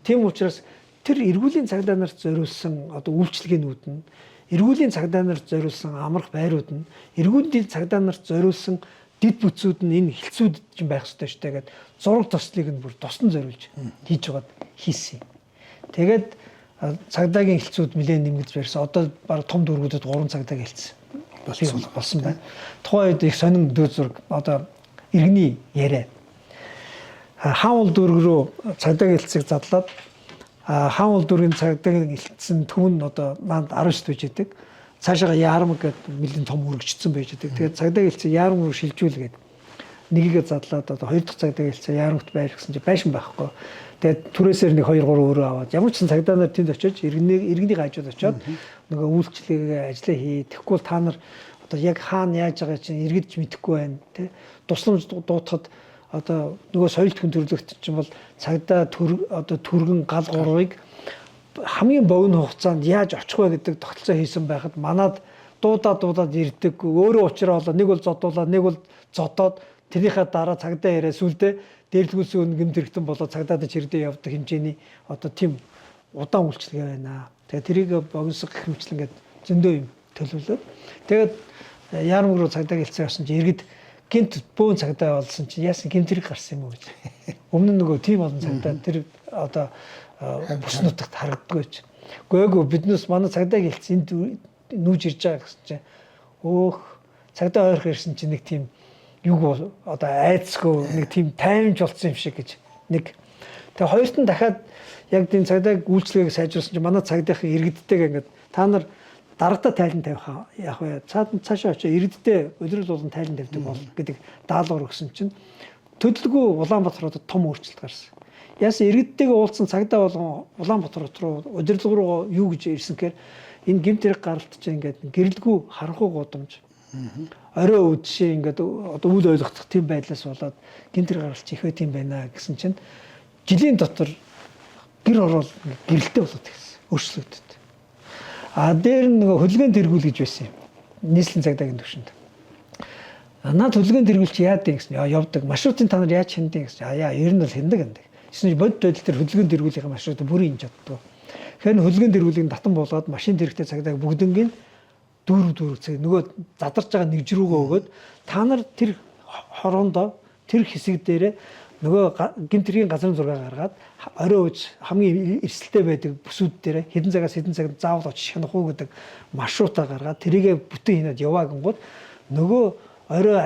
Тийм учраас тэр эргүүлийн цагдаа нарт зориулсан одоо үйлчлэгээнүүд нь эргүүлийн цагдаа нарт зориулсан амрах байрууд нь эргүүлийн цагдаа нарт зориулсан дид бүтцүүд нь энэ хилцүүд чинь байх ёстой шүү дээ гэдэг зураг тослыг нь бүр тосон зориулж хийж байгаад хийсэн. Тэгээд цагдаагийн хилцүүд нэлээд нэмэгдэж барьсан. Одоо баг том дүүргүүдэд 3 цагдаагийн хилцсэн болсон байна. Тухайн үед их сонин дүү зураг одоо иргэний яриа. Хаан ул дүүрэг рүү цагдаагийн хилцийг задлаад хаан ул дүүргийн цагдаагийн хилцсэн түн одоо манд 19 байж идэг. Цаашаа Яармаг гэдэг нэлийн том үргэлжлсэн байж идэг. Тэгээд цагдаагийн хилцээ Яармаг руу шилжүүлгээд нэгийгээ задлаад одоо хоёр дахь цагдаагийн хилцээ Яармагт байж гэсэн чинь байшин байхгүй. Тэгээд түрээсээр нэг 2 3 өөрөө аваад ямар ч сан цагдаа нар тэнд очиж иргэний гажууд очиод нөгөө үйлчлэгээ ажиллаа хий. Тэгэхгүй бол та нар одоо яг хаана яаж байгаа чинь иргэдч мэдэхгүй байна тий. Тусламж дуутахад одоо нөгөө соёл төвлөрөлт чинь бол цагдаа одоо түргэн гал гурвыг хамгийн богино хугацаанд яаж очих вэ гэдэг тогтолцоо хийсэн байхад манад дуудаад ирдэг. Өөрөө уучраа болоо нэг бол зодуулаад нэг бол зодоод тэрийнхээ дараа цагдаа яриа сүлдээ дээрлгүүлсэн гэмт хэрэгтэн болоо цагдаад чирдээ явдаг хэмжээний одоо тийм удаан үйлчлэгээ байна. Тэгээ тэрийг богиносох гэх мэтлэн ингээд зөндөө юм төлөвлөв. Тэгээд Яармаг руу цагдаа гэлцээ явсан чинь иргэд гинт бөөн цагдаа болсон чинь яасан гэмт хэрэг гарсан юм уу гэж. Өмнө нь нөгөө тийм олон цагдаа тэр одоо бүс нутагт харагддаггүй ч. Гэхдээ биднээс манай цагдаа гэлц энд нүүж ирж байгаа гэсэн чинь өөх цагдаа ойрох ирсэн чинь нэг тийм юу одоо айцгүй нэг тийм таймж болсон юм шиг гэж нэг. Тэгээ хоёрт нь дахиад яг тийм цагдаа үйлчлэгийг сайжруулсан чинь манай цагдаагийн иргэдтэйгээ ингээд та нар дарагдаа тайлан тавих яах вэ? Цаашаа очиж иргэдтэй өдрөл болон тайлан тавьдаг бол гэдэг даалгавар өгсөн чинь төдөлгүй Улаанбаатарт том өөрчлөлт гарсан. Яасан иргэдтэйгээ уулзсан цагдаа болгон Улаанбаатар руу удирдлага руу юу гэж ирсэн гэхээр энэ гэмт хэрэг гаралт чинь ингээд гэрэлгүй харанхуй гудамж орой өв жишээ ингээд одоо үл ойлгох тийм байдлаас болоод гэмт хэрэг гаралт ихвэ тийм байна гэсэн чинь жилийн дотор гэр орол гэрэлтэй болоод ирсэн өөрчлөгдөд. Дээр нэг хөдөлгөөн тэргүүл гэж байсан юм. Нийслэлийн цагдаагийн төвшөнд. Наад хөдөлгөөн тэргүүл чи яадаг гэсэн явдаг. Маршрутын та нар яаж хяндаг гэсэн. Ер нь бол хяндаг гэдэг. Эсвэл бодит байдал дээр хөдөлгөөн тэргүүлийн маршрутыг бүрийн хянж чаддаг. Тэгэхээр хөдөлгөөн тэргүүлийг татан болгоод машин тэрэгтэй цагдааг бүгднийг дүүрэг цаг нөгөө задарч байгаа нэгж рүүгээ өгөөд та нар тэр хороондоо тэр хэсэг дээрээ нөгөө гэмт хэргийн газрын зураг гаргаад орой үз хамгийн эрсдэлтэй байдаг бүсүүд дээр хэдэн цагаас хэдэн цагт заавал очиж хянах уу гэдэг маршрутаа гаргаад тэрийгэ бүтэн хийнад яваагангууд нөгөө орой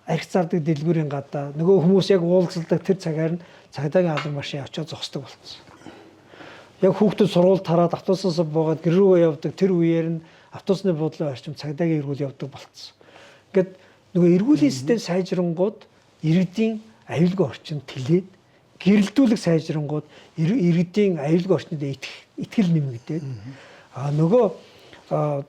арх зардаг дэлгүүрийн гадаа нөгөө хүмүүс яг уулзалдаг тэр цагаар нь цагдаагийн албан машин очиод зогсдог болсон. Яг хүүхдүүд сургууль тараад автобусаас буугаад гэр рүүгээ явдаг тэр үеэр нь автобусны буудлын орчим цагдаагийн эргүүл явдаг болцсон. Ингээд нөгөө эргүүлийн систем сайжрангууд иргэдийн аюулгүй орчинд тэлээд гэрэлтүүлэг сайжрангууд иргэдийн аюулгүй орчинд итгэл нэмэгдээд нөгөө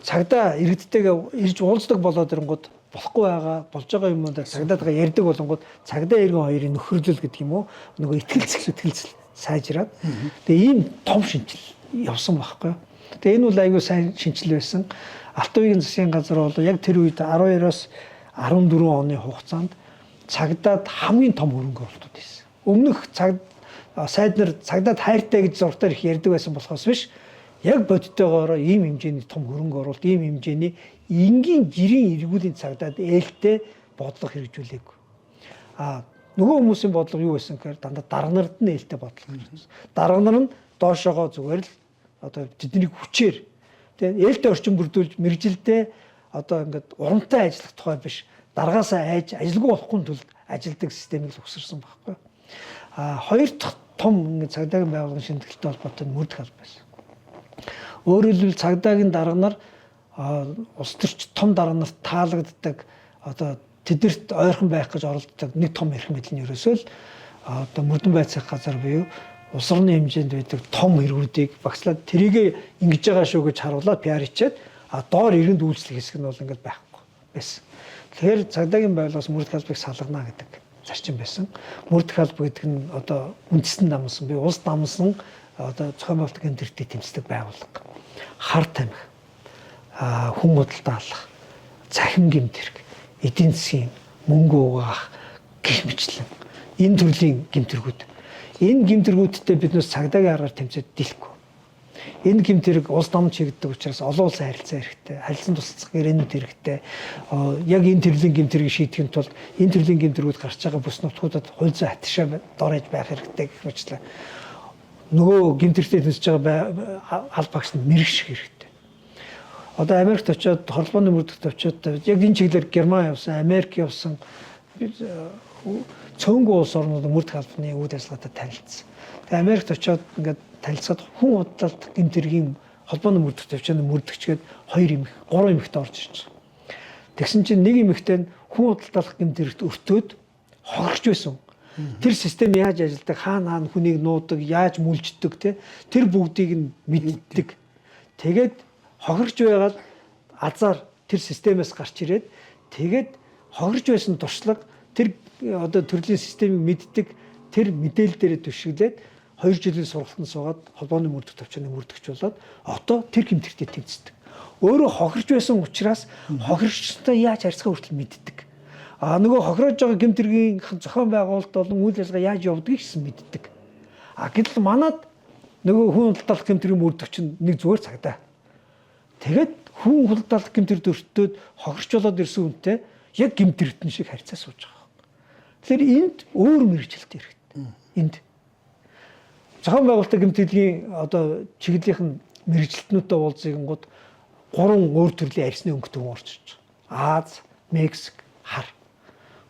цагдаа иргэдтэйгээ ирж уулздаг болоод ирэнгууд болохгүй байгаа болж байгаа юмудаа цагдаагаа ярьдаг болонгууд цагдаа иргэн хоёрын нөхөрлөл гэдэг юм уу нөгөө итгэл сайжраад тэгээ ийм том шинжил явсан байхгүй. Тэгээ энэ бол аюул сайн шинжил байсан. Алт үеийн засгийн газар бол яг тэр үед 12-оос 14 оны хугацаанд цагдаад хамгийн том хөрөнгө оруулалт хийсэн. Өмнөх сайд нар цагдаад хайртай гэж зургатаар их ярьдаг байсан болохоос биш яг бодиттойгоор ийм хэмжээний том хөрөнгө оруулалт, ийм хэмжээний энгийн жирийн эргүүлийн цагдаад ээлтэй бодлого хэрэгжүүлээгүй. Нөгөө хүмүүсийн бодлого юу байсан гэхээр дандаа дарга нарт нь ээлтэй бодлого хэрэгжүүлсэн. Дарга нар нь доошоогоо зүгээр л одоо тэднийг хүчээр тэгээ ээлтэй орчин бүрдүүлж мэрэгжилдээ одоо ингээд урамтай ажиллах тухай биш даргаасаа айж ажилгүй болохгүй тулд ажилдаг системийг л өгсөрсөн байхгүй. Хоёр дахь том цагдаагийн байгууллагын шинжилгээтэй холбоотой мөрдөх алба байсан. Өөрөөр хэлбэл цагдаагийн дарга нар улс төрч том дарга нарт таалагддаг одоо тэдэрт ойрхон байх гэж оролддог нэг том эрх мэдэл нь ерөөсөө л одоо мөрдөн байцаах газар буюу улс орны хэмжээнд байдаг том эргүүдийг багслаад тэрийг ингэж байгаа шүү гэж харуулаад пиар хийчихэд доор ирэнд үйлчлэх хэсэг нь бол ингэж байхгүй байсан. Тэгэхээр цагдаагийн байгууллагаас мөрдөх албыг салгана гэдэг зарчим байсан. Мөрдөх алба гэдэг нь одоо үндэстэн намсан би улс намсан одоо зохион байгуулалтын гэмтэртэй тэмцдэг байгууллага. Хар тамхи, хүн худалдаалах, цахим гэмтэрэг, эдийн засгийн мөнгө угаах гэх мэтлэн энэ төрлийн гэмтэргүүд. Энэ гэмтэргүүдтэй биднээс цагдаагийн аргаар тэмцээд дийлэхгүй. Энэ гэмтэрэг улс нам чигддэг учраас олон улсын харилцаа хэрэгтэй, харилцан тусалцах гэрээнүүд хэрэгтэй. Яг энэ төрлийн гэмтэргийг шийдэхин тулд энэ төрлийн гэмтэргүүд гарч байгаа бүс нутгуудад хууль зүйн хатшаа дорож байх хэрэгтэй гэх мэтлэн нөгөө гэмтэрэгтэй тэмцэж байгаа аль багш нь мэрэгших хэрэгтэй. Одоо Америкт очиод хордлооны мөрдөгт очиод яг энэ чиглэлээр Герман явсан, Америк явсан цөөнгүй улс орнууд мөрдөх албаны үйл ажиллагаатай танилцсан. Тэгээ Америкт очиод ингээд танилцаад хүн бодлолт гэмтэргийн холбооны мөрдөгт явчааны мөрдөгчгээд 2 эмх, 3 эмхтэй орж ирж байгаа. Тэгсэн чинь нэг эмхтэй нь хүн бодлолт гэмтэрэгт өртөөд хохирч байсан. Тэр систем яаж ажилладаг, хаана хүнийг нуудаг, яаж мүлждэг тэр бүгдийг нь мэддэг. Тэгээд хохирч байгаад азар тэр системээс гарч ирээд тэгээд хохирч байсан туршлага тэр одоо төрлийн системийг мэддэг тэр мэдээлэл дээр түшиглээд 2 жилийн сургалтанд суугаад холбооны мөрдөх төвчний мөрдөгч болоод одоо тэр гэмтэртэй тэмцдэг. Өөрөө хохирч байсан учраас хохирчтой яаж харьцах хүртэл мэддэг. Нөгөө хохирож байгаа гэмтэргийн зохион байгуулалт болон үйл ажиллагаа яаж явдгийг ч мэддэг. Гэтэл манад нөгөө хүн худалдаалах гэмтэргийн мөрдөгч нь нэг зүгээр цагдаа. Тэгээд хүн худалдаалах гэмтэрд өртөөд хохирч болоод ирсэн үнтэй яг гэмтэртэн шиг харьцаа сууж байгаа. Тэгэхээр энд өөр мэргэжилт хэрэгтэй. Энд зохион байгуулалтын гэмтэргийн одоо чиглэлийн мэргэжилтнүүдтэй уулзсангууд 3 өөр төрлийн арьсны өнгөтэй хүн орж ирж байгаа. Аз, Мексик, Хар.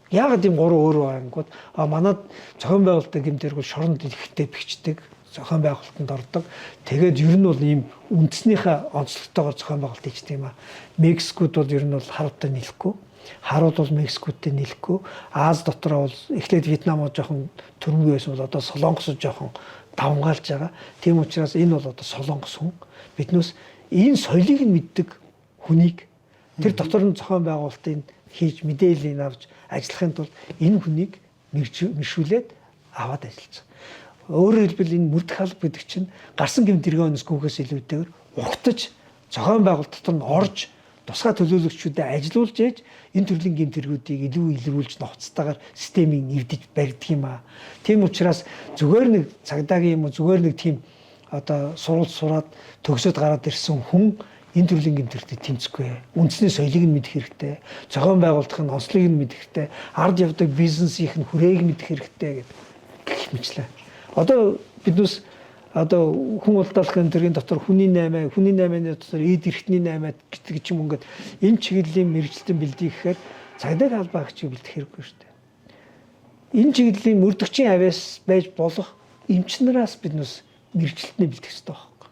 Яагаад ийм 3 өөр байнгут манад зохион байгуулалтын гэмтэрг бол шоронд ихтэй бэхждэг, зохион байгуулалтанд ордог. Тэгээд ер нь бол ийм үндэснийхээ онцлогтойгоор зохион байгуулалт хийдэг юм аа. Мексикууд бол ер нь бол харуудтай нийлэхгүй. Харууд бол Мексикуудтай нийлэхгүй. Аз дотроо бол эхлээд Вьетнамууд жоохон төрөмгүй байсан бол одоо Солонгосууд жоохон давмгаалж байгаа. Тийм учраас энэ бол одоо Солонгос хүн. Биднээс энэ соёлыг нь мэддэг хүнийг тэр дотор нь зохион байгуулалтын хийж мэдээллийг авч ажиллахын тулд энэ хүнийг мэршүүлээд аваад ажиллаж байгаа. Өөрөөр хэлбэл энэ мөрдөх алба гэдэг чинь гарсан гэмтэргийн өнөсгөхөөс илүүтэйгээр угтаж зохион байгуулалт дотор нь орж тусгай төлөөлөгчүүдэд ажилуулж ээж энэ төрлийн гэмтэргүүдийг илүү илрүүлж ноцтойгоор системийг нэвдэж барьдаг юм аа. Тийм учраас зүгээр нэг цагдаагийн юм уу зүгээр нэг тийм одоо сурвалж сураад төгсөөд гараад ирсэн хүн энэ төрлийн гэмтэрэгтэй тэмцэхгүй. Үндэсний соёлыг нь мэдэх хэрэгтэй. Зохион байгуулалтын онцлогийг нь мэдэх хэрэгтэй. Ард явдаг бизнесийн хүрээг мэдэх хэрэгтэй гэх мэтлээ. Одоо биднээс одоо хүн худалдаалах гэмтэргийн дотор хүний 8-ны дотор эд эрхтний 8 гэдэг ч юм ингээд энэ чиглэлийн мэргэжилтэн бэлдээ гэхээр цагдаагийн албаа агчийг бэлдэх хэрэггүй шүү дээ. Энэ чиглэлийн мөрдөгчийн авяас байж болох эмчнараас биднээс мэргэжилтний бэлдэх хэрэгтэй байна.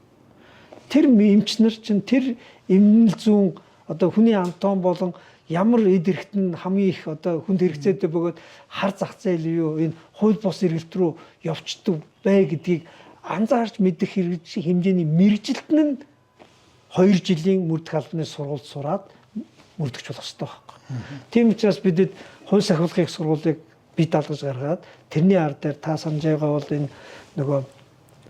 Тэр эмчнэр чинь тэр эмнэл зүүн одоо хүний антон болон ямар эд эрхт нь хамгийн их одоо хүнд хэрэгцээтэй бөгөөд хар зах зээл юу энэ хууль бус эргэлт рүү явцдаг бай гэдгийг анзаарч мэдэх хэмжээний мэргэжилтэн нь 2 жилийн мөрдөх албаны сургууль сураад мөрдөгч болох хэрэгтэй байна. Тийм учраас бидэд хууль сахилгын сургуулийг бий даалгаж гаргаад тэрний ар дээр та санаж байгаа бол энэ нөгөө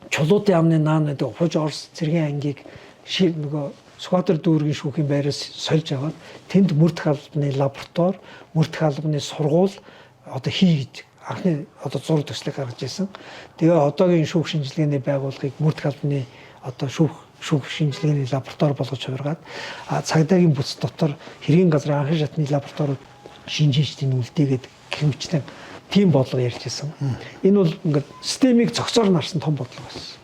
чулуутын амны наан гэдэг хууч Орос цэргийн ангийг нөгөө Сүхбаатар дүүргийн шүүхийн байраас сольж аваад тэнд мөрдөх албаны лаборатори, мөрдөх албаны сургууль одоо хийж анхны одоо зураг төслийг гаргаж ирсэн. Тэгээ одоогийн шүүх шинжилгээний байгууллагыг мөрдөх албаны одоо шүүх шинжилгээний лаборатори болгож хувиргаад цагдаагийн бүс дотор хэргийн газрын анхны шатны лабораториуд шинжээчдийн үлдээгээд гэмчлэн тийм бодлого ярьж ирсэн. Энэ бол ингээд системийг цогцоор нарсан том бодлого байсан.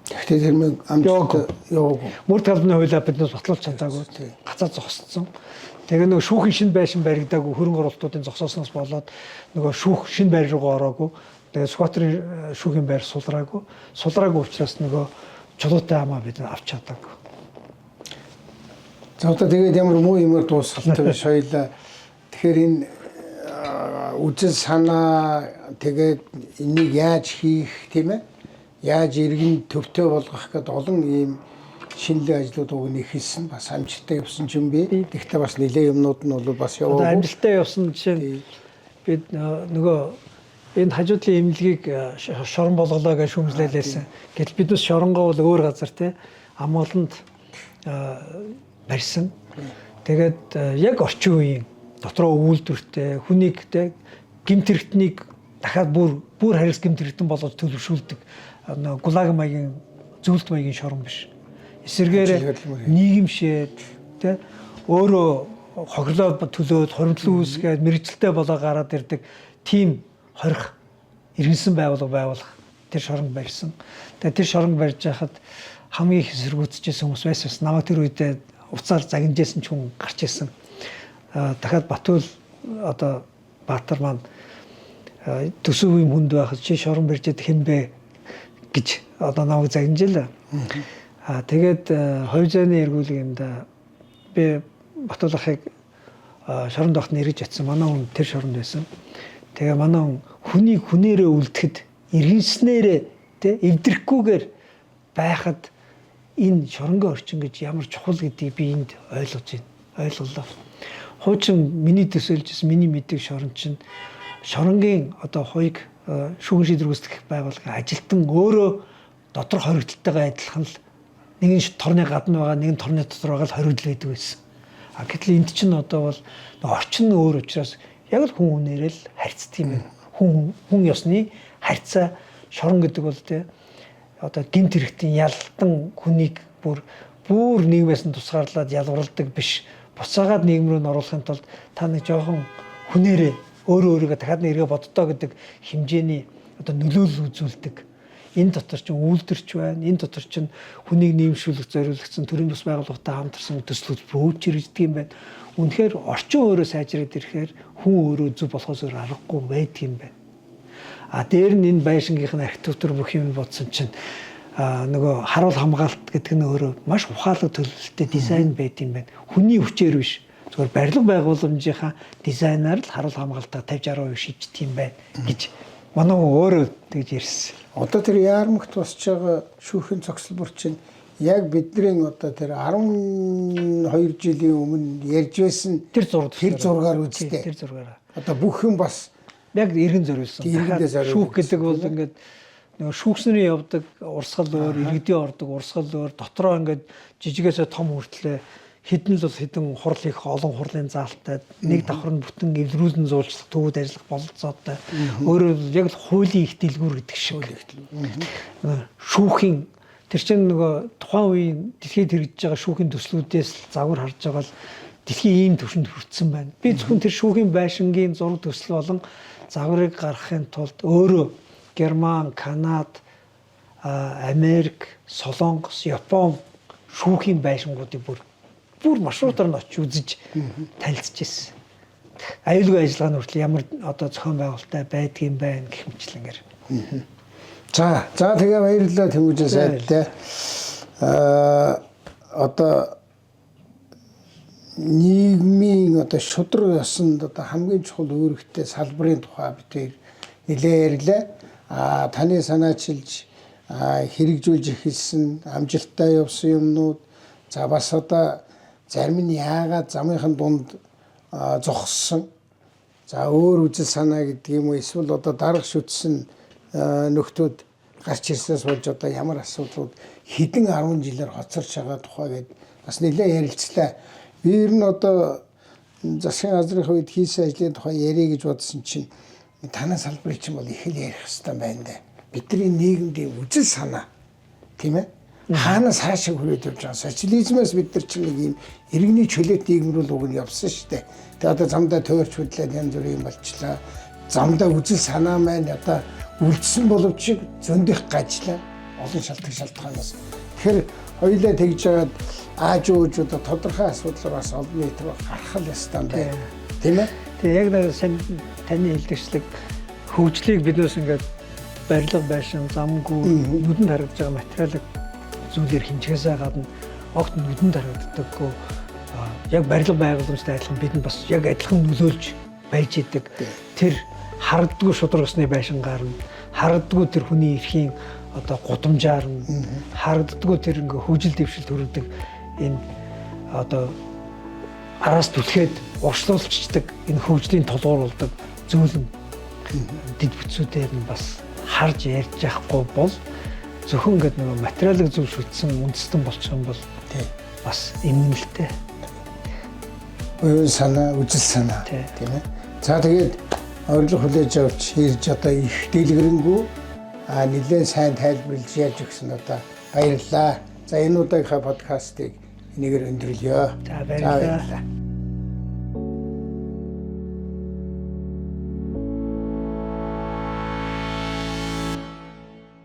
Гэхдээ тэр амжилттай яваагүй. Мөрдөх албаны хуулиа биднээс батлуулж чадаагүй. Гацаа зогссон. Тэгээ нөгөө шүүхийн шинэ байшин баригдаагүй хөрөнгө оруулалтуудын зогсоосноос болоод нөгөө шүүх шинэ байр руугаа ороогүй. Тэгээ Сүхбаатарын шүүхийн байр сулраагүй учраас нөгөө чулуутай хамаа бид авч чадаагүй. За одоо тэгээд ямар муу юмар дуусгалтай биш хоёлаа. Тэгэхээр энэ үзэл санаа тэгээд энийг яаж хийх тийм ээ? Яаж иргэн төвтэй болгох гэдэг олон ийм шинэлэг ажлууд өгнө хийсэн бас амжилттай явсан юм би. Гэхдээ бас нэлээд юмнууд нь бол бас яваагүй. Одоо амжилттай явсан жишээ нь бид нөгөө энэ хажуудлын эмнэлгийг шорон болголоо гэж шүүмжлээлсэн. Гэтэл бид бас шоронгоо бол өөр газар те амгаланд барьсан. Тэгээд яг орчин үеийн дотроо үйлдвэртэй хүнийг те гэмт хэрэгтнийг дахиад бүр харьс гэмт хэрэгтэн болгож төлөвшүүлдэг гулаг маягийн зөвлөлт маягийн шорон биш. Эсвэргээр нийгэмшээд тэ өөрөө хохирлоо төлөөд хоримтлон үүсгээд мэрэгчлээ болоо гараад ирдэг тийм хорих иргэнсэн байгуулах тэр шорон барьсан. Тэгээ тэр шорон барьж байхад хамгийн их эсэргүүцэжсэн хүмүүс байсан. Намайг тэр үедээ уцаар загинжсэн ч хүн гарч ирсэн. Дахиад Батүл одоо Баатар маань төсөв юм хүнд байхад чи шорон барьж хэд хэн бэ гэж одоо намайг загинжлаа. Тэгээд 2 зайны эргүүлгээнд би Батүл ахыг шоронд байхад нэрэж ятсан. Манай хүн тэр шоронд байсан. Тэгээ манай хүн хүнийг хүнээрээ үлдэхэд иргэнснээрээ тэ эвдрэхгүйгээр байхад энэ шоронгийн орчин гэж ямар чухал гэдгийг би энд ойлголоо. Хуучин миний төсөөлжсэн миний мэддэг шорон чинь шоронгийн одоо хоёрыг шүүгэн шийдвэр гүйцэтгэх байгууллагын ажилтан өөрөө доторх хоригдлтойгоо адилхан л нэг нь торны гадна байгаа нэг нь торны дотор байгаа л хоригдл байдаг байсан. Гэтэл энд чинь одоо бол орчин нь өөр учраас яг л хүн хүнээрээ л харьцдаг юм байна. Хүн ёсны харьцаа шорон гэдэг бол тэ одоо гэмт хэрэгтийн ялтан хүнийг бүр нийгмээс нь тусгаарлаад ялварладаг биш. Буцаагаад нийгэм рүү н оруулахын тулд та нэг жоохон хүнээрээ өөрийгөө дахиад нэг эргээ боддоо гэдэг хэмжээний одоо нөлөөлөл үзүүлдэг. Энэ дотор чинь үйлдвэрч байна. Энэ дотор чинь хүнийг нийгэмшүүлэх зориулагдсан төрийн бас байгууллагатай хамтарсан төслүүд бөөж ирдэг юм байна. Үнэхээр орчин өөрөө сайжраад ирэхээр хүн өөрөө зөв болохоос өөр аргагүй байдаг юм байна. Дээр нь энэ байшингийнх нь архитектур бүх юм бодсон чинь нөгөө харуул хамгаалалт гэдэг нь өөрөө маш ухаалаг төлөвлөлттэй дизайн байд юм байна. Хүний хүчээр биш. Зүгээр барилга байгууламжийнхаа дизайнаар л харуул хамгаалтаа 50-60% шийддэг юм байна гэж манай өөрөө тэгж ярьсан. Одоо тэр яармагт босч байгаа шүүхийн цогцлбор чинь яг бидний одоо тэр 12 жилийн өмнө ярьж байсан тэр зургаар үзтээ. Тэр зургаараа. Одоо бүх юм бас яг иргэн зориулсан. Шүүх гэдэг бол ингээд нөгөө шүүгчнэрийн явдаг урсгал өөр, иргэдийн ордог урсгал өөр, дотроо ингээд жижигээсээ том хүртлээ хэдэн хурал их олон хурлын заалттай нэг давхар нь бүтэн эвдрүүлэн зуулчлах төвөд ажиллах бололцоотой өөрөөр яг л хуулийн их дэлгүүр гэдэг шиг шүүхийн тэр чинь нөгөө тухайн үеийн дэлхийд хэрэгжиж байгаа шүүхийн төслүүдээс загвар харж байгаа л дэлхийн ийм төвшөнд хүрсэн байна. Би зөвхөн тэр шүүхийн байшингийн зураг төсөл болон загварыг гаргахын тулд өөрөө Герман, Канада, Америк, Солонгос, Япон шүүхийн байшингуудыг бүр маршрутаар нь очиж үзэж танилцж ирсэн. Аюулгүй ажиллагааны хүртэл ямар одоо зохион байгуулалттай байдгийм байна гэх мэтлэнгээр. За тэгээ баярлалаа Тэнгүүжин сайдтай. Одоо нийгмийн одоо шудраг ёсонд одоо хамгийн чухал үүрэгтэй салбарын тухай бид нэлээд ярьлаа. Таны санаачилж хэрэгжүүлж эхэлсэн амжилттай явсан юмнууд за бас одоо зарим нь яагаад замынхын дунд зогссон. За өөр үзэл санаа гэдэг юм уу эсвэл одоо дарга шүтсэн нөхдүүд гарч ирсэнээс болж одоо ямар асуудлууд хэдэн 10 жилээр хоцорч байгаа тухай гэдэг бас нэлээд ярилцлаа. Би ер нь одоо засгийн газрын үед хийсэн ажлын тухай ярих гэж бодсон чинь танай салбарыг чинь бол их л ярих хэрэгтэй байна даа. Бидний нийгэмдийн үзэл санаа тийм ээ хаанаас хаашаа хүрээд явж байгаа социализмаас бид нар чинь нэг юм иргэний чөлөөт нийгэм рүү л уг нь явсан шүү дээ. Тэгээ одоо замдаа төөрч хөдлөөд янз бүрийн юм болчлаа. Замдаа үзэл санаа маань одоо үлдсэн боловч зөндөх гажлаа олон шалтгаанаас. Тэгэхээр хоёулаа тэгж жагаад ааж өөжүүд тодорхой асуудал бас олон нийтээр гарах л ёстой байна. Тийм ээ? Тэгээ яг нэг таны хэлдэгчлэг хөгжлийг биднээс ингээд барилга байшин замгүй нүдэнд харагдаж байгаа материалыг зүйлээр хэмжихээсээ гадна огт нүдэнд харагддаггүй яг барилга байгууламжтай адилхан бид нь бас яг адилхан нөлөөлж байж идэг. Тэр харагддаггүй шударгасны байшингаар нь харагддаггүй тэр хүний эрхийн одоо гудамжаар нь харагддаггүй тэр ингээ хөгжил дэвшил төрөдөг энэ одоо араас түлхээд уршлуулчдаг энэ хөгжлийн толгууруулдаг зүйл нь дэд бүтцүүдээр нь бас харж ярьж яахгүй бол зөвхөн ингээд нэг материалыг зөв шүтсэн үндэстэн болчих юм бол бас эмнэлтэй. Оюун санаа, үжил санаа тийм ээ. За тэгээд урилга хүлээж авч ирж одоо их дэлгэрэнгүй нэлээд сайн тайлбарлаж яаж өгсөн одоо баярлалаа. За энэ удаагийнхаа подкастыг энийгээр өндөрлөё. За баярлалаа.